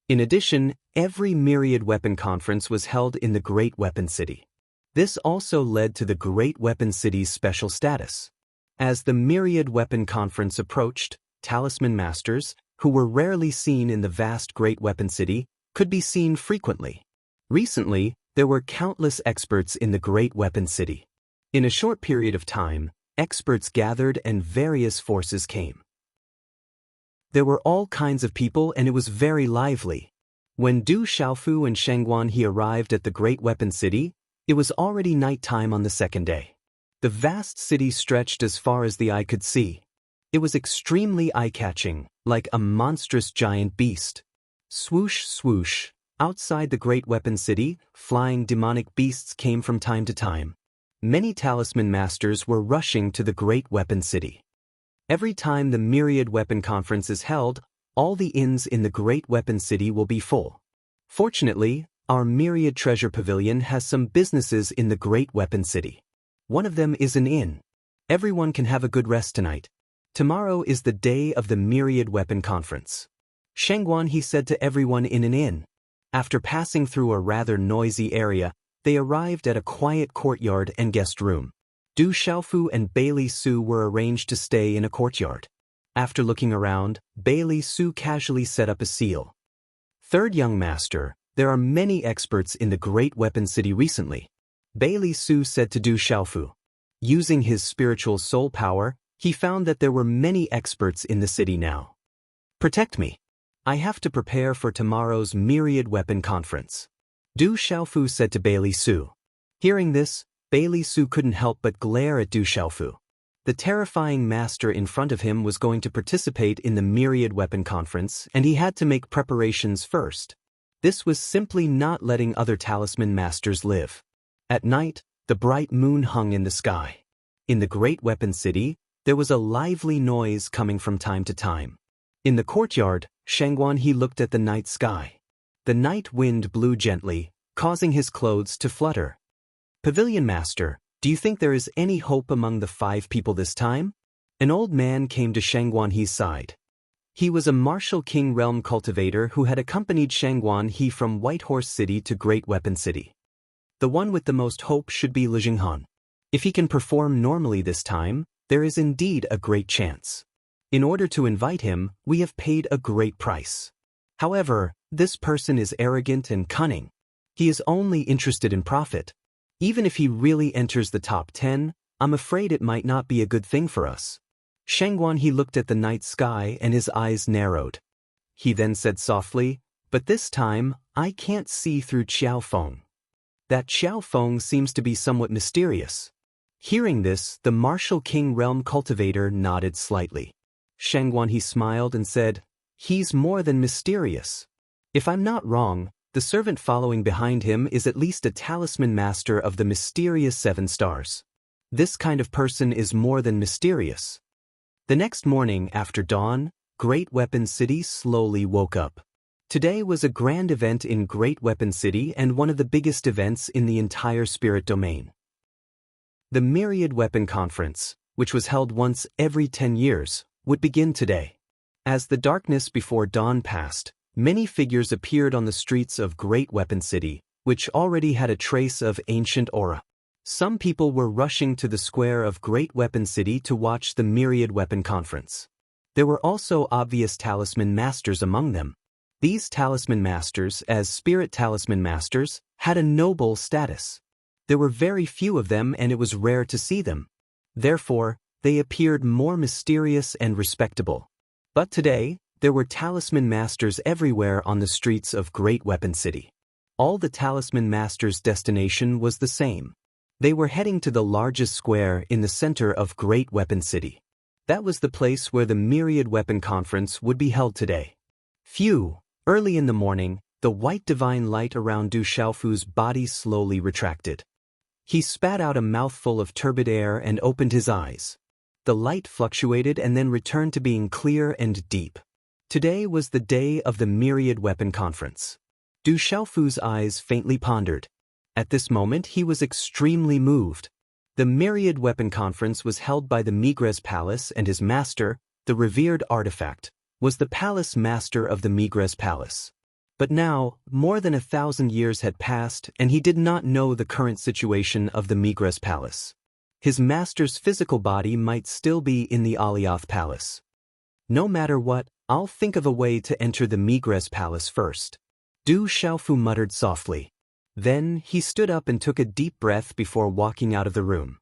In addition, every Myriad Weapon Conference was held in the Great Weapon City. This also led to the Great Weapon City's special status. As the Myriad Weapon Conference approached, talisman masters, who were rarely seen in the vast Great Weapon City, could be seen frequently. Recently, there were countless experts in the Great Weapon City. In a short period of time, experts gathered and various forces came. There were all kinds of people and it was very lively. When Du Xiaofu and Shangguan He arrived at the Great Weapon City, it was already nighttime on the second day. The vast city stretched as far as the eye could see. It was extremely eye-catching, like a monstrous giant beast. Swoosh, swoosh. Outside the Great Weapon City, flying demonic beasts came from time to time. Many talisman masters were rushing to the Great Weapon City. Every time the Myriad Weapon Conference is held, all the inns in the Great Weapon City will be full. Fortunately, our Myriad Treasure Pavilion has some businesses in the Great Weapon City. One of them is an inn. Everyone can have a good rest tonight. Tomorrow is the day of the Myriad Weapon Conference. Shangguan He said to everyone in an inn. After passing through a rather noisy area, they arrived at a quiet courtyard and guest room. Du Xiaofu and Bailey Su were arranged to stay in a courtyard. After looking around, Bailey Su casually set up a seal. Third young master, there are many experts in the Great Weapon City recently. Bailey Su said to Du Xiaofu. Using his spiritual soul power, he found that there were many experts in the city now. Protect me. I have to prepare for tomorrow's Myriad Weapon Conference. Du Xiaofu said to Bailey Su. Hearing this, Bailey Su couldn't help but glare at Du Xiaofu. The terrifying master in front of him was going to participate in the Myriad Weapon Conference and he had to make preparations first. This was simply not letting other talisman masters live. At night, the bright moon hung in the sky. In the Great Weapon City, there was a lively noise coming from time to time. In the courtyard, Shangguan He looked at the night sky. The night wind blew gently, causing his clothes to flutter. Pavilion Master, do you think there is any hope among the 5 people this time? An old man came to Shangguan He's side. He was a martial king realm cultivator who had accompanied Shangguan He from Whitehorse City to Great Weapon City. The one with the most hope should be Li Jinghan. If he can perform normally this time, there is indeed a great chance. In order to invite him, we have paid a great price. However, this person is arrogant and cunning. He is only interested in profit. Even if he really enters the top 10, I'm afraid it might not be a good thing for us. Shangguan He looked at the night sky and his eyes narrowed. He then said softly, but this time, I can't see through Qiao Feng. That Qiao Feng seems to be somewhat mysterious. Hearing this, the martial king realm cultivator nodded slightly. Shangguan He smiled and said, he's more than mysterious. If I'm not wrong, the servant following behind him is at least a talisman master of the mysterious 7 stars. This kind of person is more than mysterious. The next morning after dawn, Great Weapon City slowly woke up. Today was a grand event in Great Weapon City and one of the biggest events in the entire spirit domain. The Myriad Weapon Conference, which was held once every 10 years, would begin today. As the darkness before dawn passed, many figures appeared on the streets of Great Weapon City, which already had a trace of ancient aura. Some people were rushing to the square of Great Weapon City to watch the Myriad Weapon Conference. There were also obvious talisman masters among them. These talisman masters, as spirit talisman masters, had a noble status. There were very few of them and it was rare to see them. Therefore, they appeared more mysterious and respectable. But today, there were talisman masters everywhere on the streets of Great Weapon City. All the talisman masters' destination was the same. They were heading to the largest square in the center of Great Weapon City. That was the place where the Myriad Weapon Conference would be held today. Early in the morning, the white divine light around Du Xiaofu's body slowly retracted. He spat out a mouthful of turbid air and opened his eyes. The light fluctuated and then returned to being clear and deep. Today was the day of the Myriad Weapon Conference. Du Xiaofu's eyes faintly pondered. At this moment he was extremely moved. The Myriad Weapon Conference was held by the Migres Palace, and his master, the revered artifact, was the palace master of the Migres Palace. But now, more than 1,000 years had passed, and he did not know the current situation of the Migres Palace. His master's physical body might still be in the Alioth Palace. No matter what, I'll think of a way to enter the Migres Palace first. Du Xiaofu muttered softly. Then, he stood up and took a deep breath before walking out of the room.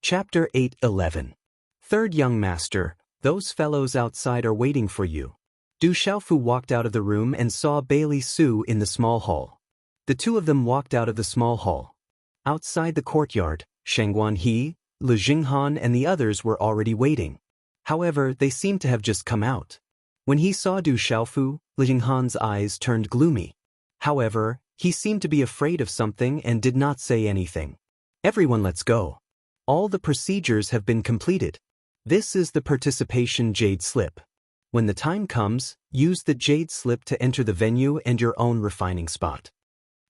Chapter 8:11. Third young master, those fellows outside are waiting for you. Du Xiaofu walked out of the room and saw Bailey Su in the small hall. The two of them walked out of the small hall. Outside the courtyard, Shangguan He, Lu Jinghan and the others were already waiting. However, they seemed to have just come out. When he saw Du Xiaofu, Lu Jinghan's eyes turned gloomy. However, he seemed to be afraid of something and did not say anything. Everyone, let's go. All the procedures have been completed. This is the participation jade slip. When the time comes, use the jade slip to enter the venue and your own refining spot.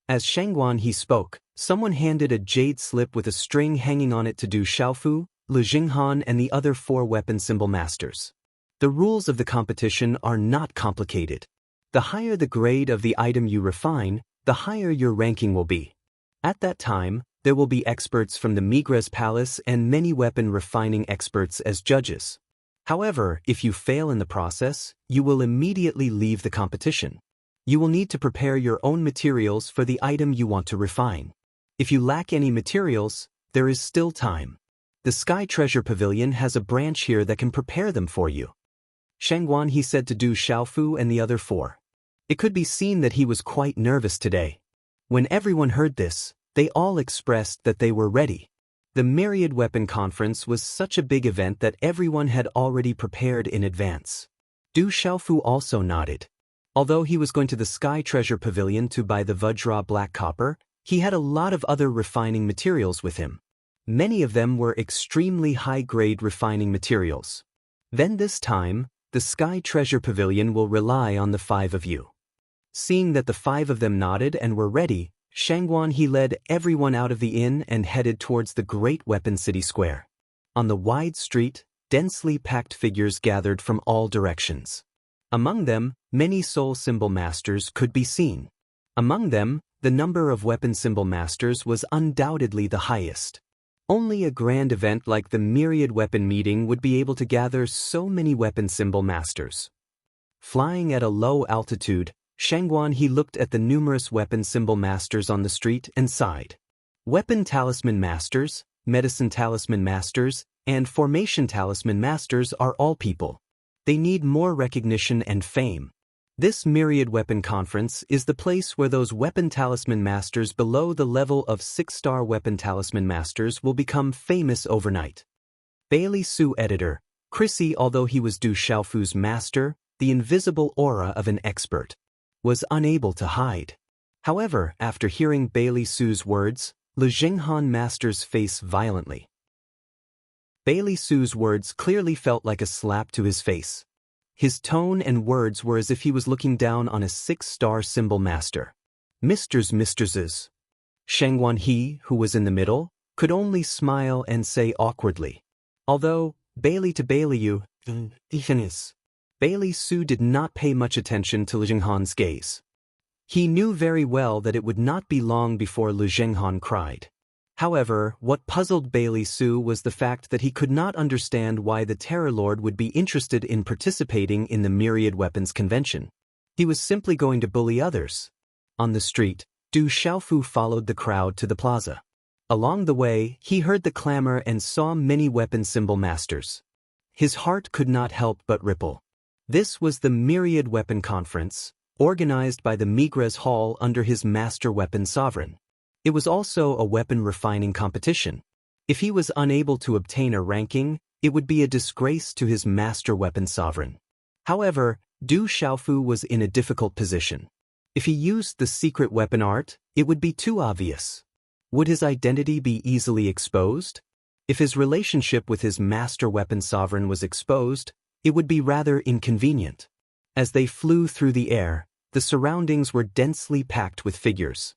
As Shangguan He spoke, someone handed a jade slip with a string hanging on it to Du Xiaofu, Lu Jinghan and the other 4 weapon symbol masters. The rules of the competition are not complicated. The higher the grade of the item you refine, the higher your ranking will be. At that time, there will be experts from the Migres Palace and many weapon refining experts as judges. However, if you fail in the process, you will immediately leave the competition. You will need to prepare your own materials for the item you want to refine. If you lack any materials, there is still time. The Sky Treasure Pavilion has a branch here that can prepare them for you. Shangguan He said to Du Xiaofu and the other 4. It could be seen that he was quite nervous today. When everyone heard this, they all expressed that they were ready. The Myriad Weapon Conference was such a big event that everyone had already prepared in advance. Du Xiaofu also nodded. Although he was going to the Sky Treasure Pavilion to buy the Vajra black copper, he had a lot of other refining materials with him. Many of them were extremely high-grade refining materials. Then this time, the Sky Treasure Pavilion will rely on the 5 of you. Seeing that the 5 of them nodded and were ready, Shangguan He led everyone out of the inn and headed towards the Great Weapon City Square. On the wide street, densely packed figures gathered from all directions. Among them, many soul symbol masters could be seen. Among them, the number of weapon symbol masters was undoubtedly the highest. Only a grand event like the Myriad Weapon Meeting would be able to gather so many weapon symbol masters. Flying at a low altitude, Shangguan He looked at the numerous weapon symbol masters on the street and sighed. Weapon talisman masters, medicine talisman masters, and formation talisman masters are all people. They need more recognition and fame. This Myriad Weapon Conference is the place where those weapon talisman masters below the level of 6-star weapon talisman masters will become famous overnight. Bailey Su editor, Chrissy, although he was Du Xiaofu's master, the invisible aura of an expert, was unable to hide. However, after hearing Bailey Su's words, Lu Jinghan master's face violently. Bailey Su's words clearly felt like a slap to his face. His tone and words were as if he was looking down on a 6-star symbol master. Mistresses. Shangguan He, who was in the middle, could only smile and say awkwardly. Although, Bailey to Bailey you, Bailey Su did not pay much attention to Lu Jinghan's gaze. He knew very well that it would not be long before Lu Jinghan cried. However, what puzzled Bailey Su was the fact that he could not understand why the Terror Lord would be interested in participating in the Myriad Weapons Convention. He was simply going to bully others. On the street, Du Xiaofu followed the crowd to the plaza. Along the way, he heard the clamor and saw many weapon symbol masters. His heart could not help but ripple. This was the Myriad Weapon Conference, organized by the Migres Hall under his master weapon sovereign. It was also a weapon refining competition. If he was unable to obtain a ranking, it would be a disgrace to his master weapon sovereign. However, Du Xiaofu was in a difficult position. If he used the secret weapon art, it would be too obvious. Would his identity be easily exposed? If his relationship with his master weapon sovereign was exposed, it would be rather inconvenient. As they flew through the air, the surroundings were densely packed with figures.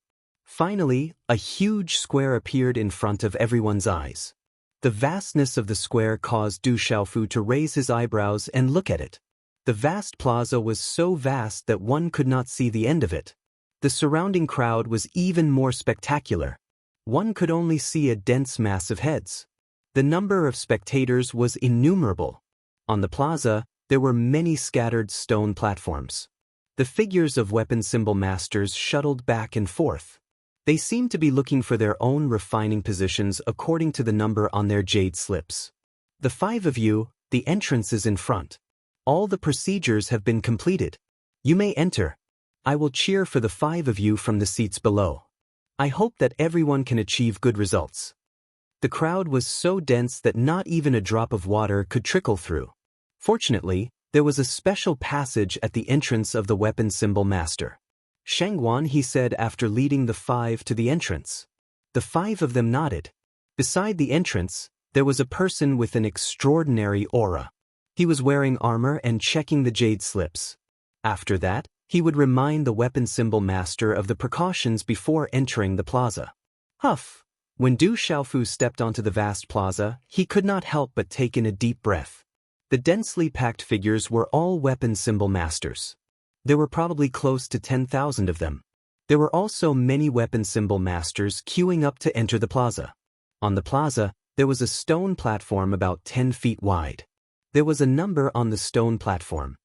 Finally, a huge square appeared in front of everyone's eyes. The vastness of the square caused Du Xiaofu to raise his eyebrows and look at it. The vast plaza was so vast that one could not see the end of it. The surrounding crowd was even more spectacular. One could only see a dense mass of heads. The number of spectators was innumerable. On the plaza, there were many scattered stone platforms. The figures of weapon symbol masters shuttled back and forth. They seemed to be looking for their own refining positions according to the number on their jade slips. The 5 of you, the entrance is in front. All the procedures have been completed. You may enter. I will cheer for the 5 of you from the seats below. I hope that everyone can achieve good results. The crowd was so dense that not even a drop of water could trickle through. Fortunately, there was a special passage at the entrance of the weapon symbol master. Shangguan, he said after leading the 5 to the entrance. The 5 of them nodded. Beside the entrance, there was a person with an extraordinary aura. He was wearing armor and checking the jade slips. After that, he would remind the weapon symbol master of the precautions before entering the plaza. Huff! When Du Xiaofu stepped onto the vast plaza, he could not help but take in a deep breath. The densely packed figures were all weapon symbol masters. There were probably close to 10,000 of them. There were also many weapon symbol masters queuing up to enter the plaza. On the plaza, there was a stone platform about 10 feet wide. There was a number on the stone platform.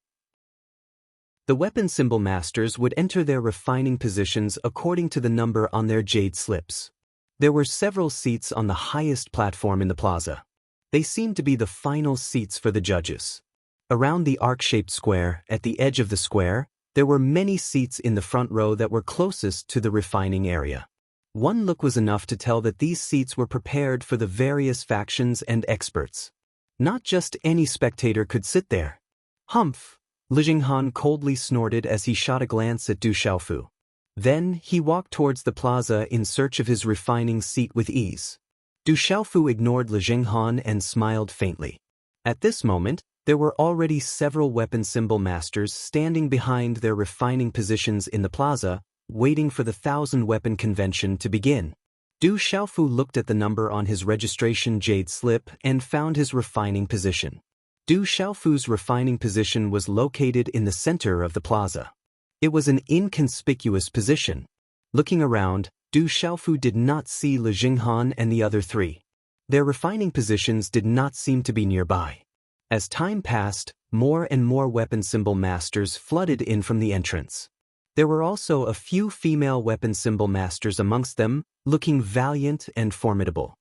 The weapon symbol masters would enter their refining positions according to the number on their jade slips. There were several seats on the highest platform in the plaza. They seemed to be the final seats for the judges. Around the arc-shaped square, at the edge of the square, there were many seats in the front row that were closest to the refining area. One look was enough to tell that these seats were prepared for the various factions and experts. Not just any spectator could sit there. Humph! Li Jinghan coldly snorted as he shot a glance at Du Xiaofu. Then, he walked towards the plaza in search of his refining seat with ease. Du Xiaofu ignored Li Jinghan and smiled faintly. At this moment, there were already several weapon symbol masters standing behind their refining positions in the plaza, waiting for the 1,000 weapon convention to begin. Du Xiaofu looked at the number on his registration jade slip and found his refining position. Du Xiaofu's refining position was located in the center of the plaza. It was an inconspicuous position. Looking around, Du Xiaofu did not see Li Jinghan and the other 3. Their refining positions did not seem to be nearby. As time passed, more and more weapon symbol masters flooded in from the entrance. There were also a few female weapon symbol masters amongst them, looking valiant and formidable.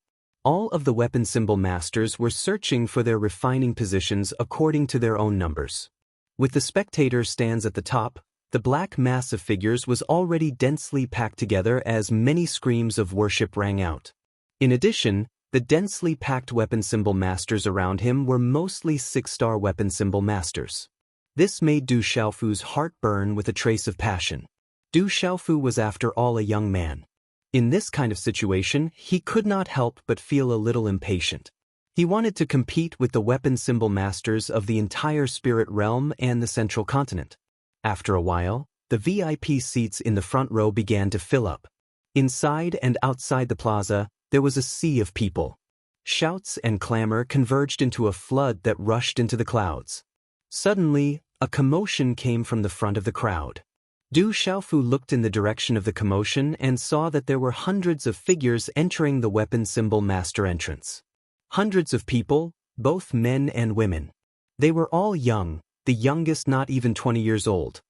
All of the weapon symbol masters were searching for their refining positions according to their own numbers. With the spectator stands at the top, the black mass of figures was already densely packed together as many screams of worship rang out. In addition, the densely packed weapon symbol masters around him were mostly 6-star weapon symbol masters. This made Du Xiaofu's heart burn with a trace of passion. Du Xiaofu was after all a young man. In this kind of situation, he could not help but feel a little impatient. He wanted to compete with the weapon symbol masters of the entire spirit realm and the central continent. After a while, the VIP seats in the front row began to fill up. Inside and outside the plaza, there was a sea of people. Shouts and clamor converged into a flood that rushed into the clouds. Suddenly, a commotion came from the front of the crowd. Du Xiaofu looked in the direction of the commotion and saw that there were hundreds of figures entering the weapon symbol master entrance. Hundreds of people, both men and women. They were all young, the youngest not even 20 years old.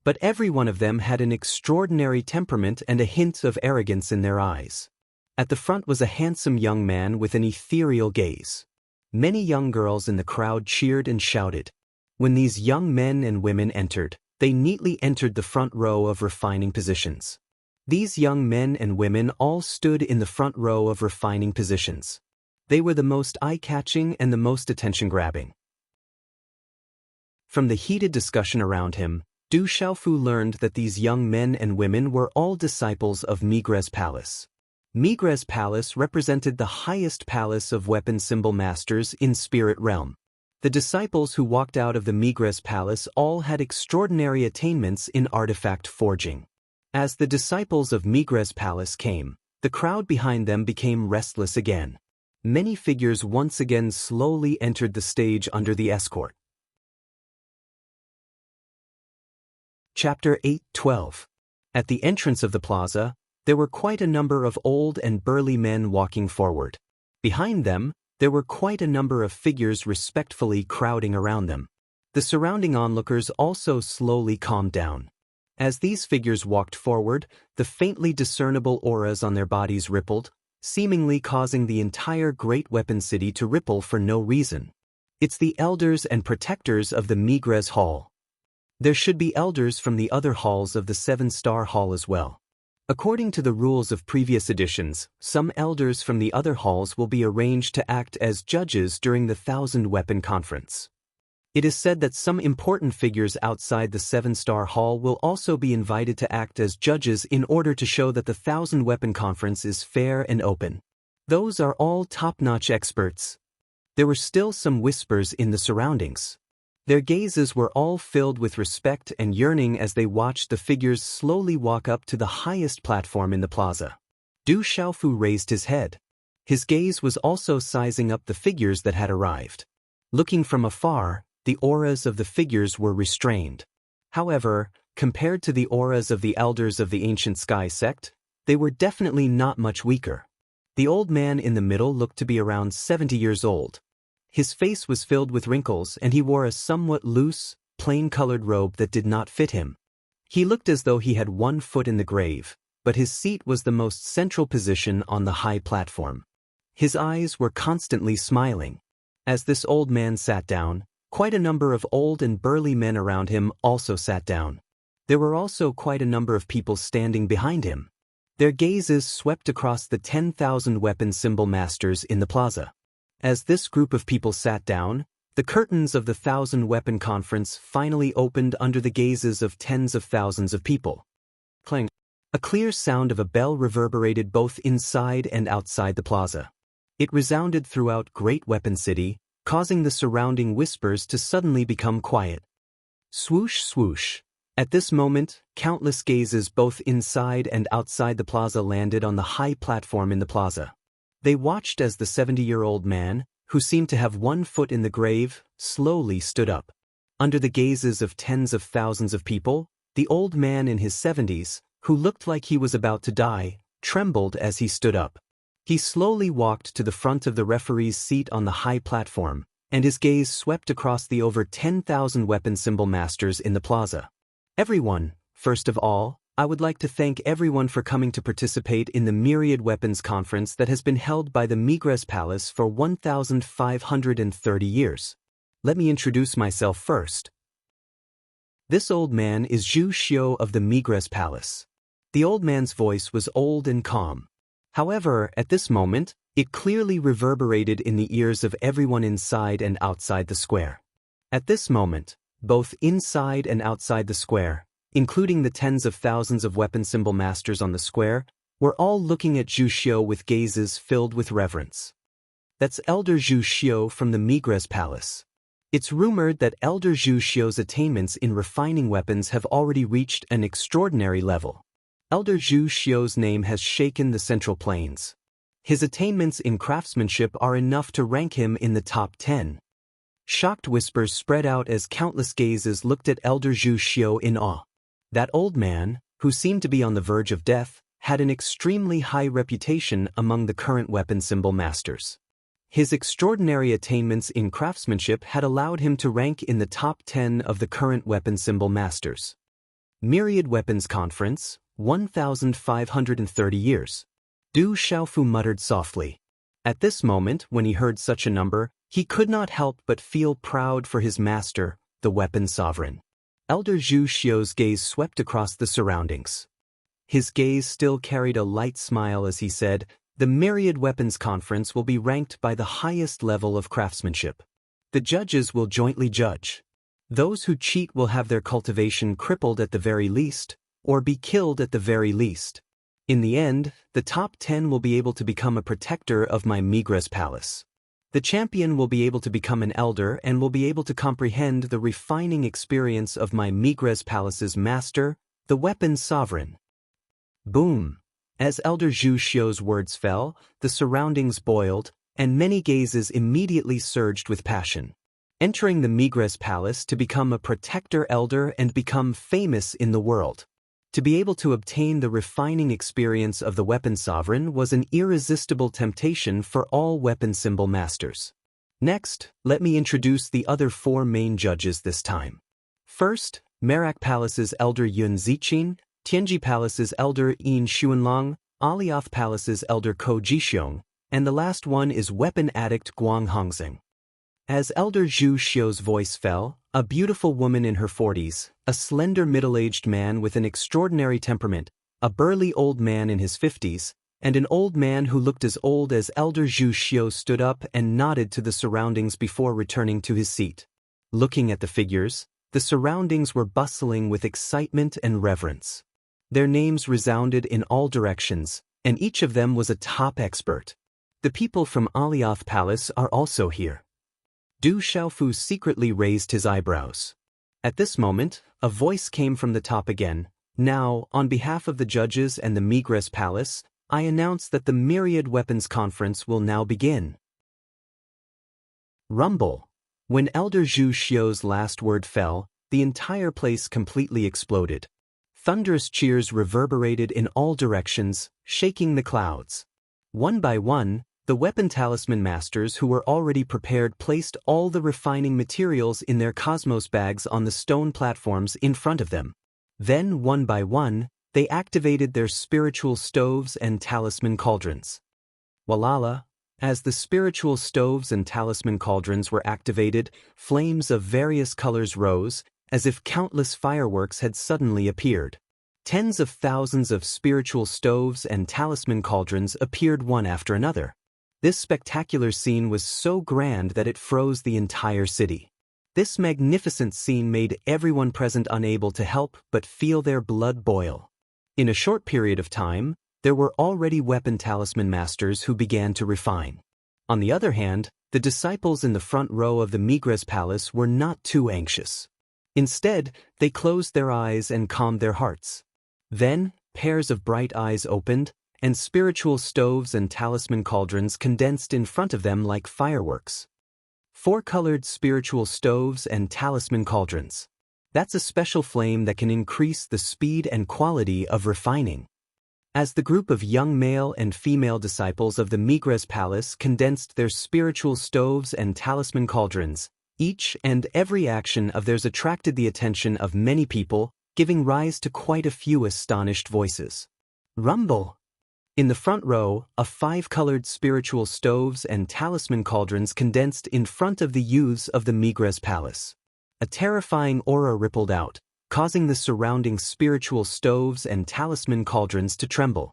But every one of them had an extraordinary temperament and a hint of arrogance in their eyes. At the front was a handsome young man with an ethereal gaze. Many young girls in the crowd cheered and shouted. When these young men and women entered, they neatly entered the front row of refining positions. These young men and women all stood in the front row of refining positions. They were the most eye-catching and the most attention-grabbing. From the heated discussion around him, Du Xiaofu learned that these young men and women were all disciples of Migres Palace. Migres Palace represented the highest palace of weapon symbol masters in Spirit Realm. The disciples who walked out of the Migres Palace all had extraordinary attainments in artifact forging. As the disciples of Migres' palace came, the crowd behind them became restless again. Many figures once again slowly entered the stage under the escort. Chapter 8:12. At the entrance of the plaza, there were quite a number of old and burly men walking forward. Behind them, there were quite a number of figures respectfully crowding around them. The surrounding onlookers also slowly calmed down. As these figures walked forward, the faintly discernible auras on their bodies rippled, seemingly causing the entire Great Weapon City to ripple for no reason. It's the elders and protectors of the Migres Hall. There should be elders from the other halls of the 7-star hall as well. According to the rules of previous editions, some elders from the other halls will be arranged to act as judges during the 1,000-weapon conference. It is said that some important figures outside the 7-star hall will also be invited to act as judges in order to show that the 1,000-weapon conference is fair and open. Those are all top-notch experts. There were still some whispers in the surroundings. Their gazes were all filled with respect and yearning as they watched the figures slowly walk up to the highest platform in the plaza. Du Xiaofu raised his head. His gaze was also sizing up the figures that had arrived. Looking from afar, the auras of the figures were restrained. However, compared to the auras of the elders of the ancient sky sect, they were definitely not much weaker. The old man in the middle looked to be around 70 years old. His face was filled with wrinkles and he wore a somewhat loose, plain-colored robe that did not fit him. He looked as though he had one foot in the grave, but his seat was the most central position on the high platform. His eyes were constantly smiling. As this old man sat down, quite a number of old and burly men around him also sat down. There were also quite a number of people standing behind him. Their gazes swept across the 10,000 weapon symbol masters in the plaza. As this group of people sat down, the curtains of the 1,000-weapon conference finally opened under the gazes of tens of thousands of people. Clang! A clear sound of a bell reverberated both inside and outside the plaza. It resounded throughout Great Weapon City, causing the surrounding whispers to suddenly become quiet. Swoosh, swoosh. At this moment, countless gazes both inside and outside the plaza landed on the high platform in the plaza. They watched as the 70-year-old man, who seemed to have one foot in the grave, slowly stood up. Under the gazes of tens of thousands of people, the old man in his 70s, who looked like he was about to die, trembled as he stood up. He slowly walked to the front of the referee's seat on the high platform, and his gaze swept across the over 10,000 weapon symbol masters in the plaza. Everyone, first of all, I would like to thank everyone for coming to participate in the Myriad Weapons Conference that has been held by the Migres Palace for 1,530 years. Let me introduce myself first. This old man is Zhu Xiu of the Migres Palace. The old man's voice was old and calm. However, at this moment, it clearly reverberated in the ears of everyone inside and outside the square. At this moment, both inside and outside the square, including the tens of thousands of weapon symbol masters on the square, were all looking at Zhu Xiu with gazes filled with reverence. That's Elder Zhu Xiu from the Migres Palace. It's rumored that Elder Zhu Xiu's attainments in refining weapons have already reached an extraordinary level. Elder Zhu Xiu's name has shaken the Central Plains. His attainments in craftsmanship are enough to rank him in the top 10. Shocked whispers spread out as countless gazes looked at Elder Zhu Xiu in awe. That old man, who seemed to be on the verge of death, had an extremely high reputation among the current weapon symbol masters. His extraordinary attainments in craftsmanship had allowed him to rank in the top 10 of the current weapon symbol masters. Myriad Weapons Conference, 1,530 years. Du Xiaofu muttered softly. At this moment, when he heard such a number, he could not help but feel proud for his master, the weapon sovereign. Elder Zhu Xiu's gaze swept across the surroundings. His gaze still carried a light smile as he said, "The Myriad Weapons Conference will be ranked by the highest level of craftsmanship. The judges will jointly judge. Those who cheat will have their cultivation crippled at the very least, or be killed at the very least. In the end, the top 10 will be able to become a protector of my Migres Palace. The champion will be able to become an elder and will be able to comprehend the refining experience of my Migres Palace's master, the weapon sovereign. Boom! As Elder Zhu Xiu's words fell, the surroundings boiled, and many gazes immediately surged with passion. Entering the Migres Palace to become a protector elder and become famous in the world. To be able to obtain the refining experience of the weapon sovereign was an irresistible temptation for all weapon symbol masters. Next, let me introduce the other 4 main judges this time. First, Merak Palace's elder Yun Ziqin, Tianji Palace's elder Yin Xuanlong, Alioth Palace's elder Ko Jixiong, and the last one is weapon addict Guang Hongxing. As Elder Zhu Xiu's voice fell, a beautiful woman in her 40s, a slender middle-aged man with an extraordinary temperament, a burly old man in his 50s, and an old man who looked as old as Elder Zhu Xiu stood up and nodded to the surroundings before returning to his seat. Looking at the figures, the surroundings were bustling with excitement and reverence. Their names resounded in all directions, and each of them was a top expert. The people from Alioth Palace are also here. Du Xiaofu secretly raised his eyebrows. At this moment, a voice came from the top again. Now, on behalf of the judges and the Migres Palace, I announce that the Myriad Weapons Conference will now begin. Rumble. When Elder Zhu Xiu's last word fell, the entire place completely exploded. Thunderous cheers reverberated in all directions, shaking the clouds. One by one, the weapon talisman masters who were already prepared placed all the refining materials in their cosmos bags on the stone platforms in front of them. Then, one by one, they activated their spiritual stoves and talisman cauldrons. Walala, as the spiritual stoves and talisman cauldrons were activated, flames of various colors rose, as if countless fireworks had suddenly appeared. Tens of thousands of spiritual stoves and talisman cauldrons appeared one after another. This spectacular scene was so grand that it froze the entire city. This magnificent scene made everyone present unable to help but feel their blood boil. In a short period of time, there were already weapon talisman masters who began to refine. On the other hand, the disciples in the front row of the Migres Palace were not too anxious. Instead, they closed their eyes and calmed their hearts. Then, pairs of bright eyes opened, and spiritual stoves and talisman cauldrons condensed in front of them like fireworks. 4-colored spiritual stoves and talisman cauldrons. That's a special flame that can increase the speed and quality of refining. As the group of young male and female disciples of the Migres Palace condensed their spiritual stoves and talisman cauldrons, each and every action of theirs attracted the attention of many people, giving rise to quite a few astonished voices. Rumble! In the front row, 5-colored spiritual stoves and talisman cauldrons condensed in front of the youths of the Migres Palace. A terrifying aura rippled out, causing the surrounding spiritual stoves and talisman cauldrons to tremble.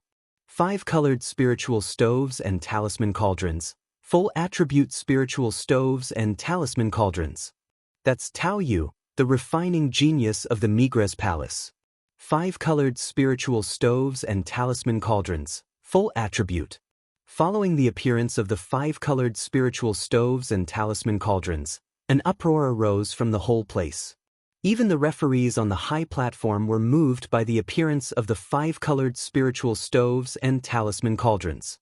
5-colored spiritual stoves and talisman cauldrons, full attribute spiritual stoves and talisman cauldrons. That's Tao Yu, the refining genius of the Migres Palace. 5-colored spiritual stoves and talisman cauldrons, full attribute. Following the appearance of the 5-colored spiritual stoves and talisman cauldrons, an uproar arose from the whole place. Even the referees on the high platform were moved by the appearance of the 5-colored spiritual stoves and talisman cauldrons.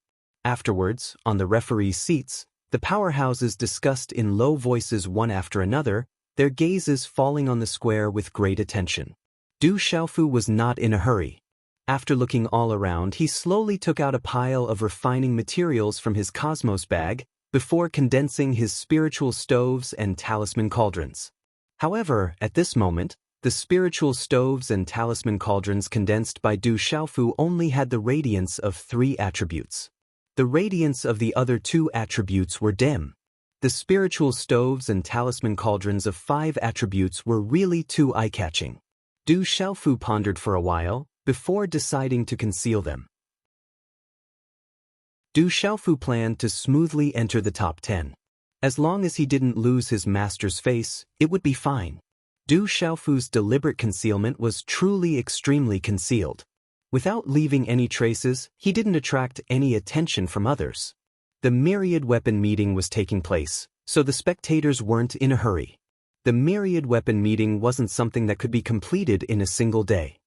Afterwards, on the referees' seats, the powerhouses discussed in low voices one after another, their gazes falling on the square with great attention. Du Xiaofu was not in a hurry. After looking all around, he slowly took out a pile of refining materials from his cosmos bag before condensing his spiritual stoves and talisman cauldrons. However, at this moment, the spiritual stoves and talisman cauldrons condensed by Du Xiaofu only had the radiance of 3 attributes. The radiance of the other 2 attributes were dim. The spiritual stoves and talisman cauldrons of 5 attributes were really too eye-catching. Du Xiaofu pondered for a while, before deciding to conceal them. Du Xiaofu planned to smoothly enter the top 10. As long as he didn't lose his master's face, it would be fine. Du Xiaofu's deliberate concealment was truly extremely concealed. Without leaving any traces, he didn't attract any attention from others. The Myriad Weapon meeting was taking place, so the spectators weren't in a hurry. The Myriad Weapon meeting wasn't something that could be completed in a single day.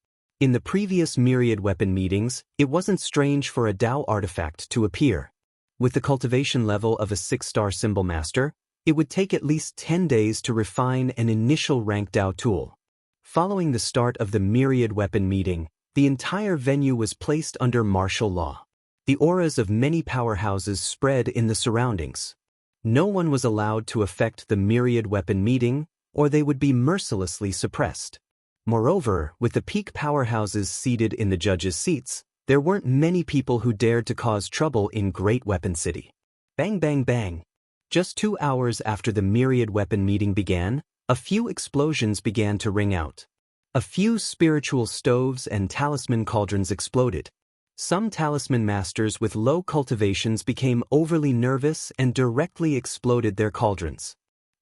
In the previous myriad weapon meetings, it wasn't strange for a Dao artifact to appear. With the cultivation level of a 6-star symbol master, it would take at least 10 days to refine an initial rank Dao tool. Following the start of the myriad weapon meeting, the entire venue was placed under martial law. The auras of many powerhouses spread in the surroundings. No one was allowed to affect the myriad weapon meeting, or they would be mercilessly suppressed. Moreover, with the peak powerhouses seated in the judges' seats, there weren't many people who dared to cause trouble in Great Weapon City. Bang bang bang. Just 2 hours after the myriad weapon meeting began, a few explosions began to ring out. A few spiritual stoves and talisman cauldrons exploded. Some talisman masters with low cultivations became overly nervous and directly exploded their cauldrons.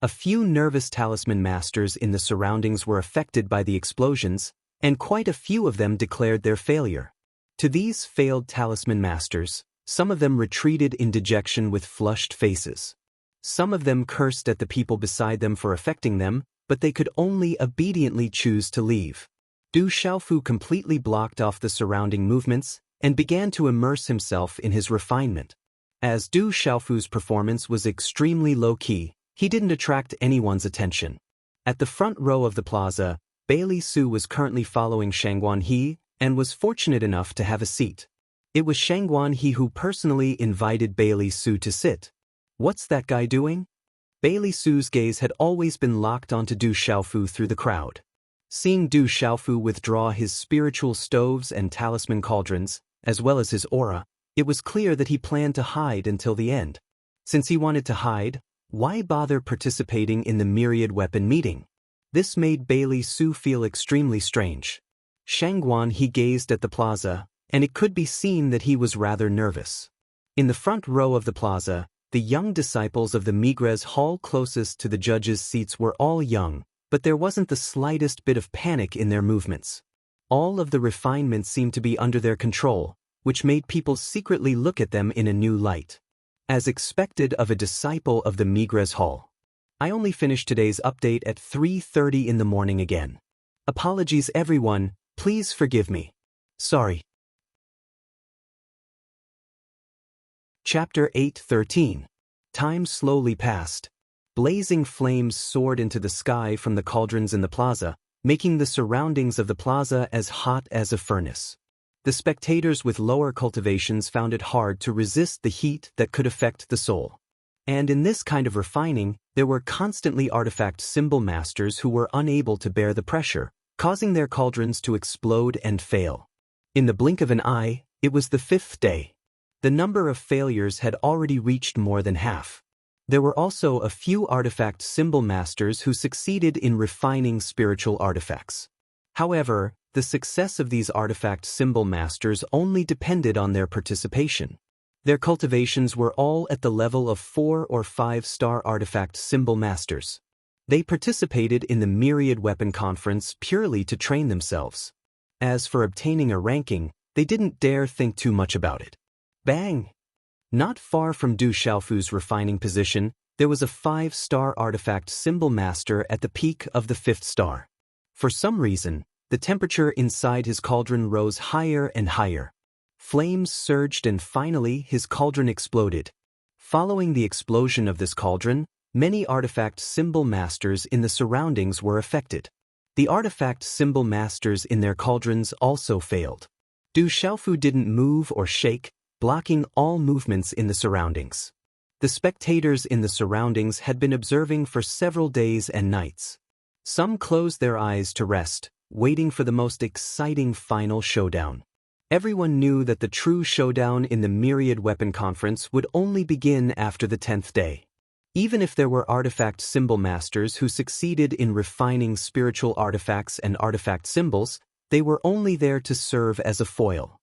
A few nervous talisman masters in the surroundings were affected by the explosions, and quite a few of them declared their failure. To these failed talisman masters, some of them retreated in dejection with flushed faces. Some of them cursed at the people beside them for affecting them, but they could only obediently choose to leave. Du Xiaofu completely blocked off the surrounding movements and began to immerse himself in his refinement. As Du Xiaofu's performance was extremely low-key, he didn't attract anyone's attention. At the front row of the plaza, Bailey Su was currently following Shangguan He and was fortunate enough to have a seat. It was Shangguan He who personally invited Bailey Su to sit. What's that guy doing? Bailey Su's gaze had always been locked onto Du Xiaofu through the crowd. Seeing Du Xiaofu withdraw his spiritual stoves and talisman cauldrons, as well as his aura, it was clear that he planned to hide until the end. Since he wanted to hide, why bother participating in the myriad weapon meeting? This made Bailey Su feel extremely strange. Shangguan He gazed at the plaza, and it could be seen that he was rather nervous. In the front row of the plaza, the young disciples of the Migres Hall closest to the judges' seats were all young, but there wasn't the slightest bit of panic in their movements. All of the refinement seemed to be under their control, which made people secretly look at them in a new light. As expected of a disciple of the Migres Hall. I only finished today's update at 3:30 in the morning again. Apologies everyone, please forgive me. Sorry. Chapter 8:13. Time slowly passed. Blazing flames soared into the sky from the cauldrons in the plaza, making the surroundings of the plaza as hot as a furnace. The spectators with lower cultivations found it hard to resist the heat that could affect the soul. And in this kind of refining, there were constantly artifact symbol masters who were unable to bear the pressure, causing their cauldrons to explode and fail. In the blink of an eye, it was the 5th day. The number of failures had already reached more than half. There were also a few artifact symbol masters who succeeded in refining spiritual artifacts. However, the success of these artifact symbol masters only depended on their participation. Their cultivations were all at the level of 4 or 5-star artifact symbol masters. They participated in the Myriad Weapon Conference purely to train themselves. As for obtaining a ranking, they didn't dare think too much about it. Bang! Not far from Du Xiaofu's refining position, there was a 5-star artifact symbol master at the peak of the 5th star. For some reason, the temperature inside his cauldron rose higher and higher. Flames surged and finally his cauldron exploded. Following the explosion of this cauldron, many artifact symbol masters in the surroundings were affected. The artifact symbol masters in their cauldrons also failed. Du Xiaofu didn't move or shake, blocking all movements in the surroundings. The spectators in the surroundings had been observing for several days and nights. Some closed their eyes to rest, waiting for the most exciting final showdown. Everyone knew that the true showdown in the Myriad Weapon Conference would only begin after the 10th day. Even if there were artifact symbol masters who succeeded in refining spiritual artifacts and artifact symbols, they were only there to serve as a foil.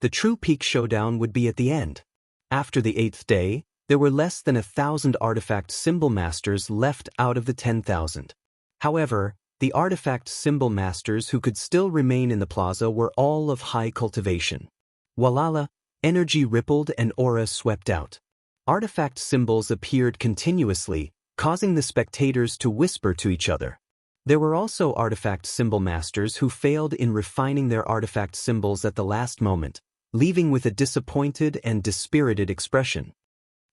The true peak showdown would be at the end. After the 8th day, there were less than 1,000 artifact symbol masters left out of the 10,000. However, the artifact symbol masters who could still remain in the plaza were all of high cultivation. Walala, energy rippled and aura swept out. Artifact symbols appeared continuously, causing the spectators to whisper to each other. There were also artifact symbol masters who failed in refining their artifact symbols at the last moment, leaving with a disappointed and dispirited expression.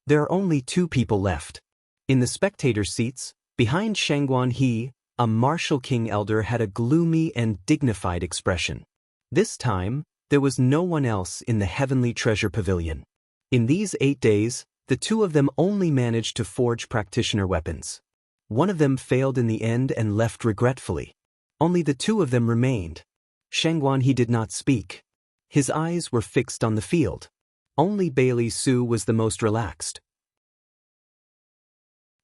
There are only 2 people left. In the spectator seats, behind Shangguan He, a martial king elder had a gloomy and dignified expression. This time, there was no one else in the heavenly treasure pavilion. In these 8 days, the 2 of them only managed to forge practitioner weapons. One of them failed in the end and left regretfully. Only the 2 of them remained. Shangguan He did not speak. His eyes were fixed on the field. Only Bailey Su was the most relaxed.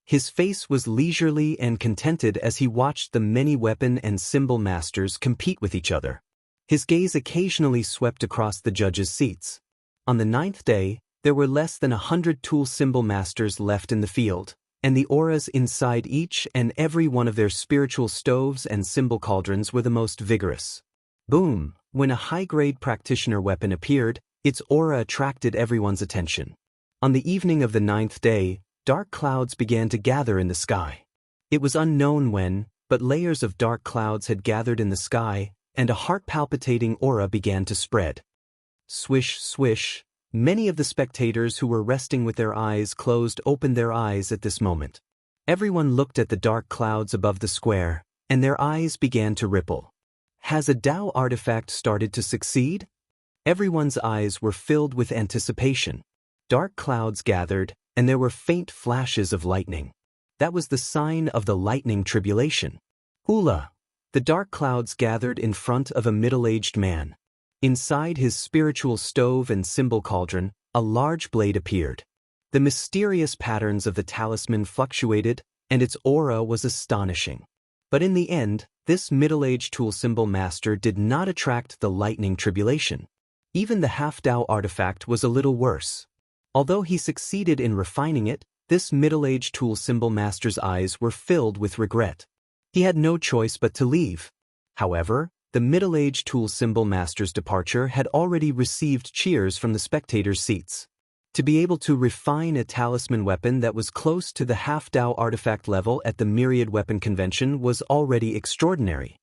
His face was leisurely and contented as he watched the many weapon and symbol masters compete with each other. His gaze occasionally swept across the judges' seats. On the 9th day, there were less than 100 tool symbol masters left in the field, and the auras inside each and every one of their spiritual stoves and symbol cauldrons were the most vigorous. Boom! When a high-grade practitioner weapon appeared, its aura attracted everyone's attention. On the evening of the 9th day, dark clouds began to gather in the sky. It was unknown when, but layers of dark clouds had gathered in the sky, and a heart-palpitating aura began to spread. Swish, swish. Many of the spectators who were resting with their eyes closed opened their eyes at this moment. Everyone looked at the dark clouds above the square, and their eyes began to ripple. Has a Tao artifact started to succeed? Everyone's eyes were filled with anticipation. Dark clouds gathered, and there were faint flashes of lightning. That was the sign of the lightning tribulation. Hula! The dark clouds gathered in front of a middle-aged man. Inside his spiritual stove and symbol cauldron, a large blade appeared. The mysterious patterns of the talisman fluctuated, and its aura was astonishing. But in the end, this middle-aged tool symbol master did not attract the lightning tribulation. Even the half-Tao artifact was a little worse. Although he succeeded in refining it, this middle-aged tool symbol master's eyes were filled with regret. He had no choice but to leave. However, the middle-aged tool symbol master's departure had already received cheers from the spectators' seats. To be able to refine a talisman weapon that was close to the half-Tao artifact level at the Myriad Weapon Convention was already extraordinary.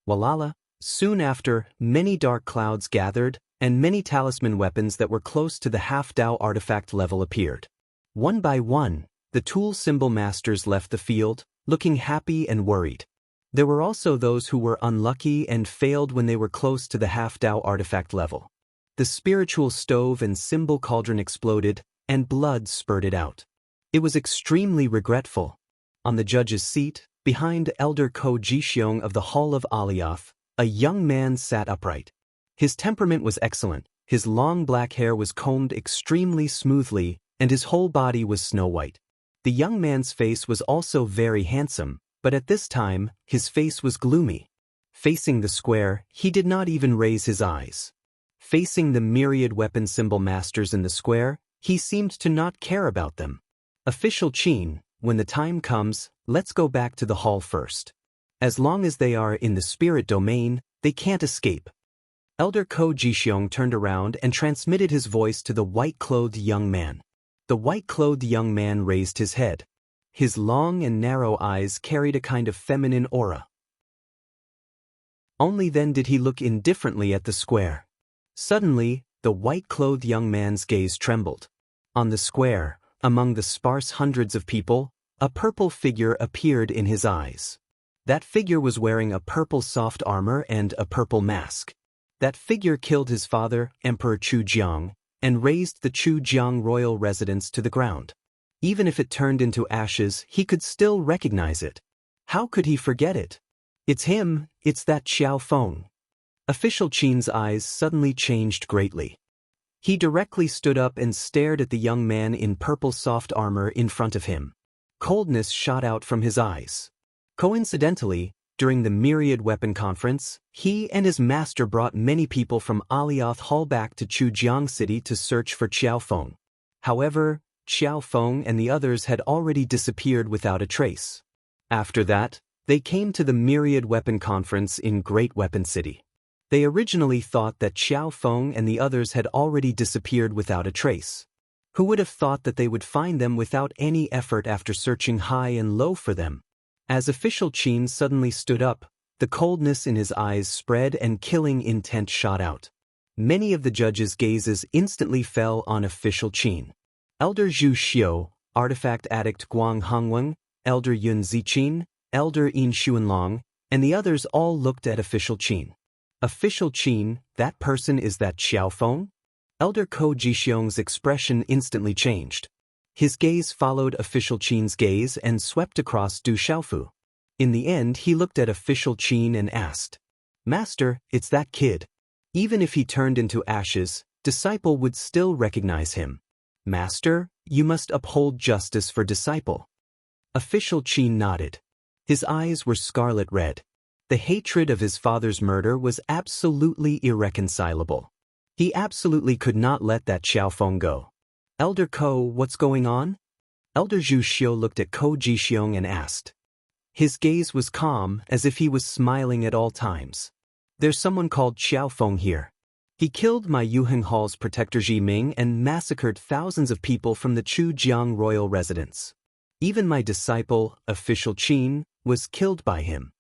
Walala, soon after, many dark clouds gathered, and many talisman weapons that were close to the half-Tao artifact level appeared. One by one, the tool symbol masters left the field, looking happy and worried. There were also those who were unlucky and failed when they were close to the half-Tao artifact level. The spiritual stove and symbol cauldron exploded, and blood spurted out. It was extremely regretful. On the judge's seat, behind Elder Ko Jixiong of the Hall of Alioth, a young man sat upright. His temperament was excellent, his long black hair was combed extremely smoothly, and his whole body was snow-white. The young man's face was also very handsome, but at this time, his face was gloomy. Facing the square, he did not even raise his eyes. Facing the myriad weapon symbol masters in the square, he seemed to not care about them. Official Qin, when the time comes, let's go back to the hall first. As long as they are in the spirit domain, they can't escape. Elder Ko Jixiong turned around and transmitted his voice to the white-clothed young man. The white-clothed young man raised his head. His long and narrow eyes carried a kind of feminine aura. Only then did he look indifferently at the square. Suddenly, the white-clothed young man's gaze trembled. On the square, among the sparse hundreds of people, a purple figure appeared in his eyes. That figure was wearing a purple soft armor and a purple mask. That figure killed his father, Emperor Chu Jiang, and razed the Chu Jiang royal residence to the ground. Even if it turned into ashes, he could still recognize it. How could he forget it? It's him, it's that Xiao Feng. Official Qin's eyes suddenly changed greatly. He directly stood up and stared at the young man in purple soft armor in front of him. Coldness shot out from his eyes. Coincidentally, during the Myriad Weapon Conference, he and his master brought many people from Alioth Hall back to Chujiang City to search for Xiao Feng. However, Xiao Feng and the others had already disappeared without a trace. After that, they came to the Myriad Weapon Conference in Great Weapon City. They originally thought that Xiao Feng and the others had already disappeared without a trace. Who would have thought that they would find them without any effort after searching high and low for them? As official Qin suddenly stood up, the coldness in his eyes spread and killing intent shot out. Many of the judges' gazes instantly fell on official Qin. Elder Zhu Xiu, artifact addict Guang Hongwen, Elder Yun Ziqin, Elder Yin Xuanlong, and the others all looked at official Qin. Official Qin, that person is that Xiaofeng? Elder Ko Jixiong's expression instantly changed. His gaze followed official Qin's gaze and swept across Du Xiaofu. In the end he looked at official Qin and asked, "Master, it's that kid." Even if he turned into ashes, disciple would still recognize him. "Master, you must uphold justice for disciple." Official Qin nodded. His eyes were scarlet red. The hatred of his father's murder was absolutely irreconcilable. He absolutely could not let that Xiaofeng go. "Elder Ko, what's going on?" Elder Zhu Xiu looked at Ko Jixiong and asked. His gaze was calm, as if he was smiling at all times. "There's someone called Xiaofeng here. He killed my Yuheng Hall's protector Ji Ming and massacred thousands of people from the Chujiang royal residence. Even my disciple, official Qin, was killed by him."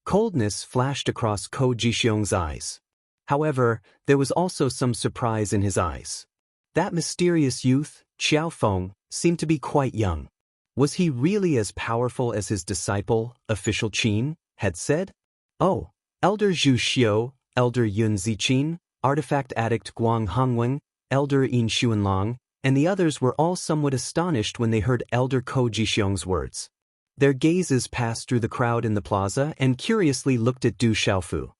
Coldness flashed across Ko Jixiong's eyes. However, there was also some surprise in his eyes. That mysterious youth, Xiaofeng, seemed to be quite young. Was he really as powerful as his disciple, official Qin, had said? "Oh, Elder Zhu Xiu, Elder Yun Ziqin, artifact addict Guang Hongwen, Elder Yin Xuanlong, and the others were all somewhat astonished when they heard Elder Ko Jixiong's words. Their gazes passed through the crowd in the plaza and curiously looked at Du Xiaofu.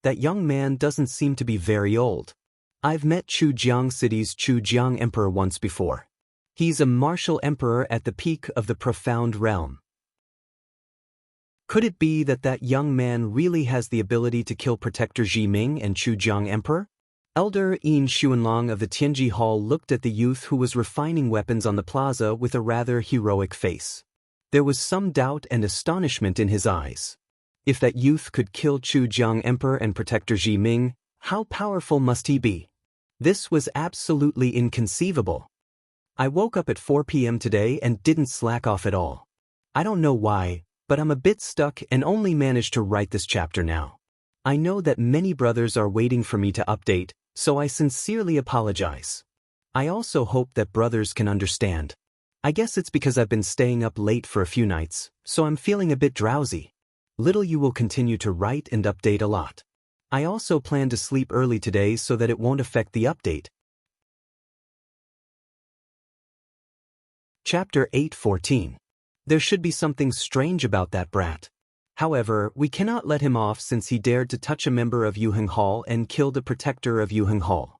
"That young man doesn't seem to be very old. I've met Chujiang City's Chujiang Emperor once before. He's a martial emperor at the peak of the profound realm. Could it be that that young man really has the ability to kill Protector Ji Ming and Chujiang Emperor?" Elder Yin Xuanlong of the Tianji Hall looked at the youth who was refining weapons on the plaza with a rather heroic face. There was some doubt and astonishment in his eyes. If that youth could kill Chujiang Emperor and Protector Ji Ming, how powerful must he be? This was absolutely inconceivable. "I woke up at 4 p.m. today and didn't slack off at all. I don't know why, but I'm a bit stuck and only managed to write this chapter now. I know that many brothers are waiting for me to update, so I sincerely apologize. I also hope that brothers can understand. I guess it's because I've been staying up late for a few nights, so I'm feeling a bit drowsy. Little you will continue to write and update a lot. I also plan to sleep early today so that it won't affect the update." Chapter 8:14. There should be something strange about that brat. However, we cannot let him off since he dared to touch a member of Yuheng Hall and kill the protector of Yuheng Hall.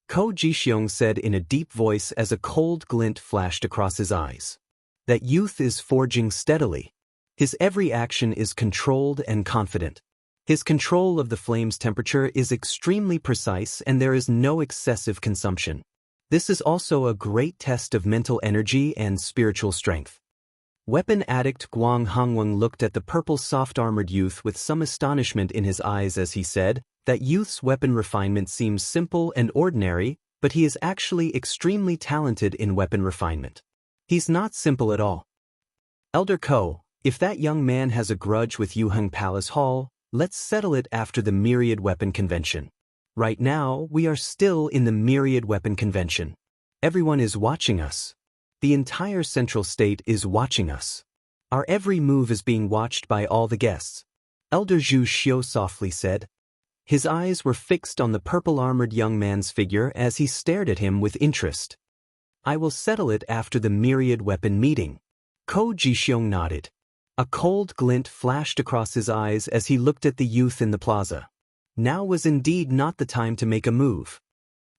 Ko Jixiong said in a deep voice as a cold glint flashed across his eyes. "That youth is forging steadily. His every action is controlled and confident. His control of the flame's temperature is extremely precise and there is no excessive consumption. This is also a great test of mental energy and spiritual strength." Weapon addict Guang Hongwen looked at the purple soft-armored youth with some astonishment in his eyes as he said, "That youth's weapon refinement seems simple and ordinary, but he is actually extremely talented in weapon refinement. He's not simple at all. Elder Ko, if that young man has a grudge with Yuheng Palace Hall, let's settle it after the Myriad Weapon Convention. Right now, we are still in the Myriad Weapon Convention. Everyone is watching us. The entire Central State is watching us. Our every move is being watched by all the guests." Elder Zhu Xiu softly said. His eyes were fixed on the purple-armored young man's figure as he stared at him with interest. "I will settle it after the Myriad Weapon meeting." Ko Jixiong nodded. A cold glint flashed across his eyes as he looked at the youth in the plaza. Now was indeed not the time to make a move.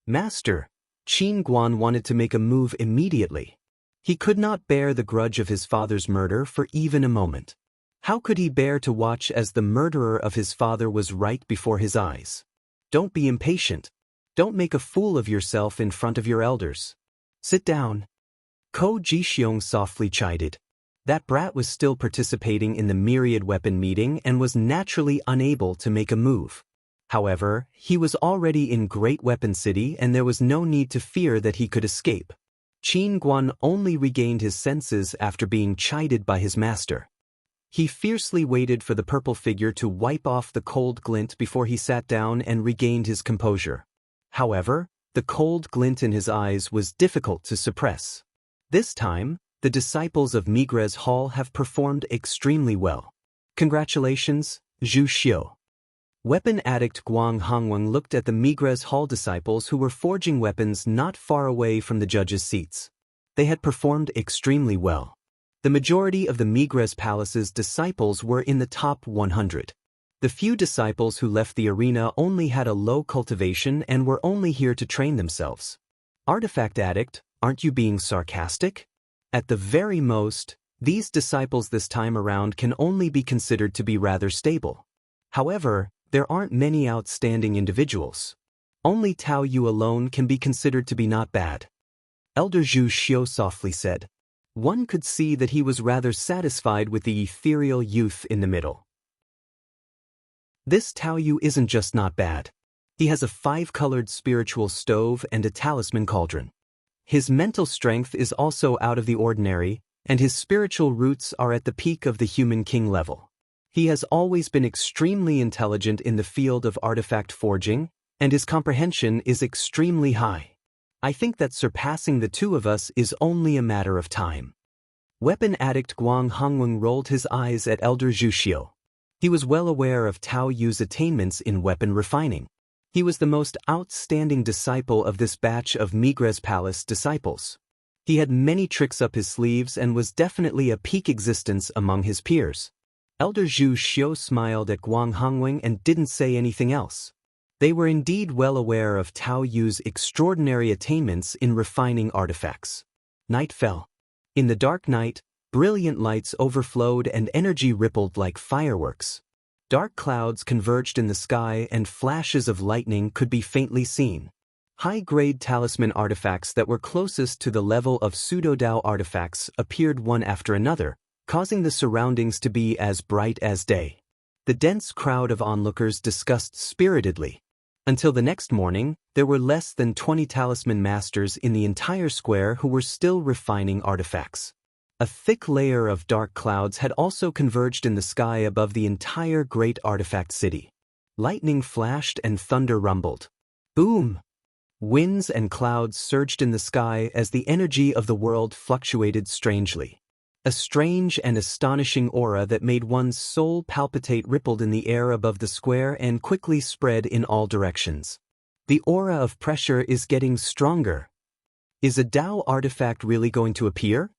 "Master," Qin Guan wanted to make a move immediately. He could not bear the grudge of his father's murder for even a moment. How could he bear to watch as the murderer of his father was right before his eyes? "Don't be impatient. Don't make a fool of yourself in front of your elders. Sit down." Ko Jixiong softly chided. That brat was still participating in the Myriad Weapon meeting and was naturally unable to make a move. However, he was already in Great Weapon City and there was no need to fear that he could escape. Qin Guan only regained his senses after being chided by his master. He fiercely waited for the purple figure to wipe off the cold glint before he sat down and regained his composure. However, the cold glint in his eyes was difficult to suppress. This time, the disciples of Migres Hall have performed extremely well. Congratulations, Zhu Xiu. Weapon addict Guang Hongweng looked at the Migres Hall disciples who were forging weapons not far away from the judges' seats. They had performed extremely well. The majority of the Migres Palace's disciples were in the top 100. The few disciples who left the arena only had a low cultivation and were only here to train themselves. Artifact addict, aren't you being sarcastic? At the very most, these disciples this time around can only be considered to be rather stable. However, there aren't many outstanding individuals. Only Tao Yu alone can be considered to be not bad. Elder Zhu Xiu softly said. One could see that he was rather satisfied with the ethereal youth in the middle. This Tao Yu isn't just not bad. He has a 5-colored spiritual stove and a talisman cauldron. His mental strength is also out of the ordinary, and his spiritual roots are at the peak of the human king level. He has always been extremely intelligent in the field of artifact forging, and his comprehension is extremely high. I think that surpassing the two of us is only a matter of time. Weapon addict Guang Hongweng rolled his eyes at Elder Zhu Xiu. He was well aware of Tao Yu's attainments in weapon refining. He was the most outstanding disciple of this batch of Migres Palace disciples. He had many tricks up his sleeves and was definitely a peak existence among his peers. Elder Zhu Xiu smiled at Guang Hongweng and didn't say anything else. They were indeed well aware of Tao Yu's extraordinary attainments in refining artifacts. Night fell. In the dark night, brilliant lights overflowed and energy rippled like fireworks. Dark clouds converged in the sky and flashes of lightning could be faintly seen. High-grade talisman artifacts that were closest to the level of pseudo-Dao artifacts appeared one after another, causing the surroundings to be as bright as day. The dense crowd of onlookers discussed spiritedly. Until the next morning, there were less than 20 talisman masters in the entire square who were still refining artifacts. A thick layer of dark clouds had also converged in the sky above the entire great artifact city. Lightning flashed and thunder rumbled. Boom! Winds and clouds surged in the sky as the energy of the world fluctuated strangely. A strange and astonishing aura that made one's soul palpitate rippled in the air above the square and quickly spread in all directions. The aura of pressure is getting stronger. Is a Dao artifact really going to appear?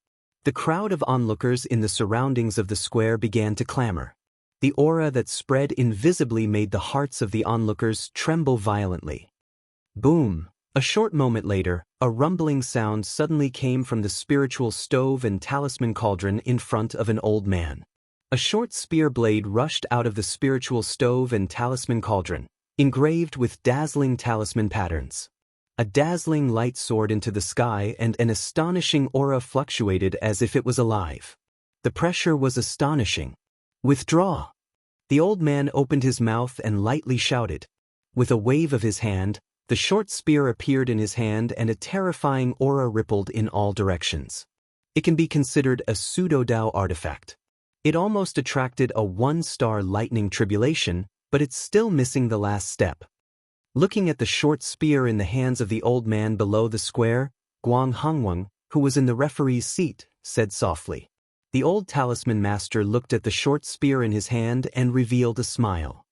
The crowd of onlookers in the surroundings of the square began to clamor. The aura that spread invisibly made the hearts of the onlookers tremble violently. Boom! A short moment later, a rumbling sound suddenly came from the spiritual stove and talisman cauldron in front of an old man. A short spear blade rushed out of the spiritual stove and talisman cauldron, engraved with dazzling talisman patterns. A dazzling light soared into the sky and an astonishing aura fluctuated as if it was alive. The pressure was astonishing. Withdraw! The old man opened his mouth and lightly shouted. With a wave of his hand, the short spear appeared in his hand and a terrifying aura rippled in all directions. It can be considered a pseudo-Dao artifact. It almost attracted a 1-star lightning tribulation, but it's still missing the last step. Looking at the short spear in the hands of the old man below the square, Guang Hongweng, who was in the referee's seat, said softly. The old talisman master looked at the short spear in his hand and revealed a smile.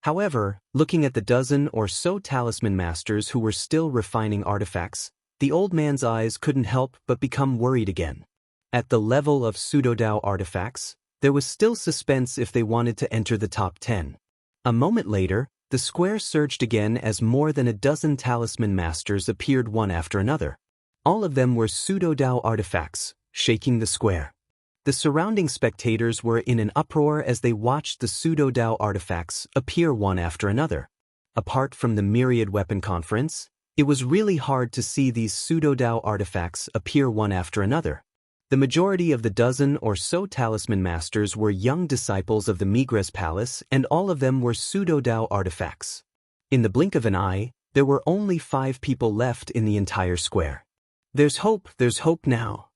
However, looking at the dozen or so talisman masters who were still refining artifacts, the old man's eyes couldn't help but become worried again. At the level of pseudo-Dao artifacts, there was still suspense if they wanted to enter the top 10. A moment later, the square surged again as more than a dozen talisman masters appeared one after another. All of them were pseudo-Dao artifacts, shaking the square. The surrounding spectators were in an uproar as they watched the pseudo-Dao artifacts appear one after another. Apart from the myriad weapon conference, it was really hard to see these pseudo-Dao artifacts appear one after another. The majority of the dozen or so talisman masters were young disciples of the Migres Palace, and all of them were pseudo-Dao artifacts. In the blink of an eye, there were only 5 people left in the entire square. There's hope now.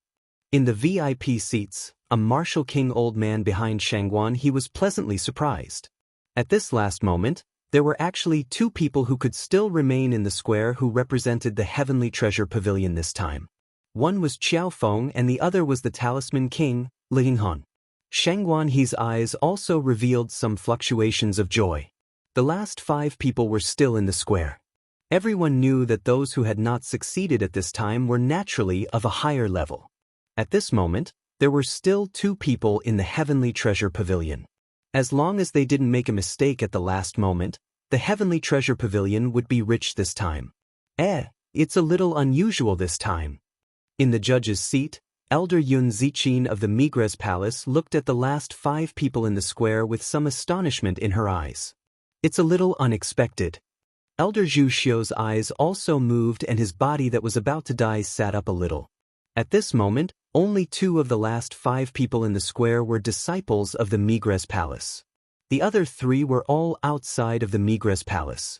In the VIP seats, a martial king old man behind Shangguan, he was pleasantly surprised. At this last moment, there were actually two people who could still remain in the square who represented the Heavenly Treasure Pavilion this time. One was Qiao Feng and the other was the Talisman King, Li Yinghan. Shangguan He's eyes also revealed some fluctuations of joy. The last 5 people were still in the square. Everyone knew that those who had not succeeded at this time were naturally of a higher level. At this moment, there were still 2 people in the Heavenly Treasure Pavilion. As long as they didn't make a mistake at the last moment, the Heavenly Treasure Pavilion would be rich this time. It's a little unusual this time. In the judge's seat, Elder Yun Ziqin of the Migres Palace looked at the last 5 people in the square with some astonishment in her eyes. It's a little unexpected. Elder Zhu Xiu's eyes also moved and his body that was about to die sat up a little. At this moment, only 2 of the last 5 people in the square were disciples of the Migres Palace. The other 3 were all outside of the Migres Palace.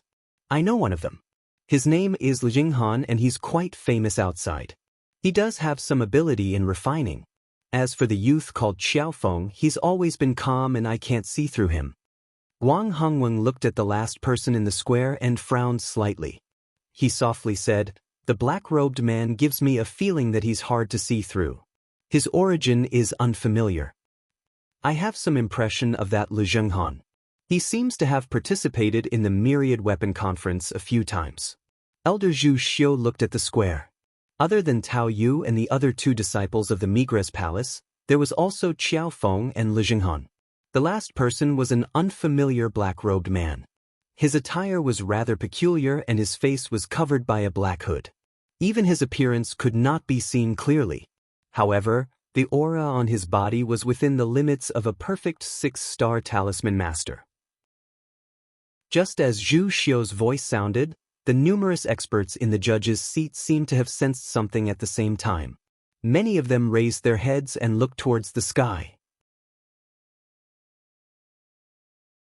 I know one of them. His name is Li Yinghan and he's quite famous outside. He does have some ability in refining. As for the youth called Qiao Feng, he's always been calm and I can't see through him. Wang Hongwen looked at the last person in the square and frowned slightly. He softly said, "The black-robed man gives me a feeling that he's hard to see through. His origin is unfamiliar. I have some impression of that Li Yinghan. He seems to have participated in the Myriad Weapon Conference a few times." Elder Zhu Xiu looked at the square. Other than Tao Yu and the other 2 disciples of the Migres Palace, there was also Qiao Feng and Li Yinghan. The last person was an unfamiliar black-robed man. His attire was rather peculiar and his face was covered by a black hood. Even his appearance could not be seen clearly. However, the aura on his body was within the limits of a perfect 6-star talisman master. Just as Zhu Xiu's voice sounded, the numerous experts in the judge's seat seemed to have sensed something at the same time. Many of them raised their heads and looked towards the sky.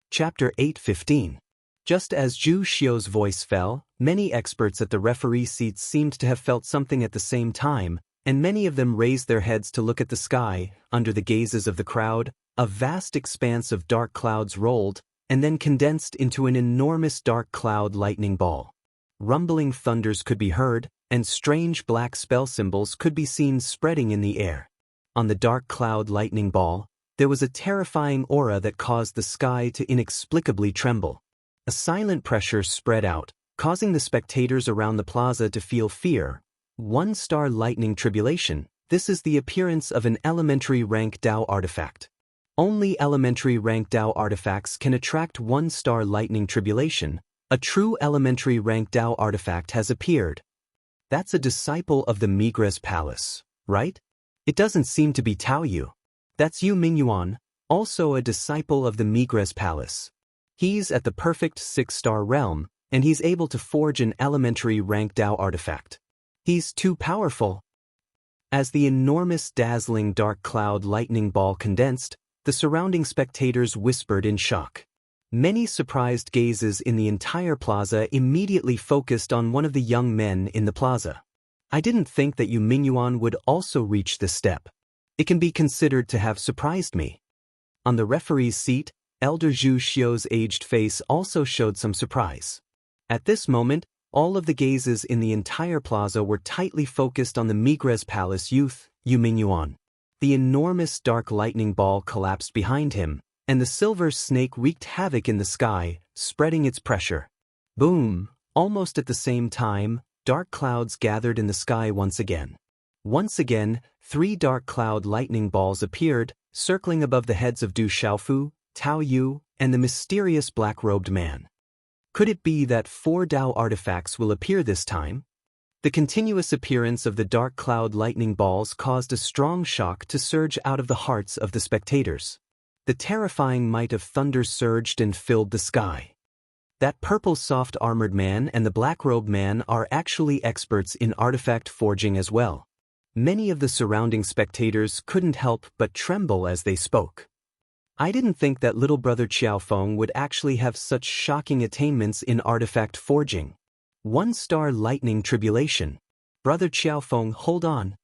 Chapter 8:15. Just as Zhu Xiu's voice fell, many experts at the referee seats seemed to have felt something at the same time, and many of them raised their heads to look at the sky. Under the gazes of the crowd, a vast expanse of dark clouds rolled, and then condensed into an enormous dark cloud lightning ball. Rumbling thunders could be heard, and strange black spell symbols could be seen spreading in the air. On the dark cloud lightning ball, there was a terrifying aura that caused the sky to inexplicably tremble. A silent pressure spread out, causing the spectators around the plaza to feel fear. 1-star lightning tribulation. This is the appearance of an elementary rank Dao artifact. Only elementary rank Dao artifacts can attract 1-star lightning tribulation. A true elementary rank Dao artifact has appeared. That's a disciple of the Migres Palace, right? It doesn't seem to be Tao Yu. That's Yu Mingyuan, also a disciple of the Migres Palace. He's at the perfect 6-star realm, and he's able to forge an elementary rank Dao artifact. He's too powerful. As the enormous dazzling dark cloud lightning ball condensed, the surrounding spectators whispered in shock. Many surprised gazes in the entire plaza immediately focused on one of the young men in the plaza. I didn't think that Yu Mingyuan would also reach this step. It can be considered to have surprised me. On the referee's seat, Elder Zhu Xiu's aged face also showed some surprise. At this moment, all of the gazes in the entire plaza were tightly focused on the Migres Palace youth, Yu Mingyuan. The enormous dark lightning ball collapsed behind him, and the silver snake wreaked havoc in the sky, spreading its pressure. Boom! Almost at the same time, dark clouds gathered in the sky once again. Once again, 3 dark cloud lightning balls appeared, circling above the heads of Du Xiaofu, Tao Yu, and the mysterious black-robed man. Could it be that 4 Dao artifacts will appear this time? The continuous appearance of the dark cloud lightning balls caused a strong shock to surge out of the hearts of the spectators. The terrifying might of thunder surged and filled the sky. That purple soft armored man and the black-robed man are actually experts in artifact forging as well. Many of the surrounding spectators couldn't help but tremble as they spoke. I didn't think that little brother Qiao Feng would actually have such shocking attainments in artifact forging. 1-star lightning tribulation. Brother Qiao Feng, hold on.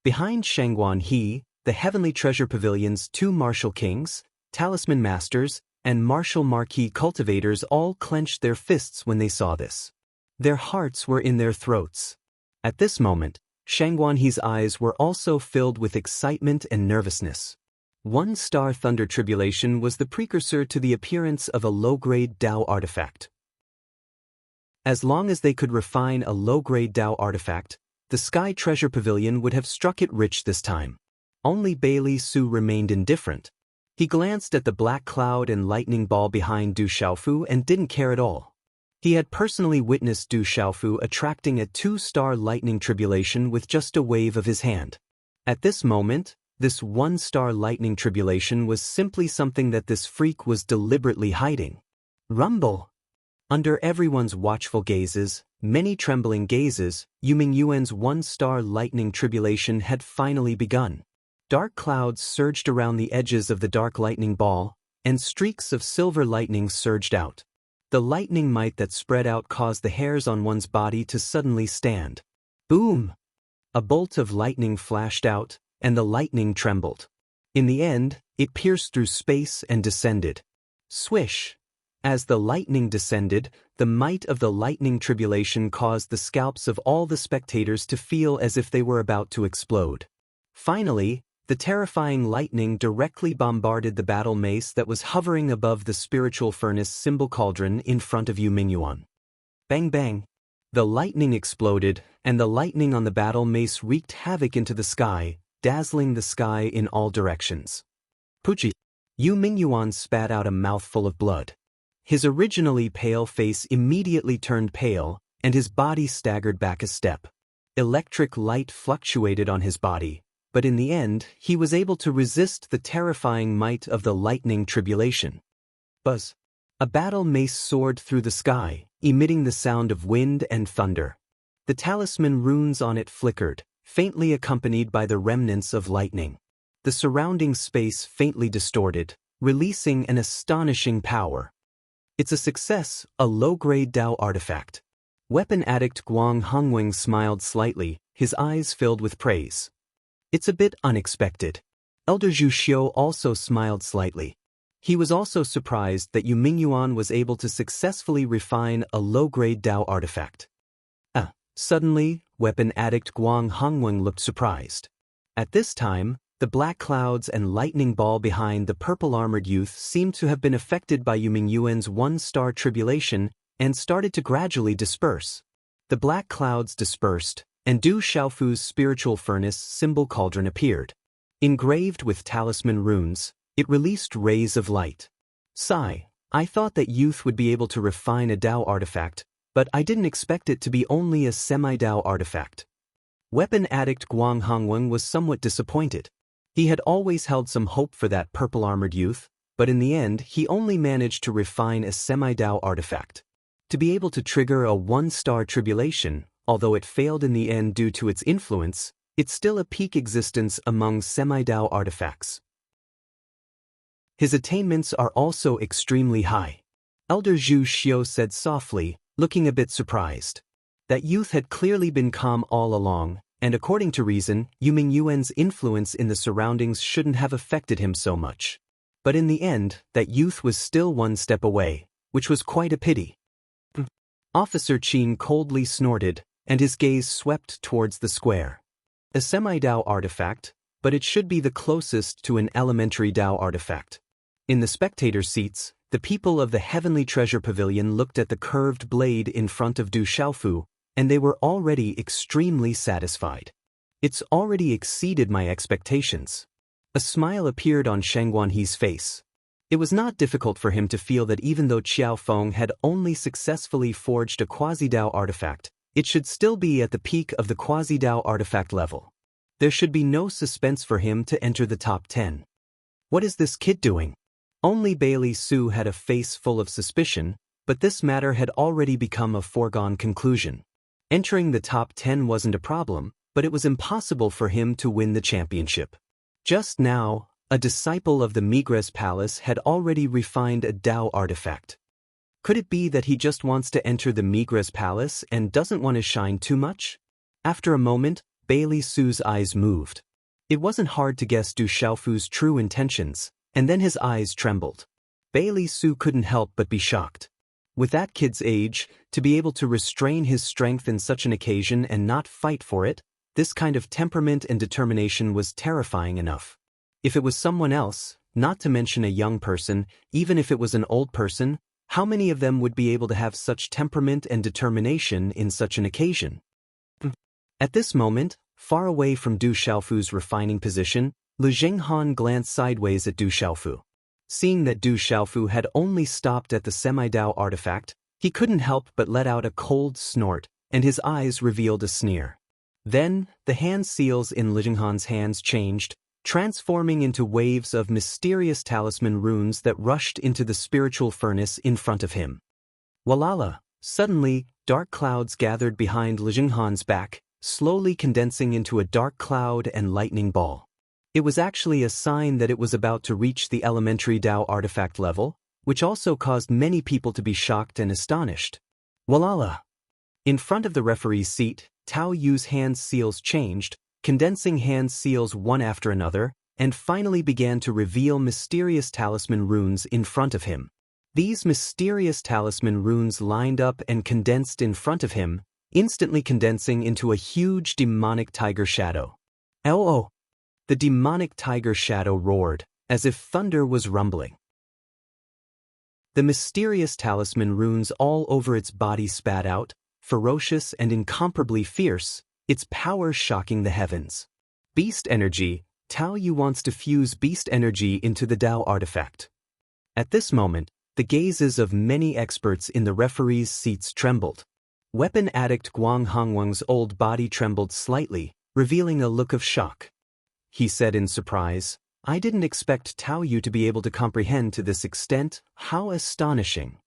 Behind Shangguan He, the Heavenly Treasure Pavilion's 2 martial kings, talisman masters, and martial marquee cultivators all clenched their fists when they saw this. Their hearts were in their throats. At this moment, Shangguan He's eyes were also filled with excitement and nervousness. 1-star thunder tribulation was the precursor to the appearance of a low-grade Dao artifact. As long as they could refine a low-grade Dao artifact, the Sky Treasure Pavilion would have struck it rich this time. Only Bailey Su remained indifferent. He glanced at the black cloud and lightning ball behind Du Xiaofu and didn't care at all. He had personally witnessed Du Xiaofu attracting a 2-star lightning tribulation with just a wave of his hand. At this moment, this 1-star lightning tribulation was simply something that this freak was deliberately hiding. Rumble! Under everyone's watchful gazes, many trembling gazes, Yuming Yuan's 1-star lightning tribulation had finally begun. Dark clouds surged around the edges of the dark lightning ball, and streaks of silver lightning surged out. The lightning might that spread out caused the hairs on one's body to suddenly stand. Boom! A bolt of lightning flashed out, and the lightning trembled. In the end, it pierced through space and descended. Swish! As the lightning descended, the might of the lightning tribulation caused the scalps of all the spectators to feel as if they were about to explode. Finally, the terrifying lightning directly bombarded the battle mace that was hovering above the spiritual furnace symbol cauldron in front of Yu Mingyuan. Bang bang! The lightning exploded, and the lightning on the battle mace wreaked havoc into the sky, dazzling the sky in all directions. Puchi! Yu Mingyuan spat out a mouthful of blood. His originally pale face immediately turned pale, and his body staggered back a step. Electric light fluctuated on his body, but in the end, he was able to resist the terrifying might of the lightning tribulation. Buzz! A battle mace soared through the sky, emitting the sound of wind and thunder. The talisman runes on it flickered, faintly accompanied by the remnants of lightning. The surrounding space faintly distorted, releasing an astonishing power. It's a success, a low-grade Dao artifact. Weapon addict Guang Hongwing smiled slightly, his eyes filled with praise. It's a bit unexpected. Elder Zhu Xiu also smiled slightly. He was also surprised that Yu Mingyuan was able to successfully refine a low-grade Dao artifact. Suddenly, weapon addict Guang Hongwing looked surprised. At this time, the black clouds and lightning ball behind the purple-armored youth seemed to have been affected by Yu Mingyuan's 1-star tribulation and started to gradually disperse. The black clouds dispersed, and Du Xiaofu's spiritual furnace symbol cauldron appeared. Engraved with talisman runes, it released rays of light. Sigh, I thought that youth would be able to refine a Dao artifact, but I didn't expect it to be only a semi-Dao artifact. Weapon addict Guang Hongwing was somewhat disappointed. He had always held some hope for that purple-armored youth, but in the end he only managed to refine a semi-Dao artifact. To be able to trigger a 1-star tribulation, although it failed in the end due to its influence, it's still a peak existence among semi-Dao artifacts. His attainments are also extremely high. Elder Zhu Xiu said softly, looking a bit surprised. That youth had clearly been calm all along, and according to reason, Yu Mingyuan's influence in the surroundings shouldn't have affected him so much. But in the end, that youth was still one step away, which was quite a pity. Officer Qin coldly snorted, and his gaze swept towards the square. A semi-Dao artifact, but it should be the closest to an elementary Dao artifact. In the spectator seats, the people of the Heavenly Treasure Pavilion looked at the curved blade in front of Du Xiaofu, and they were already extremely satisfied. It's already exceeded my expectations. A smile appeared on Shangguan He's face. It was not difficult for him to feel that even though Qiao Feng had only successfully forged a quasi-Dao artifact, it should still be at the peak of the quasi-Dao artifact level. There should be no suspense for him to enter the top 10. What is this kid doing? Only Bailey Su had a face full of suspicion, but this matter had already become a foregone conclusion. Entering the top 10 wasn't a problem, but it was impossible for him to win the championship. Just now, a disciple of the Migres Palace had already refined a Dao artifact. Could it be that he just wants to enter the Migres Palace and doesn't want to shine too much? After a moment, Bailey Su's eyes moved. It wasn't hard to guess Du Xiaofu's true intentions, and then his eyes trembled. Bailey Su couldn't help but be shocked. With that kid's age, to be able to restrain his strength in such an occasion and not fight for it, this kind of temperament and determination was terrifying enough. If it was someone else, not to mention a young person, even if it was an old person, how many of them would be able to have such temperament and determination in such an occasion? At this moment, far away from Du Xiaofu's refining position, Lu Zhenghan glanced sideways at Du Xiaofu. Seeing that Du Xiaofu had only stopped at the semi-Dao artifact, he couldn't help but let out a cold snort, and his eyes revealed a sneer. Then, the hand seals in Lu Zhenghan's hands changed, transforming into waves of mysterious talisman runes that rushed into the spiritual furnace in front of him. Walala! Suddenly, dark clouds gathered behind Lu Zhenghan's back, slowly condensing into a dark cloud and lightning ball. It was actually a sign that it was about to reach the elementary Dao artifact level, which also caused many people to be shocked and astonished. Walala! In front of the referee's seat, Tao Yu's hand seals changed, condensing hand seals one after another, and finally began to reveal mysterious talisman runes in front of him. These mysterious talisman runes lined up and condensed in front of him, instantly condensing into a huge demonic tiger shadow. Oh! The demonic tiger shadow roared, as if thunder was rumbling. The mysterious talisman runes all over its body spat out, ferocious and incomparably fierce, its power shocking the heavens. Beast energy. Tao Yu wants to fuse beast energy into the Dao artifact. At this moment, the gazes of many experts in the referees' seats trembled. Weapon addict Guang Hongwang's old body trembled slightly, revealing a look of shock. He said in surprise, "I didn't expect Tao Yu to be able to comprehend to this extent. How astonishing.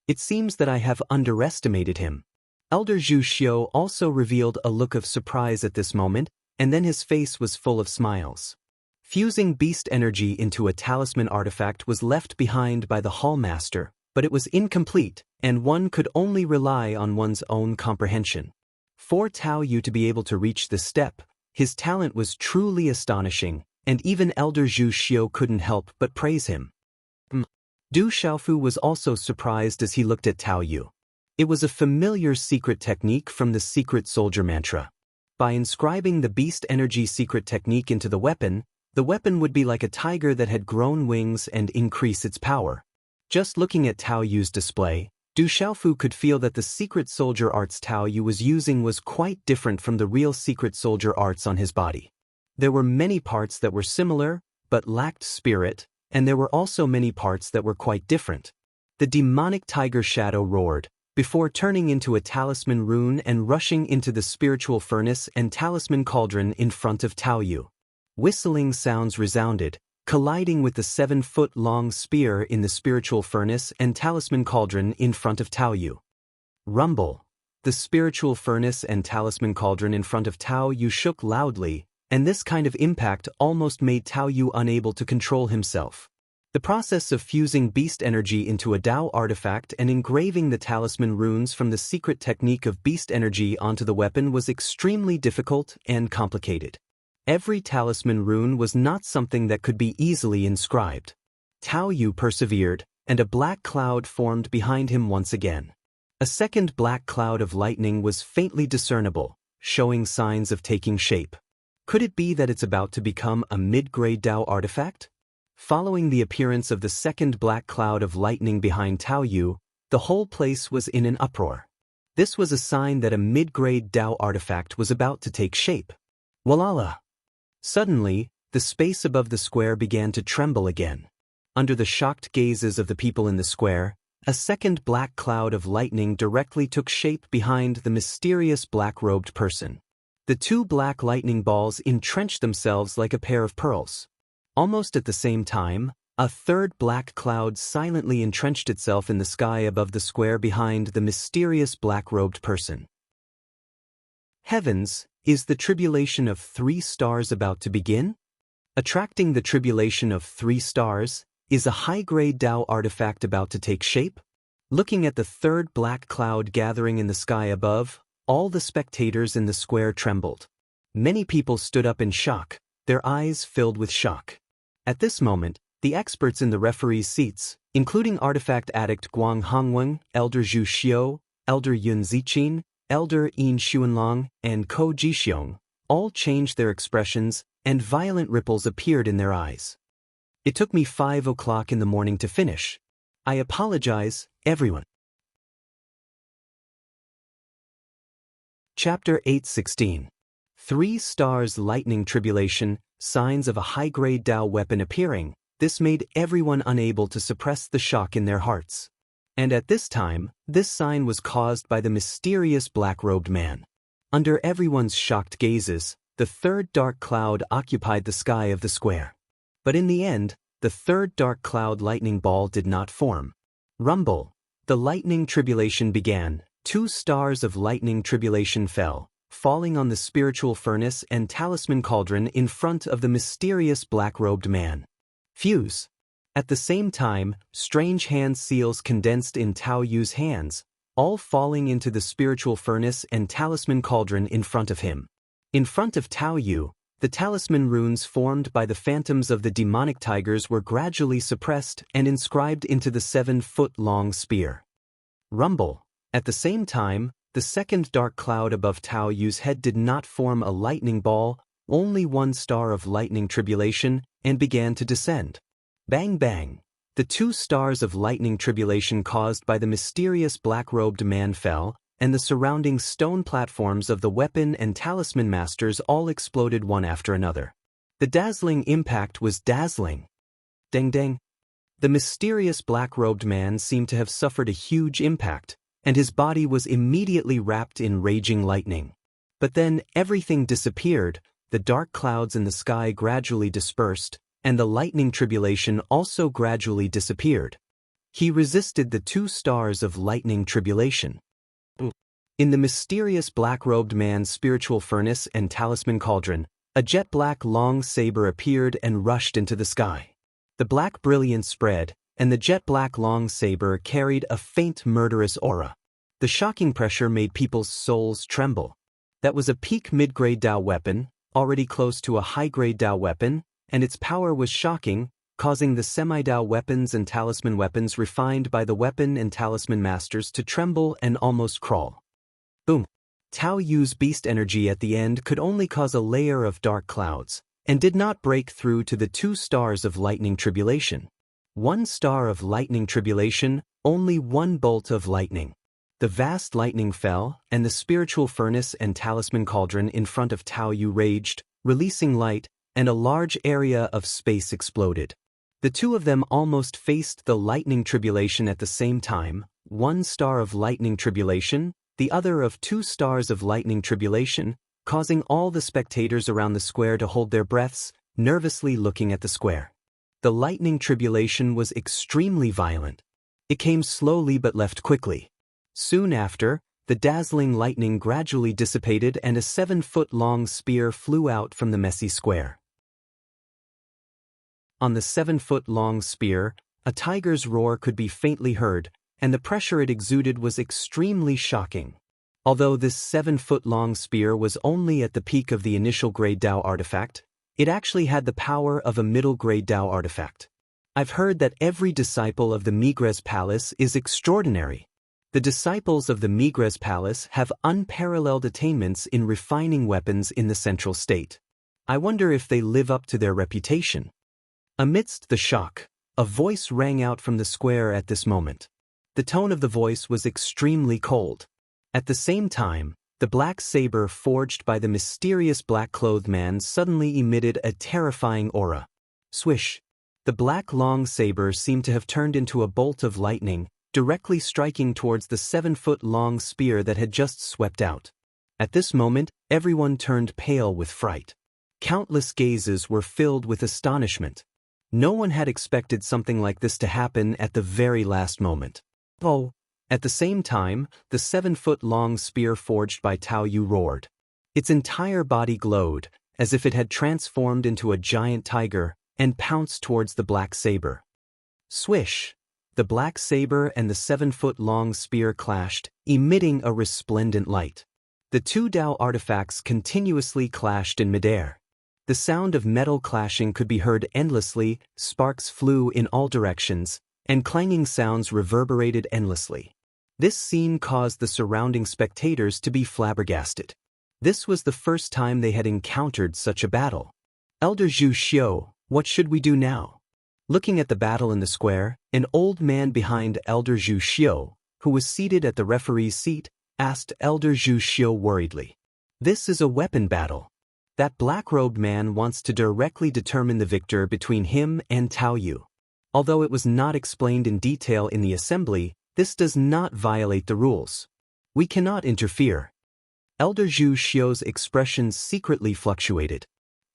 It seems that I have underestimated him." Elder Zhu Xiu also revealed a look of surprise at this moment, and then his face was full of smiles. Fusing beast energy into a talisman artifact was left behind by the hallmaster, but it was incomplete, and one could only rely on one's own comprehension. For Tao Yu to be able to reach this step, his talent was truly astonishing, and even Elder Zhu Xiu couldn't help but praise him. Du Xiaofu was also surprised as he looked at Tao Yu. It was a familiar secret technique from the secret soldier mantra. By inscribing the beast energy secret technique into the weapon would be like a tiger that had grown wings and increase its power. Just looking at Tao Yu's display, Du Xiaofu could feel that the secret soldier arts Tao Yu was using was quite different from the real secret soldier arts on his body. There were many parts that were similar, but lacked spirit, and there were also many parts that were quite different. The demonic tiger shadow roared, before turning into a talisman rune and rushing into the spiritual furnace and talisman cauldron in front of Tao Yu. Whistling sounds resounded, colliding with the 7-foot-long spear in the spiritual furnace and talisman cauldron in front of Tao Yu. Rumble! The spiritual furnace and talisman cauldron in front of Tao Yu shook loudly, and this kind of impact almost made Tao Yu unable to control himself. The process of fusing beast energy into a Dao artifact and engraving the talisman runes from the secret technique of beast energy onto the weapon was extremely difficult and complicated. Every talisman rune was not something that could be easily inscribed. Tao Yu persevered, and a black cloud formed behind him once again. A second black cloud of lightning was faintly discernible, showing signs of taking shape. Could it be that it's about to become a mid-grade Dao artifact? Following the appearance of the second black cloud of lightning behind Tao Yu, the whole place was in an uproar. This was a sign that a mid-grade Dao artifact was about to take shape. Walala! Suddenly, the space above the square began to tremble again. Under the shocked gazes of the people in the square, a second black cloud of lightning directly took shape behind the mysterious black-robed person. The two black lightning balls entrenched themselves like a pair of pearls. Almost at the same time, a third black cloud silently entrenched itself in the sky above the square behind the mysterious black-robed person. Heavens, is the tribulation of 3 stars about to begin? Attracting the tribulation of 3 stars, is a high-grade Dao artifact about to take shape? Looking at the third black cloud gathering in the sky above, all the spectators in the square trembled. Many people stood up in shock, their eyes filled with shock. At this moment, the experts in the referees' seats, including artifact addict Guang Hongwen, Elder Zhu Xiu, Elder Yun Zichin, Elder Yin Xuanlong, and Ko Jixiong, all changed their expressions, and violent ripples appeared in their eyes. It took me 5 o'clock in the morning to finish. I apologize, everyone. Chapter 8:16. 3 stars lightning tribulation, signs of a high-grade Dao weapon appearing. This made everyone unable to suppress the shock in their hearts. And at this time, this sign was caused by the mysterious black-robed man. Under everyone's shocked gazes, the third dark cloud occupied the sky of the square. But in the end, the third dark cloud lightning ball did not form. Rumble. The lightning tribulation began. 2 stars of lightning tribulation fell, falling on the spiritual furnace and talisman cauldron in front of the mysterious black-robed man. Fuse. At the same time, strange hand seals condensed in Tao Yu's hands, all falling into the spiritual furnace and talisman cauldron in front of him. In front of Tao Yu, the talisman runes formed by the phantoms of the demonic tigers were gradually suppressed and inscribed into the 7-foot-long spear. Rumble. At the same time, the second dark cloud above Tao Yu's head did not form a lightning ball, only 1 star of lightning tribulation, and began to descend. Bang bang. The 2 stars of lightning tribulation caused by the mysterious black-robed man fell, and the surrounding stone platforms of the weapon and talisman masters all exploded one after another. The dazzling impact was dazzling. Deng deng. The mysterious black-robed man seemed to have suffered a huge impact, and his body was immediately wrapped in raging lightning. But then everything disappeared, the dark clouds in the sky gradually dispersed, and the lightning tribulation also gradually disappeared. He resisted the 2 stars of lightning tribulation. In the mysterious black-robed man's spiritual furnace and talisman cauldron, a jet-black long saber appeared and rushed into the sky. The black brilliance spread, and the jet-black long saber carried a faint murderous aura. The shocking pressure made people's souls tremble. That was a peak mid-grade Dao weapon, already close to a high-grade Dao weapon, and its power was shocking, causing the semi-Dao weapons and talisman weapons refined by the weapon and talisman masters to tremble and almost crawl. Boom. Tao Yu's beast energy at the end could only cause a layer of dark clouds, and did not break through to the 2 stars of lightning tribulation. 1 star of lightning tribulation, only 1 bolt of lightning. The vast lightning fell, and the spiritual furnace and talisman cauldron in front of Tao Yu raged, releasing light, and a large area of space exploded. The 2 of them almost faced the lightning tribulation at the same time, 1 star of lightning tribulation, the other of 2 stars of lightning tribulation, causing all the spectators around the square to hold their breaths, nervously looking at the square. The lightning tribulation was extremely violent. It came slowly but left quickly. Soon after, the dazzling lightning gradually dissipated and a 7-foot-long spear flew out from the messy square. On the 7-foot-long spear, a tiger's roar could be faintly heard, and the pressure it exuded was extremely shocking. Although this 7-foot-long spear was only at the peak of the initial grade Dao artifact, it actually had the power of a middle-grade Dao artifact. I've heard that every disciple of the Migres Palace is extraordinary. The disciples of the Migres Palace have unparalleled attainments in refining weapons in the central state. I wonder if they live up to their reputation. Amidst the shock, a voice rang out from the square at this moment. The tone of the voice was extremely cold. At the same time, the black saber forged by the mysterious black-clothed man suddenly emitted a terrifying aura. Swish! The black long saber seemed to have turned into a bolt of lightning, directly striking towards the 7-foot-long spear that had just swept out. At this moment, everyone turned pale with fright. Countless gazes were filled with astonishment. No one had expected something like this to happen at the very last moment. Oh! At the same time, the 7-foot-long spear forged by Tao Yu roared. Its entire body glowed, as if it had transformed into a giant tiger, and pounced towards the black saber. Swish! The black saber and the 7-foot-long spear clashed, emitting a resplendent light. The two Dao artifacts continuously clashed in midair. The sound of metal clashing could be heard endlessly, sparks flew in all directions, and clanging sounds reverberated endlessly. This scene caused the surrounding spectators to be flabbergasted. This was the first time they had encountered such a battle. Elder Zhu Xiu, what should we do now? Looking at the battle in the square, an old man behind Elder Zhu Xiu, who was seated at the referee's seat, asked Elder Zhu Xiu worriedly. This is a weapon battle. That black-robed man wants to directly determine the victor between him and Tao Yu. Although it was not explained in detail in the assembly, this does not violate the rules. We cannot interfere. Elder Zhu Xiu's expression secretly fluctuated.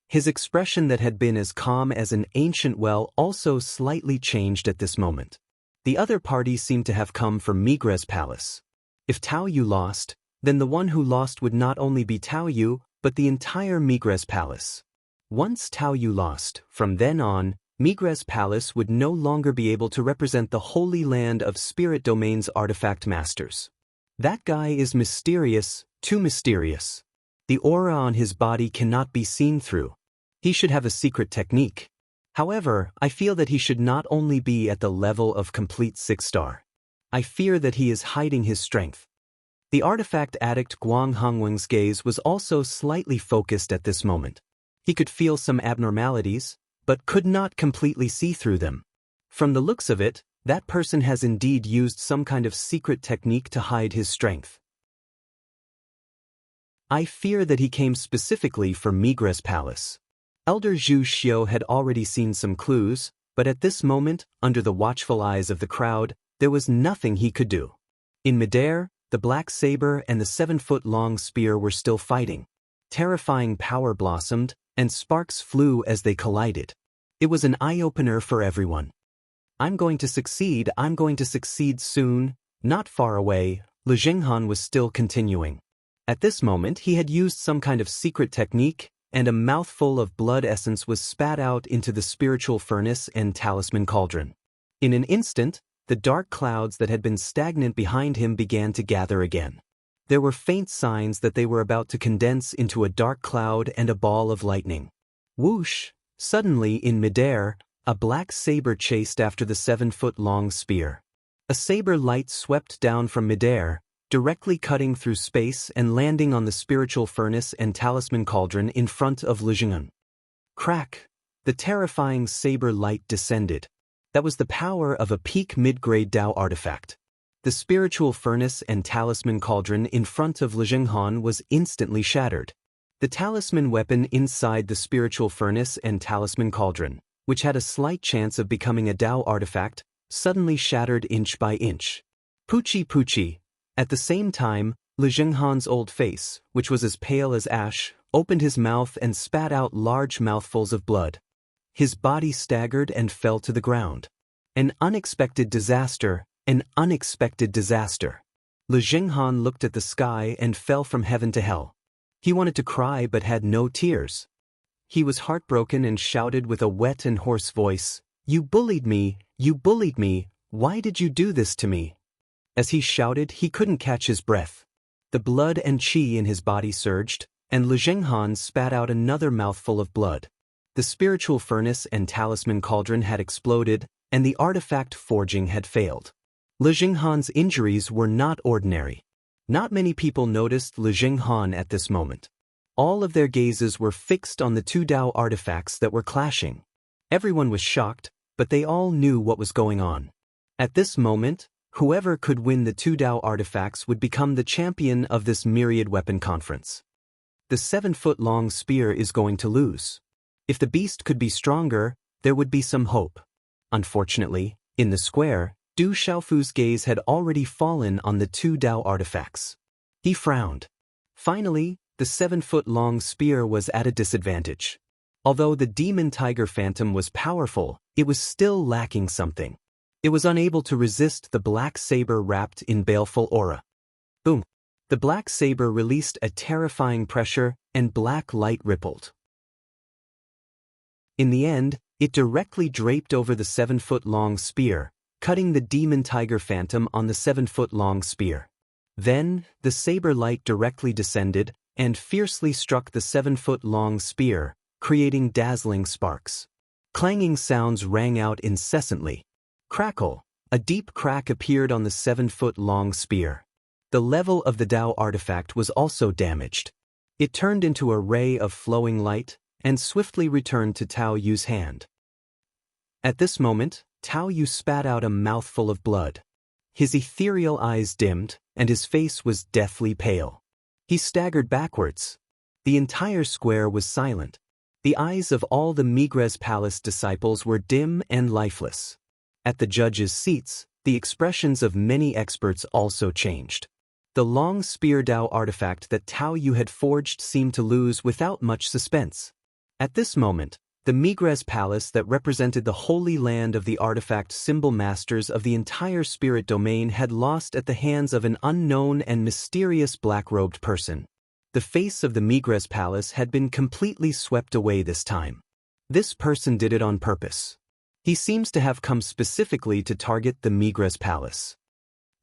His expression that had been as calm as an ancient well also slightly changed at this moment. The other party seemed to have come from Migres' palace. If Tao Yu lost, then the one who lost would not only be Tao Yu, but the entire Migres' palace. Once Tao Yu lost, from then on, Migres' palace would no longer be able to represent the Holy Land of Spirit Domain's artifact masters. That guy is mysterious, too mysterious. The aura on his body cannot be seen through. He should have a secret technique. However, I feel that he should not only be at the level of complete 6-star. I fear that he is hiding his strength. The artifact addict Guang Hongwen's gaze was also slightly focused at this moment. He could feel some abnormalities, but could not completely see through them. From the looks of it, that person has indeed used some kind of secret technique to hide his strength. I fear that he came specifically from Migres' palace. Elder Zhu Xiu had already seen some clues, but at this moment, under the watchful eyes of the crowd, there was nothing he could do. In midair, the black saber and the 7-foot-long spear were still fighting. Terrifying power blossomed, and sparks flew as they collided. It was an eye-opener for everyone. I'm going to succeed soon, not far away, Lu Jinghan was still continuing. At this moment he had used some kind of secret technique, and a mouthful of blood essence was spat out into the spiritual furnace and talisman cauldron. In an instant, the dark clouds that had been stagnant behind him began to gather again. There were faint signs that they were about to condense into a dark cloud and a ball of lightning. Whoosh! Suddenly in midair, a black saber chased after the 7-foot-long spear. A saber light swept down from midair, directly cutting through space and landing on the spiritual furnace and talisman cauldron in front of Lu Jinghan. Crack! The terrifying saber light descended. That was the power of a peak mid-grade Dao artifact. The spiritual furnace and talisman cauldron in front of Lu Jinghan was instantly shattered. The talisman weapon inside the spiritual furnace and talisman cauldron, which had a slight chance of becoming a Dao artifact, suddenly shattered inch by inch. Poochie poochie! At the same time, Lu Jinghan's old face, which was as pale as ash, opened his mouth and spat out large mouthfuls of blood. His body staggered and fell to the ground. An unexpected disaster, an unexpected disaster. Lu Jinghan looked at the sky and fell from heaven to hell. He wanted to cry but had no tears. He was heartbroken and shouted with a wet and hoarse voice, "You bullied me, why did you do this to me?" As he shouted, he couldn't catch his breath. The blood and qi in his body surged, and Lu Jinghan spat out another mouthful of blood. The spiritual furnace and talisman cauldron had exploded, and the artifact forging had failed. Lu Jinghan's injuries were not ordinary. Not many people noticed Lu Jinghan at this moment. All of their gazes were fixed on the two Dao artifacts that were clashing. Everyone was shocked, but they all knew what was going on. At this moment, whoever could win the two Dao artifacts would become the champion of this myriad weapon conference. The 7-foot-long spear is going to lose. If the beast could be stronger, there would be some hope. Unfortunately, in the square, Du Xiaofu's gaze had already fallen on the two Dao artifacts. He frowned. Finally, the 7-foot-long spear was at a disadvantage. Although the demon tiger phantom was powerful, it was still lacking something. It was unable to resist the black saber wrapped in baleful aura. Boom! The black saber released a terrifying pressure, and black light rippled. In the end, it directly draped over the 7-foot-long spear, cutting the demon tiger phantom on the 7-foot-long spear. Then, the saber light directly descended and fiercely struck the 7-foot-long spear, creating dazzling sparks. Clanging sounds rang out incessantly. Crackle! A deep crack appeared on the 7-foot-long spear. The level of the Tao artifact was also damaged. It turned into a ray of flowing light and swiftly returned to Tao Yu's hand. At this moment, Tao Yu spat out a mouthful of blood. His ethereal eyes dimmed, and his face was deathly pale. He staggered backwards. The entire square was silent. The eyes of all the Migres Palace disciples were dim and lifeless. At the judges' seats, the expressions of many experts also changed. The long spear Tao artifact that Tao Yu had forged seemed to lose without much suspense. At this moment, the Migres Palace that represented the holy land of the artifact symbol masters of the entire spirit domain had lost at the hands of an unknown and mysterious black-robed person. The face of the Migres Palace had been completely swept away this time. This person did it on purpose. He seems to have come specifically to target the Migres Palace.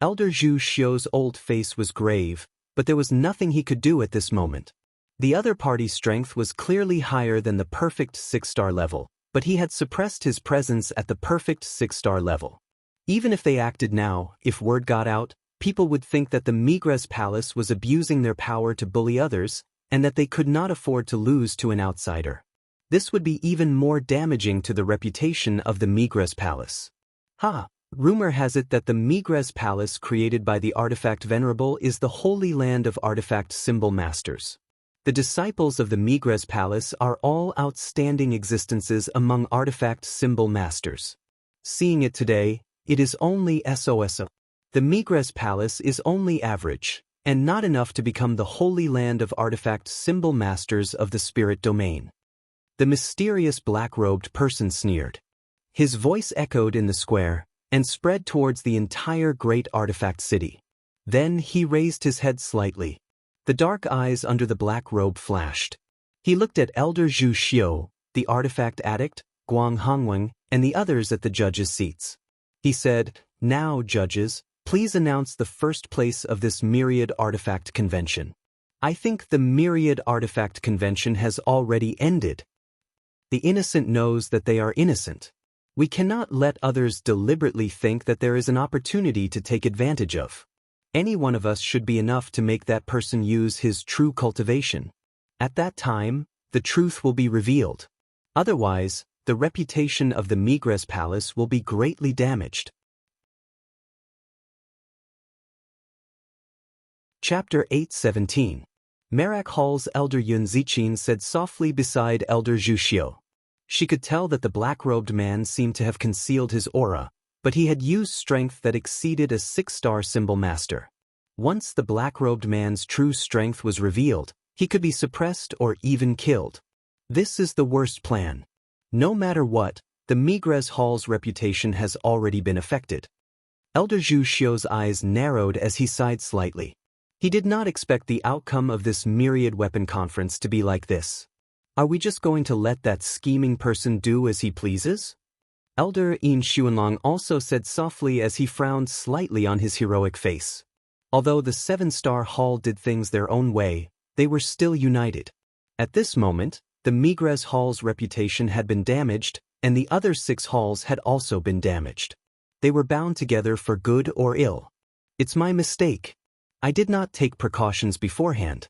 Elder Zhu Xiu's old face was grave, but there was nothing he could do at this moment. The other party's strength was clearly higher than the perfect 6-star level, but he had suppressed his presence at the perfect 6-star level. Even if they acted now, if word got out, people would think that the Migres Palace was abusing their power to bully others, and that they could not afford to lose to an outsider. This would be even more damaging to the reputation of the Migres Palace. Rumor has it that the Migres Palace created by the Artifact Venerable is the holy land of artifact symbol masters. The disciples of the Migres Palace are all outstanding existences among artifact symbol masters. Seeing it today, it is only SOSO. The Migres Palace is only average, and not enough to become the holy land of artifact symbol masters of the spirit domain. The mysterious black-robed person sneered. His voice echoed in the square and spread towards the entire great artifact city. Then he raised his head slightly. The dark eyes under the black robe flashed. He looked at Elder Zhu Xiu, the artifact addict, Guang Hongweng, and the others at the judges' seats. He said, "Now, judges, please announce the first place of this Myriad Artifact Convention." I think the Myriad Artifact Convention has already ended. The innocent knows that they are innocent. We cannot let others deliberately think that there is an opportunity to take advantage of. Any one of us should be enough to make that person use his true cultivation. At that time, the truth will be revealed. Otherwise, the reputation of the Migres Palace will be greatly damaged. Chapter 8:17. Merak Hall's Elder Yun Zichin said softly beside Elder Zhu Xiu. She could tell that the black-robed man seemed to have concealed his aura, but he had used strength that exceeded a 6-star symbol master. Once the black-robed man's true strength was revealed, he could be suppressed or even killed. This is the worst plan. No matter what, the Migres Hall's reputation has already been affected. Elder Zhu Xiu's eyes narrowed as he sighed slightly. He did not expect the outcome of this Myriad Weapon Conference to be like this. Are we just going to let that scheming person do as he pleases? Elder Yin Xuanlong also said softly as he frowned slightly on his heroic face. Although the 7-star hall did things their own way, they were still united. At this moment, the Migres Hall's reputation had been damaged, and the other 6 halls had also been damaged. They were bound together for good or ill. It's my mistake. I did not take precautions beforehand.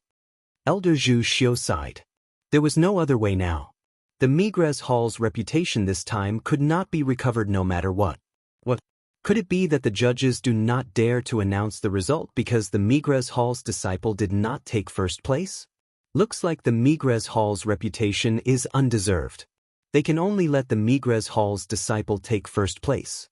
Elder Zhu Xiu sighed. There was no other way now. The Migres Hall's reputation this time could not be recovered no matter what. Could it be that the judges do not dare to announce the result because the Migres Hall's disciple did not take first place? Looks like the Migres Hall's reputation is undeserved. They can only let the Migres Hall's disciple take first place.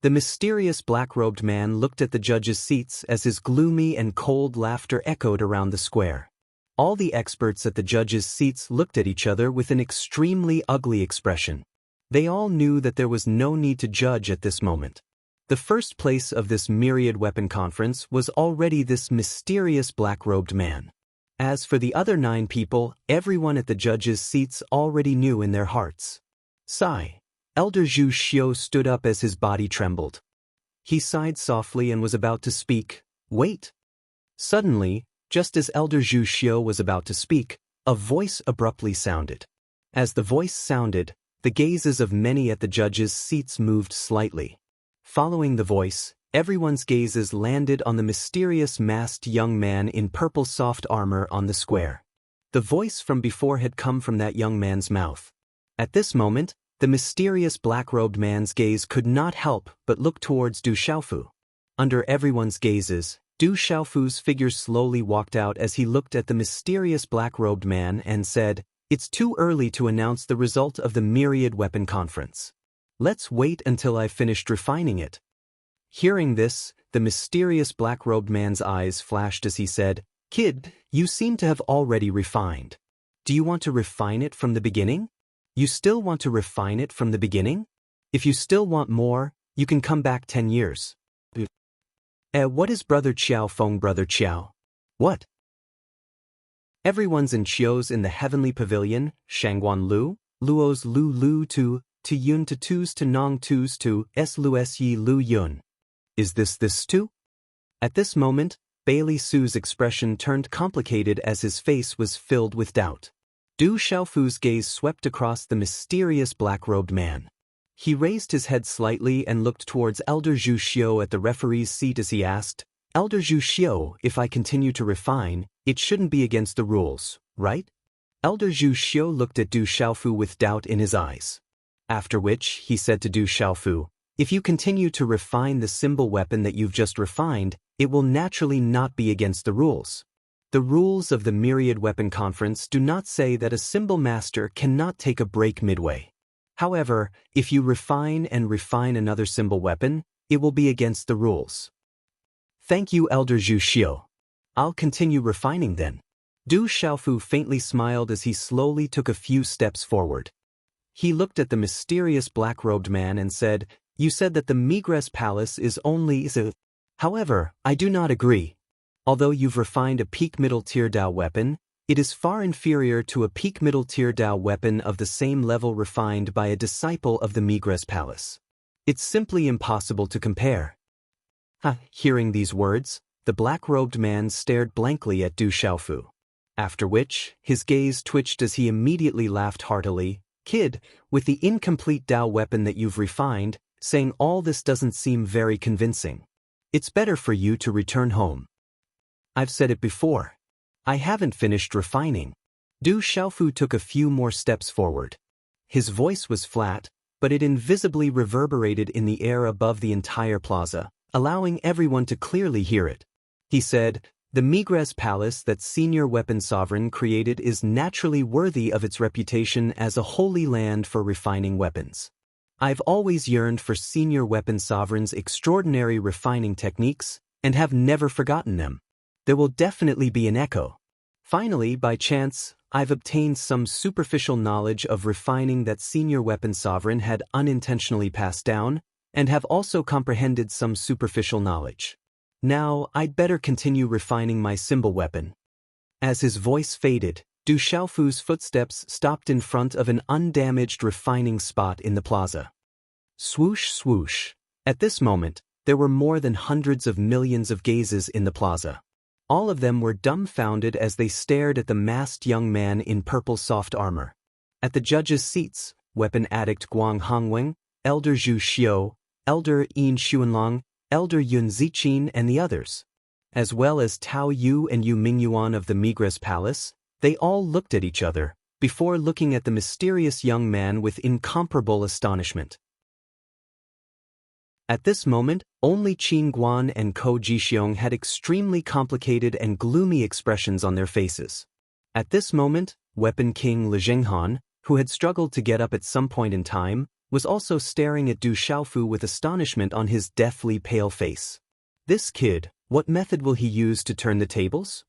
The mysterious black-robed man looked at the judges' seats as his gloomy and cold laughter echoed around the square. All the experts at the judges' seats looked at each other with an extremely ugly expression. They all knew that there was no need to judge at this moment. The first place of this Myriad Weapon Conference was already this mysterious black-robed man. As for the other 9 people, everyone at the judges' seats already knew in their hearts. Sigh. Elder Zhu Xiu stood up as his body trembled. He sighed softly and was about to speak. Wait. Suddenly, just as Elder Zhu Xiu was about to speak, a voice abruptly sounded. As the voice sounded, the gazes of many at the judges' seats moved slightly. Following the voice, everyone's gazes landed on the mysterious masked young man in purple soft armor on the square. The voice from before had come from that young man's mouth. At this moment, the mysterious black-robed man's gaze could not help but look towards Du Xiaofu. Under everyone's gazes, Du Xiaofu's figure slowly walked out as he looked at the mysterious black-robed man and said, "It's too early to announce the result of the myriad weapon conference. Let's wait until I've finished refining it." Hearing this, the mysterious black-robed man's eyes flashed as he said, "Kid, you seem to have already refined. Do you want to refine it from the beginning? You still want to refine it from the beginning? If you still want more, you can come back 10 years. What is Brother Qiao Feng, Brother Qiao? What? Everyone's in Qiu's in the heavenly pavilion, Shangguan Lu, Luo's Lu Lu to Yun to Tu's to Nong Tu's to S Lu S Yi Lu Yun. Is this too? At this moment, Bailey Su's expression turned complicated as his face was filled with doubt. Du Xiaofu's gaze swept across the mysterious black-robed man. He raised his head slightly and looked towards Elder Zhu Xiu at the referee's seat as he asked, "Elder Zhu Xiu, if I continue to refine, it shouldn't be against the rules, right?" Elder Zhu Xiu looked at Du Xiaofu with doubt in his eyes. After which, he said to Du Xiaofu, "If you continue to refine the symbol weapon that you've just refined, it will naturally not be against the rules. The rules of the Myriad Weapon Conference do not say that a symbol master cannot take a break midway. However, if you refine and refine another symbol weapon, it will be against the rules." "Thank you, Elder Zhu Xiu. I'll continue refining then." Du Xiaofu faintly smiled as he slowly took a few steps forward. He looked at the mysterious black-robed man and said, "You said that the Migres Palace is only a... However, I do not agree. Although you've refined a peak middle-tier Dao weapon, it is far inferior to a peak middle-tier Dao weapon of the same level refined by a disciple of the Migres Palace. It's simply impossible to compare." Hearing these words, the black-robed man stared blankly at Du Xiaofu. After which, his gaze twitched as he immediately laughed heartily. "Kid, with the incomplete Dao weapon that you've refined, saying all this doesn't seem very convincing. It's better for you to return home. I've said it before. I haven't finished refining." Du Xiaofu took a few more steps forward. His voice was flat, but it invisibly reverberated in the air above the entire plaza, allowing everyone to clearly hear it. He said, "The Migres Palace that Senior Weapon Sovereign created is naturally worthy of its reputation as a holy land for refining weapons. I've always yearned for Senior Weapon Sovereign's extraordinary refining techniques, and have never forgotten them. There will definitely be an echo. Finally, by chance, I've obtained some superficial knowledge of refining that Senior Weapon Sovereign had unintentionally passed down, and have also comprehended some superficial knowledge. Now, I'd better continue refining my symbol weapon." As his voice faded, Du Xiaofu's footsteps stopped in front of an undamaged refining spot in the plaza. Swoosh, swoosh. At this moment, there were more than hundreds of millions of gazes in the plaza. All of them were dumbfounded as they stared at the masked young man in purple soft armor. At the judges' seats, weapon addict Guang Hongweng, Elder Zhu Xiu, Elder Yin Xuanlong, Elder Yun Ziqin and the others, as well as Tao Yu and Yu Mingyuan of the Migres Palace, they all looked at each other, before looking at the mysterious young man with incomparable astonishment. At this moment, only Qin Guan and Ko Jixiong had extremely complicated and gloomy expressions on their faces. At this moment, Weapon King Le Zhenghan, who had struggled to get up at some point in time, was also staring at Du Xiaofu with astonishment on his deathly pale face. "This kid, what method will he use to turn the tables?"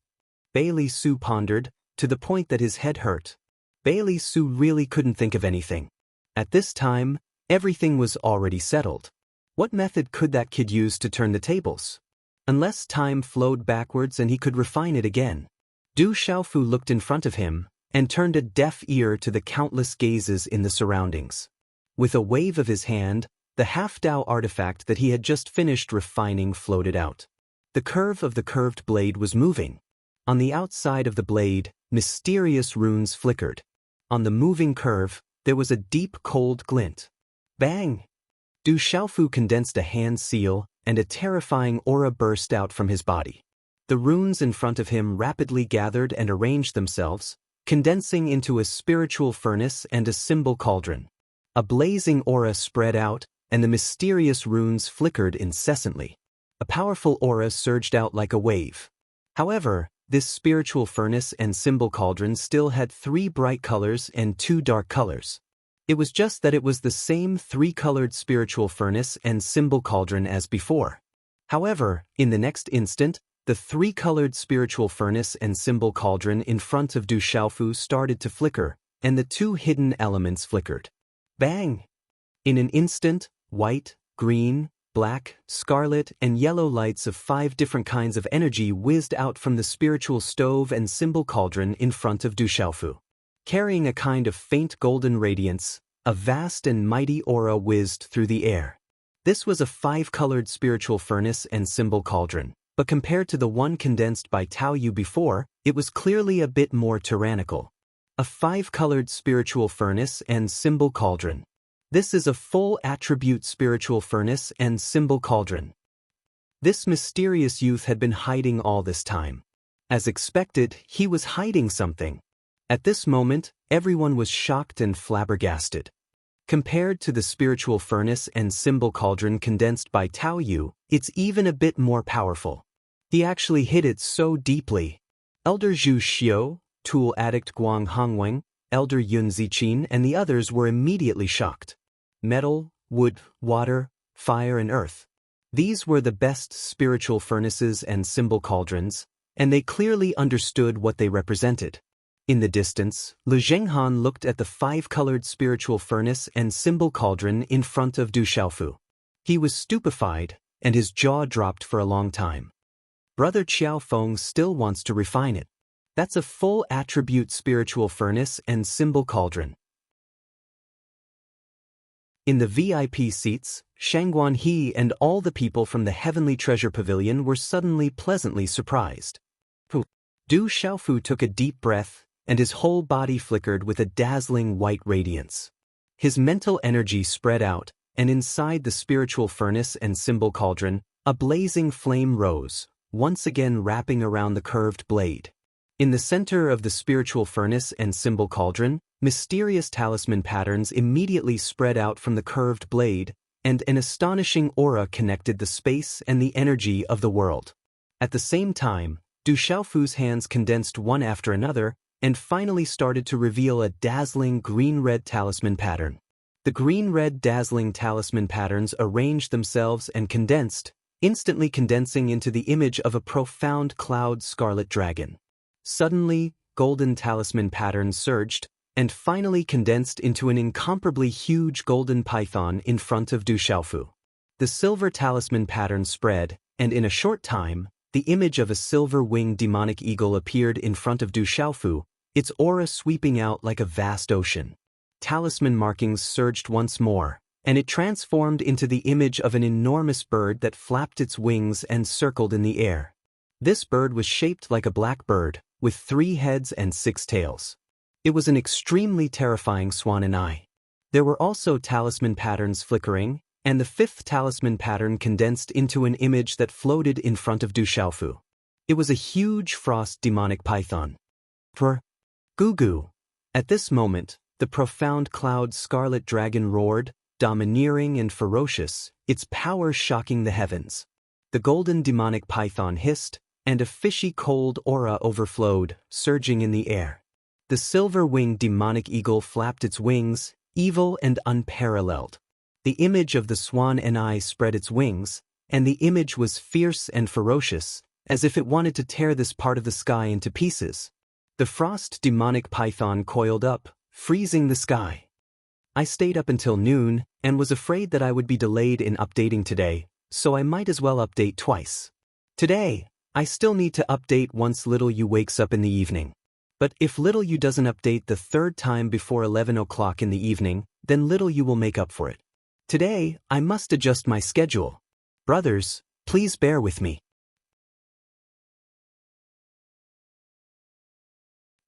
Bailey Su pondered, to the point that his head hurt. Bailey Su really couldn't think of anything. At this time, everything was already settled. What method could that kid use to turn the tables? Unless time flowed backwards and he could refine it again. Du Xiaofu looked in front of him, and turned a deaf ear to the countless gazes in the surroundings. With a wave of his hand, the half-Dao artifact that he had just finished refining floated out. The curve of the curved blade was moving. On the outside of the blade, mysterious runes flickered. On the moving curve, there was a deep cold glint. Bang! Du Xiaofu condensed a hand seal, and a terrifying aura burst out from his body. The runes in front of him rapidly gathered and arranged themselves, condensing into a spiritual furnace and a symbol cauldron. A blazing aura spread out, and the mysterious runes flickered incessantly. A powerful aura surged out like a wave. However, this spiritual furnace and symbol cauldron still had 3 bright colors and 2 dark colors. It was just that it was the same 3-colored spiritual furnace and symbol cauldron as before. However, in the next instant, the 3-colored spiritual furnace and symbol cauldron in front of Du Xiaofu started to flicker, and the 2 hidden elements flickered. Bang! In an instant, white, green, black, scarlet, and yellow lights of 5 different kinds of energy whizzed out from the spiritual stove and symbol cauldron in front of Du Xiaofu. Carrying a kind of faint golden radiance, a vast and mighty aura whizzed through the air. This was a 5-colored spiritual furnace and symbol cauldron, but compared to the one condensed by Tao Yu before, it was clearly a bit more tyrannical. A 5-colored spiritual furnace and symbol cauldron. This is a full attribute spiritual furnace and symbol cauldron. This mysterious youth had been hiding all this time. As expected, he was hiding something. At this moment, everyone was shocked and flabbergasted. Compared to the spiritual furnace and symbol cauldron condensed by Tao Yu, it's even a bit more powerful. He actually hid it so deeply. Elder Zhu Xiu, tool addict Guang Hongweng, Elder Yun Ziqin, and the others were immediately shocked. Metal, wood, water, fire, and earth. These were the best spiritual furnaces and symbol cauldrons, and they clearly understood what they represented. In the distance, Lu Zhenghan looked at the 5-colored spiritual furnace and symbol cauldron in front of Du Xiaofu. He was stupefied, and his jaw dropped for a long time. Brother Qiao Feng still wants to refine it. That's a full attribute spiritual furnace and symbol cauldron. In the VIP seats, Shangguan He and all the people from the Heavenly Treasure Pavilion were suddenly pleasantly surprised. Du Xiaofu took a deep breath, and his whole body flickered with a dazzling white radiance. His mental energy spread out, and inside the spiritual furnace and symbol cauldron, a blazing flame rose, once again wrapping around the curved blade. In the center of the spiritual furnace and symbol cauldron, mysterious talisman patterns immediately spread out from the curved blade, and an astonishing aura connected the space and the energy of the world. At the same time, Du Xiaofu's hands condensed one after another, and finally started to reveal a dazzling green-red talisman pattern. The green-red dazzling talisman patterns arranged themselves and condensed, instantly condensing into the image of a profound cloud scarlet dragon. Suddenly, golden talisman patterns surged, and finally condensed into an incomparably huge golden python in front of Du Xiaofu. The silver talisman pattern spread, and in a short time, the image of a silver-winged demonic eagle appeared in front of Du Xiaofu, its aura sweeping out like a vast ocean. Talisman markings surged once more, and it transformed into the image of an enormous bird that flapped its wings and circled in the air. This bird was shaped like a black bird, with 3 heads and 6 tails. It was an extremely terrifying swan eye. There were also talisman patterns flickering, and the 5th talisman pattern condensed into an image that floated in front of Du Xiaofu. It was a huge frost demonic python. Goo. At this moment, the profound cloud scarlet dragon roared, domineering and ferocious, its power shocking the heavens. The golden demonic python hissed, and a fishy cold aura overflowed, surging in the air. The silver-winged demonic eagle flapped its wings, evil and unparalleled. The image of the swan eye spread its wings, and the image was fierce and ferocious, as if it wanted to tear this part of the sky into pieces. The frost demonic python coiled up, freezing the sky. I stayed up until noon, and was afraid that I would be delayed in updating today, so I might as well update twice. Today, I still need to update once Little You wakes up in the evening. But if Little You doesn't update the 3rd time before 11 o'clock in the evening, then Little You will make up for it. Today, I must adjust my schedule. Brothers, please bear with me.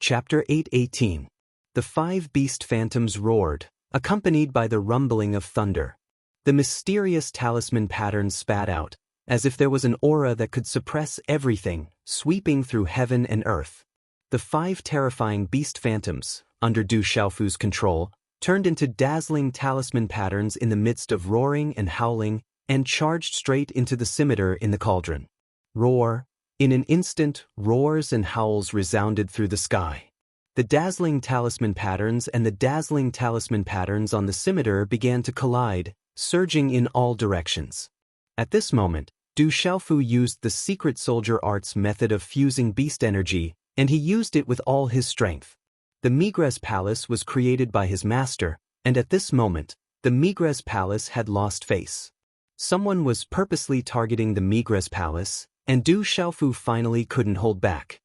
Chapter 8:18. The 5 beast phantoms roared, accompanied by the rumbling of thunder. The mysterious talisman patterns spat out, as if there was an aura that could suppress everything, sweeping through heaven and earth. The 5 terrifying beast phantoms, under Du Xiaofu's control, turned into dazzling talisman patterns in the midst of roaring and howling, and charged straight into the scimitar in the cauldron. Roar. In an instant, roars and howls resounded through the sky. The dazzling talisman patterns and the dazzling talisman patterns on the scimitar began to collide, surging in all directions. At this moment, Du Xiaofu used the secret soldier art's method of fusing beast energy, and he used it with all his strength. The Migres Palace was created by his master, and at this moment, the Migres Palace had lost face. Someone was purposely targeting the Migres Palace, and Du Xiaofu finally couldn't hold back.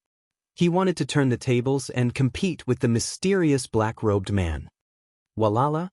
He wanted to turn the tables and compete with the mysterious black-robed man. Walala!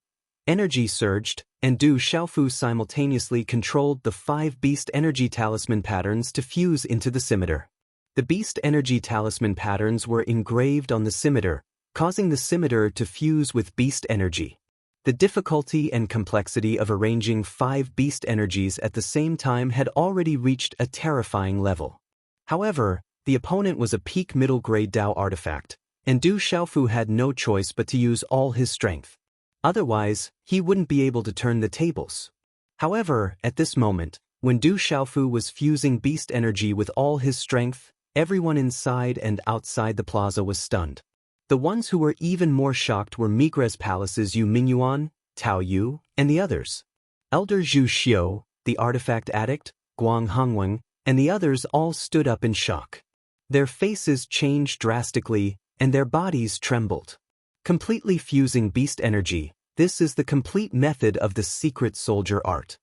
Energy surged, and Du Xiaofu simultaneously controlled the 5 beast energy talisman patterns to fuse into the scimitar. The beast energy talisman patterns were engraved on the scimitar, causing the scimitar to fuse with beast energy. The difficulty and complexity of arranging 5 beast energies at the same time had already reached a terrifying level. However, the opponent was a peak middle-grade Dao artifact, and Du Xiaofu had no choice but to use all his strength. Otherwise, he wouldn't be able to turn the tables. However, at this moment, when Du Xiaofu was fusing beast energy with all his strength, everyone inside and outside the plaza was stunned. The ones who were even more shocked were Migres Palace's Yu Mingyuan, Tao Yu, and the others. Elder Zhu Xiu, the artifact addict, Guang Hongwen, and the others all stood up in shock. Their faces changed drastically, and their bodies trembled. Completely fusing beast energy, this is the complete method of the secret soldier art.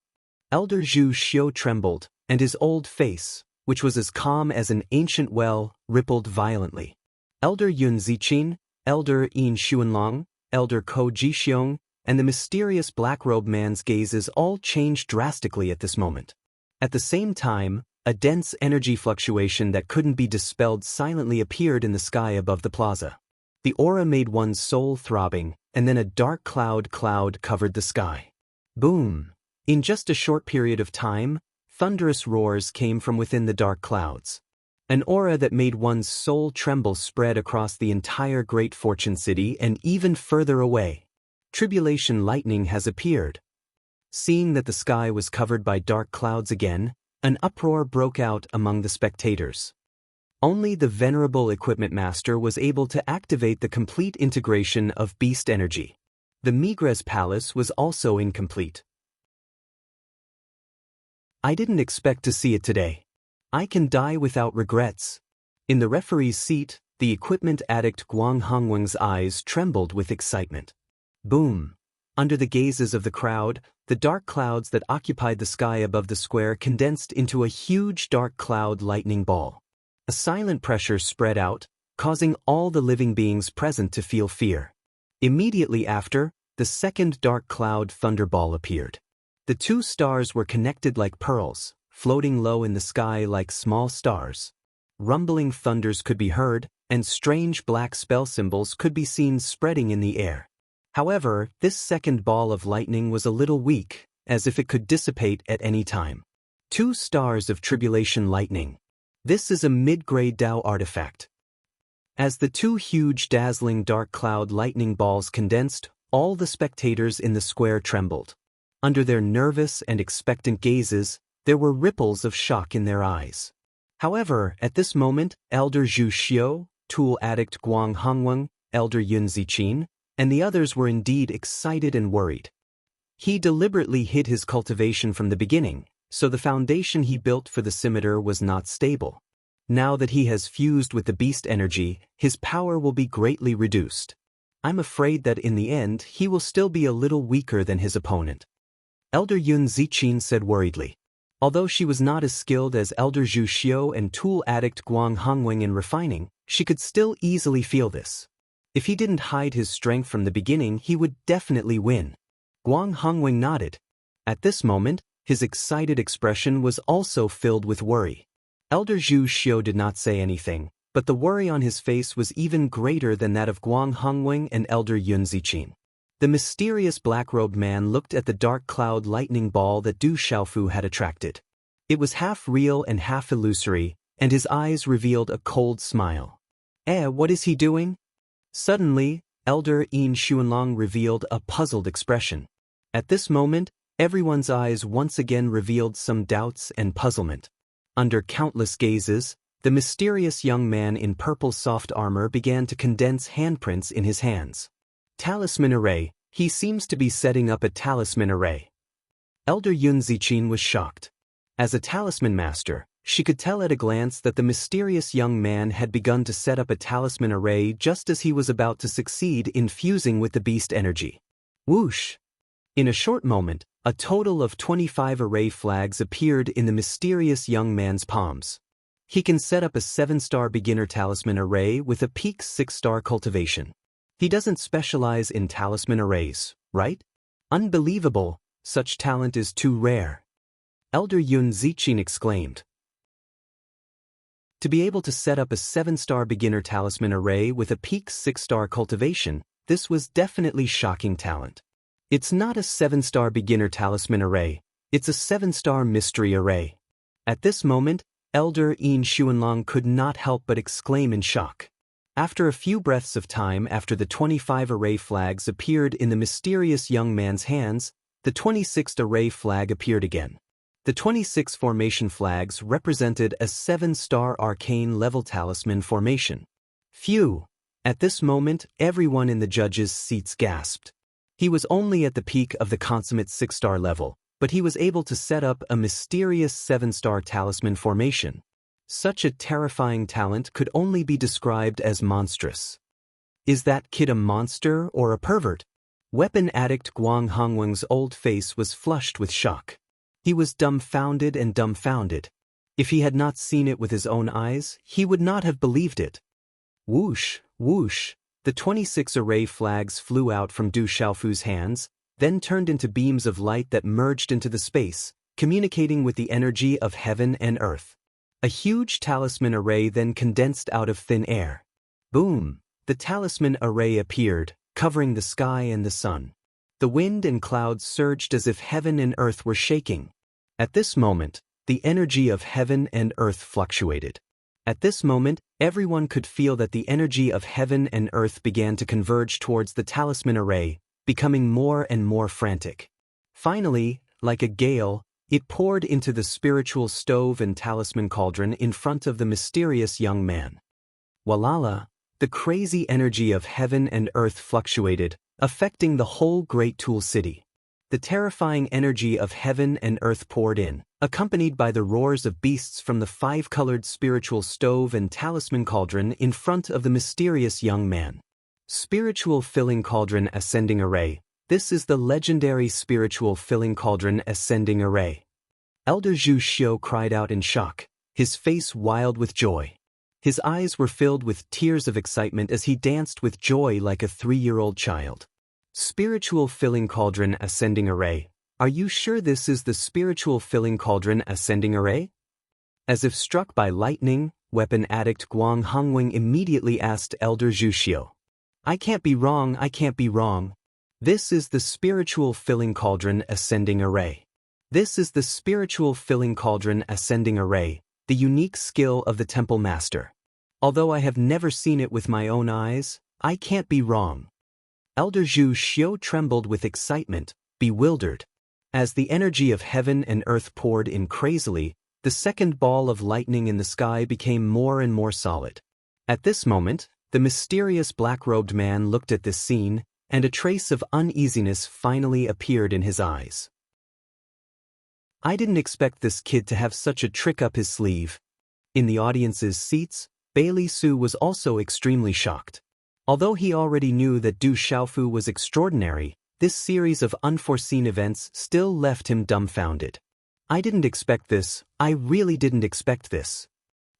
Elder Zhu Xiu trembled, and his old face, which was as calm as an ancient well, rippled violently. Elder Yun Ziqin, Elder Yin Xuanlong, Elder Ko Jixiong, and the mysterious black-robed man's gazes all changed drastically at this moment. At the same time, a dense energy fluctuation that couldn't be dispelled silently appeared in the sky above the plaza. The aura made one's soul throbbing, and then a dark cloud covered the sky. Boom! In just a short period of time, thunderous roars came from within the dark clouds. An aura that made one's soul tremble spread across the entire Great Fortune City and even further away. Tribulation lightning has appeared. Seeing that the sky was covered by dark clouds again, an uproar broke out among the spectators. Only the venerable equipment master was able to activate the complete integration of beast energy. The Migres Palace was also incomplete. I didn't expect to see it today. I can die without regrets. In the referee's seat, the equipment addict Guang Hongwen's eyes trembled with excitement. Boom! Under the gazes of the crowd, the dark clouds that occupied the sky above the square condensed into a huge dark cloud lightning ball. A silent pressure spread out, causing all the living beings present to feel fear. Immediately after, the second dark cloud thunderball appeared. The 2 stars were connected like pearls, floating low in the sky like small stars. Rumbling thunders could be heard, and strange black spell symbols could be seen spreading in the air. However, this second ball of lightning was a little weak, as if it could dissipate at any time. 2 stars of tribulation lightning. This is a mid-grade Dao artifact. As the 2 huge dazzling dark cloud lightning balls condensed, all the spectators in the square trembled. Under their nervous and expectant gazes, there were ripples of shock in their eyes. However, at this moment, Elder Zhu Xiu, tool addict Guang Hongwen, Elder Yun Ziqin, and the others were indeed excited and worried. He deliberately hid his cultivation from the beginning, so the foundation he built for the scimitar was not stable. Now that he has fused with the beast energy, his power will be greatly reduced. I'm afraid that in the end he will still be a little weaker than his opponent. Elder Yun Ziqin said worriedly. Although she was not as skilled as Elder Zhu Xiu and tool addict Guang Hongwen in refining, she could still easily feel this. If he didn't hide his strength from the beginning, he would definitely win. Guang Hongwen nodded. At this moment, his excited expression was also filled with worry. Elder Zhu Xiu did not say anything, But the worry on his face was even greater than that of Guang Hongwing and Elder Yun Ziqin. The mysterious black-robed man looked at the dark cloud lightning ball that Du Xiaofu had attracted. It was half real and half illusory, and his eyes revealed a cold smile. What is he doing? Suddenly, Elder Yin Xuanlong revealed a puzzled expression. At this moment, everyone's eyes once again revealed some doubts and puzzlement. Under countless gazes, the mysterious young man in purple soft armor began to condense handprints in his hands. Talisman array, he seems to be setting up a talisman array. Elder Yun Ziqin was shocked. As a talisman master, she could tell at a glance that the mysterious young man had begun to set up a talisman array just as he was about to succeed in fusing with the beast energy. Whoosh! In a short moment, a total of 25 array flags appeared in the mysterious young man's palms. He can set up a 7-star beginner talisman array with a peak 6-star cultivation. He doesn't specialize in talisman arrays, right? Unbelievable, such talent is too rare. Elder Yun Ziqin exclaimed. To be able to set up a 7-star beginner talisman array with a peak 6-star cultivation, this was definitely shocking talent. It's not a 7-star beginner talisman array, it's a 7-star mystery array. At this moment, Elder Yin Xuanlong could not help but exclaim in shock. After a few breaths of time after the 25 array flags appeared in the mysterious young man's hands, the 26th array flag appeared again. The 26 formation flags represented a 7-star arcane level talisman formation. Phew! At this moment, everyone in the judges' seats gasped. He was only at the peak of the consummate 6-star level, but he was able to set up a mysterious 7-star talisman formation. Such a terrifying talent could only be described as monstrous. Is that kid a monster or a pervert? Weapon addict Guang Hongweng's old face was flushed with shock. He was dumbfounded and dumbfounded. If he had not seen it with his own eyes, he would not have believed it. Whoosh, whoosh, the 26 array flags flew out from Du Xiaofu's hands, then turned into beams of light that merged into the space, communicating with the energy of heaven and earth. A huge talisman array then condensed out of thin air. Boom! The talisman array appeared, covering the sky and the sun. The wind and clouds surged as if heaven and earth were shaking. At this moment, the energy of heaven and earth fluctuated. At this moment, everyone could feel that the energy of heaven and earth began to converge towards the talisman array, becoming more and more frantic. Finally, like a gale, it poured into the spiritual stove and talisman cauldron in front of the mysterious young man. Walala, the crazy energy of heaven and earth fluctuated, affecting the whole great Tool City. The terrifying energy of heaven and earth poured in, accompanied by the roars of beasts from the 5-colored spiritual stove and talisman cauldron in front of the mysterious young man. Spiritual filling cauldron ascending array. This is the legendary spiritual filling cauldron ascending array. Elder Zhu Xiu cried out in shock, his face wild with joy. His eyes were filled with tears of excitement as he danced with joy like a 3-year-old child. Spiritual filling cauldron ascending array. Are you sure this is the spiritual filling cauldron ascending array? As if struck by lightning, weapon addict Guang Hongwing immediately asked Elder Zhu Xiu. I can't be wrong, I can't be wrong. This is the spiritual filling cauldron ascending array. This is the spiritual filling cauldron ascending array, the unique skill of the temple master. Although I have never seen it with my own eyes, I can't be wrong. Elder Zhu Xiu trembled with excitement, bewildered. As the energy of heaven and earth poured in crazily, the second ball of lightning in the sky became more and more solid. At this moment, the mysterious black-robed man looked at this scene, and a trace of uneasiness finally appeared in his eyes. I didn't expect this kid to have such a trick up his sleeve. In the audience's seats, Bailey Su was also extremely shocked. Although he already knew that Du Xiaofu was extraordinary, this series of unforeseen events still left him dumbfounded. I didn't expect this, I really didn't expect this.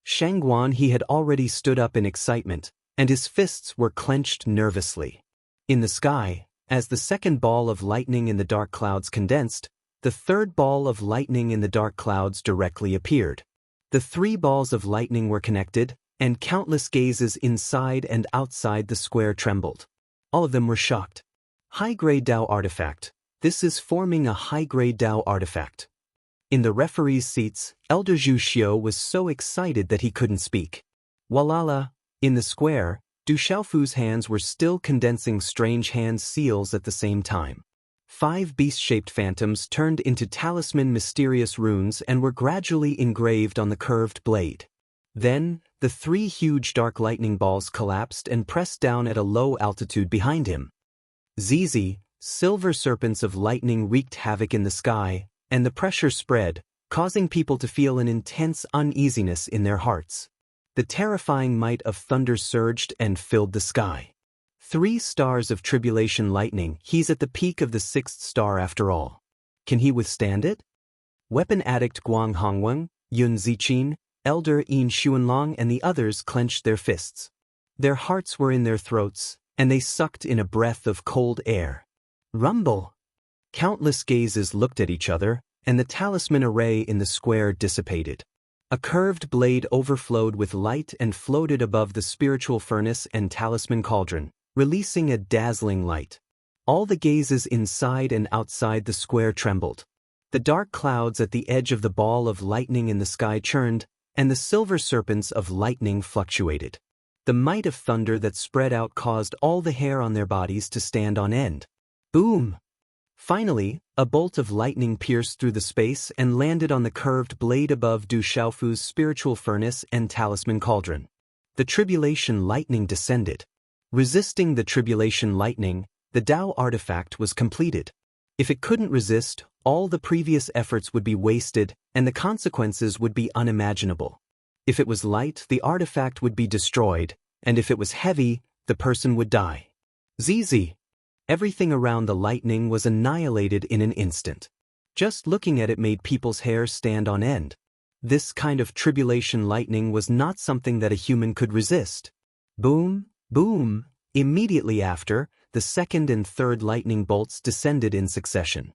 Shangguan he had already stood up in excitement, and his fists were clenched nervously. In the sky, as the second ball of lightning in the dark clouds condensed, the third ball of lightning in the dark clouds directly appeared. The 3 balls of lightning were connected, and countless gazes inside and outside the square trembled. All of them were shocked. High-grade Dao artifact. This is forming a high-grade Dao artifact. In the referee's seats, Elder Zhu Xiu was so excited that he couldn't speak. Walala, in the square, Du Xiaofu's hands were still condensing strange hand seals at the same time. 5 beast-shaped phantoms turned into talisman mysterious runes and were gradually engraved on the curved blade. Then, the 3 huge dark lightning balls collapsed and pressed down at a low altitude behind him. Zizi, silver serpents of lightning wreaked havoc in the sky, and the pressure spread, causing people to feel an intense uneasiness in their hearts. The terrifying might of thunder surged and filled the sky. 3 stars of tribulation lightning. He's at the peak of the 6th star after all. Can he withstand it? Weapon addict Guang Hongwen, Yun Ziqin, Elder Yin Xuanlong and the others clenched their fists. Their hearts were in their throats, and they sucked in a breath of cold air. Rumble! Countless gazes looked at each other, and the talisman array in the square dissipated. A curved blade overflowed with light and floated above the spiritual furnace and talisman cauldron, releasing a dazzling light. All the gazes inside and outside the square trembled. The dark clouds at the edge of the ball of lightning in the sky churned, and the silver serpents of lightning fluctuated. The might of thunder that spread out caused all the hair on their bodies to stand on end. Boom! Finally, a bolt of lightning pierced through the space and landed on the curved blade above Du Xiaofu's spiritual furnace and talisman cauldron. The tribulation lightning descended. Resisting the tribulation lightning, the Dao artifact was completed. If it couldn't resist, all the previous efforts would be wasted, and the consequences would be unimaginable. If it was light, the artifact would be destroyed, and if it was heavy, the person would die. Zizi! Everything around the lightning was annihilated in an instant. Just looking at it made people's hair stand on end. This kind of tribulation lightning was not something that a human could resist. Boom, boom! Immediately after, the second and third lightning bolts descended in succession.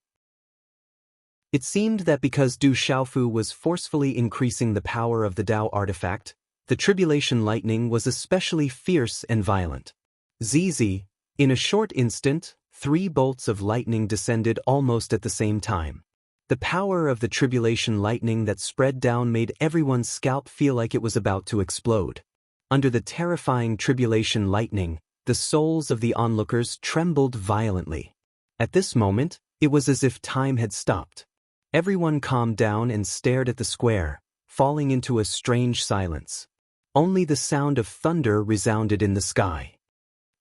It seemed that because Du Xiaofu was forcefully increasing the power of the Dao artifact, the tribulation lightning was especially fierce and violent. Zizi! In a short instant, 3 bolts of lightning descended almost at the same time. The power of the tribulation lightning that spread down made everyone's scalp feel like it was about to explode. Under the terrifying tribulation lightning, the souls of the onlookers trembled violently. At this moment, it was as if time had stopped. Everyone calmed down and stared at the square, falling into a strange silence. Only the sound of thunder resounded in the sky.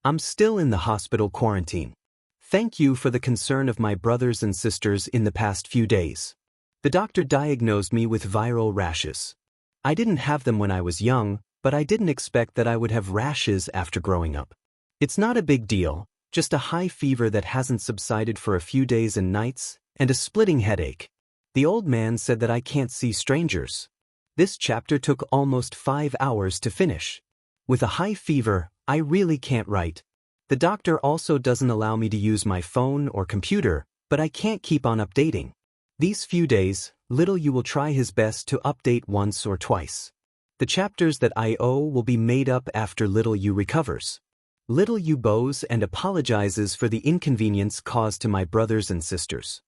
I'm still in the hospital quarantine. Thank you for the concern of my brothers and sisters in the past few days. The doctor diagnosed me with viral rashes. I didn't have them when I was young, but I didn't expect that I would have rashes after growing up. It's not a big deal, just a high fever that hasn't subsided for a few days and nights, and a splitting headache. The old man said that I can't see strangers. This chapter took almost 5 hours to finish. With a high fever, I really can't write. The doctor also doesn't allow me to use my phone or computer, but I can't keep on updating. These few days, Little Yu will try his best to update once or twice. The chapters that I owe will be made up after Little Yu recovers. Little Yu bows and apologizes for the inconvenience caused to my brothers and sisters.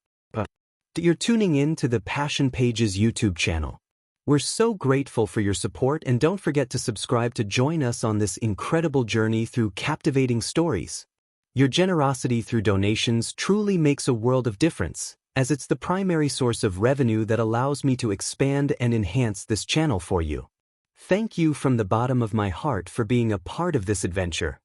You're tuning in to the Passion Pages YouTube channel. We're so grateful for your support, and don't forget to subscribe to join us on this incredible journey through captivating stories. Your generosity through donations truly makes a world of difference, as it's the primary source of revenue that allows me to expand and enhance this channel for you. Thank you from the bottom of my heart for being a part of this adventure.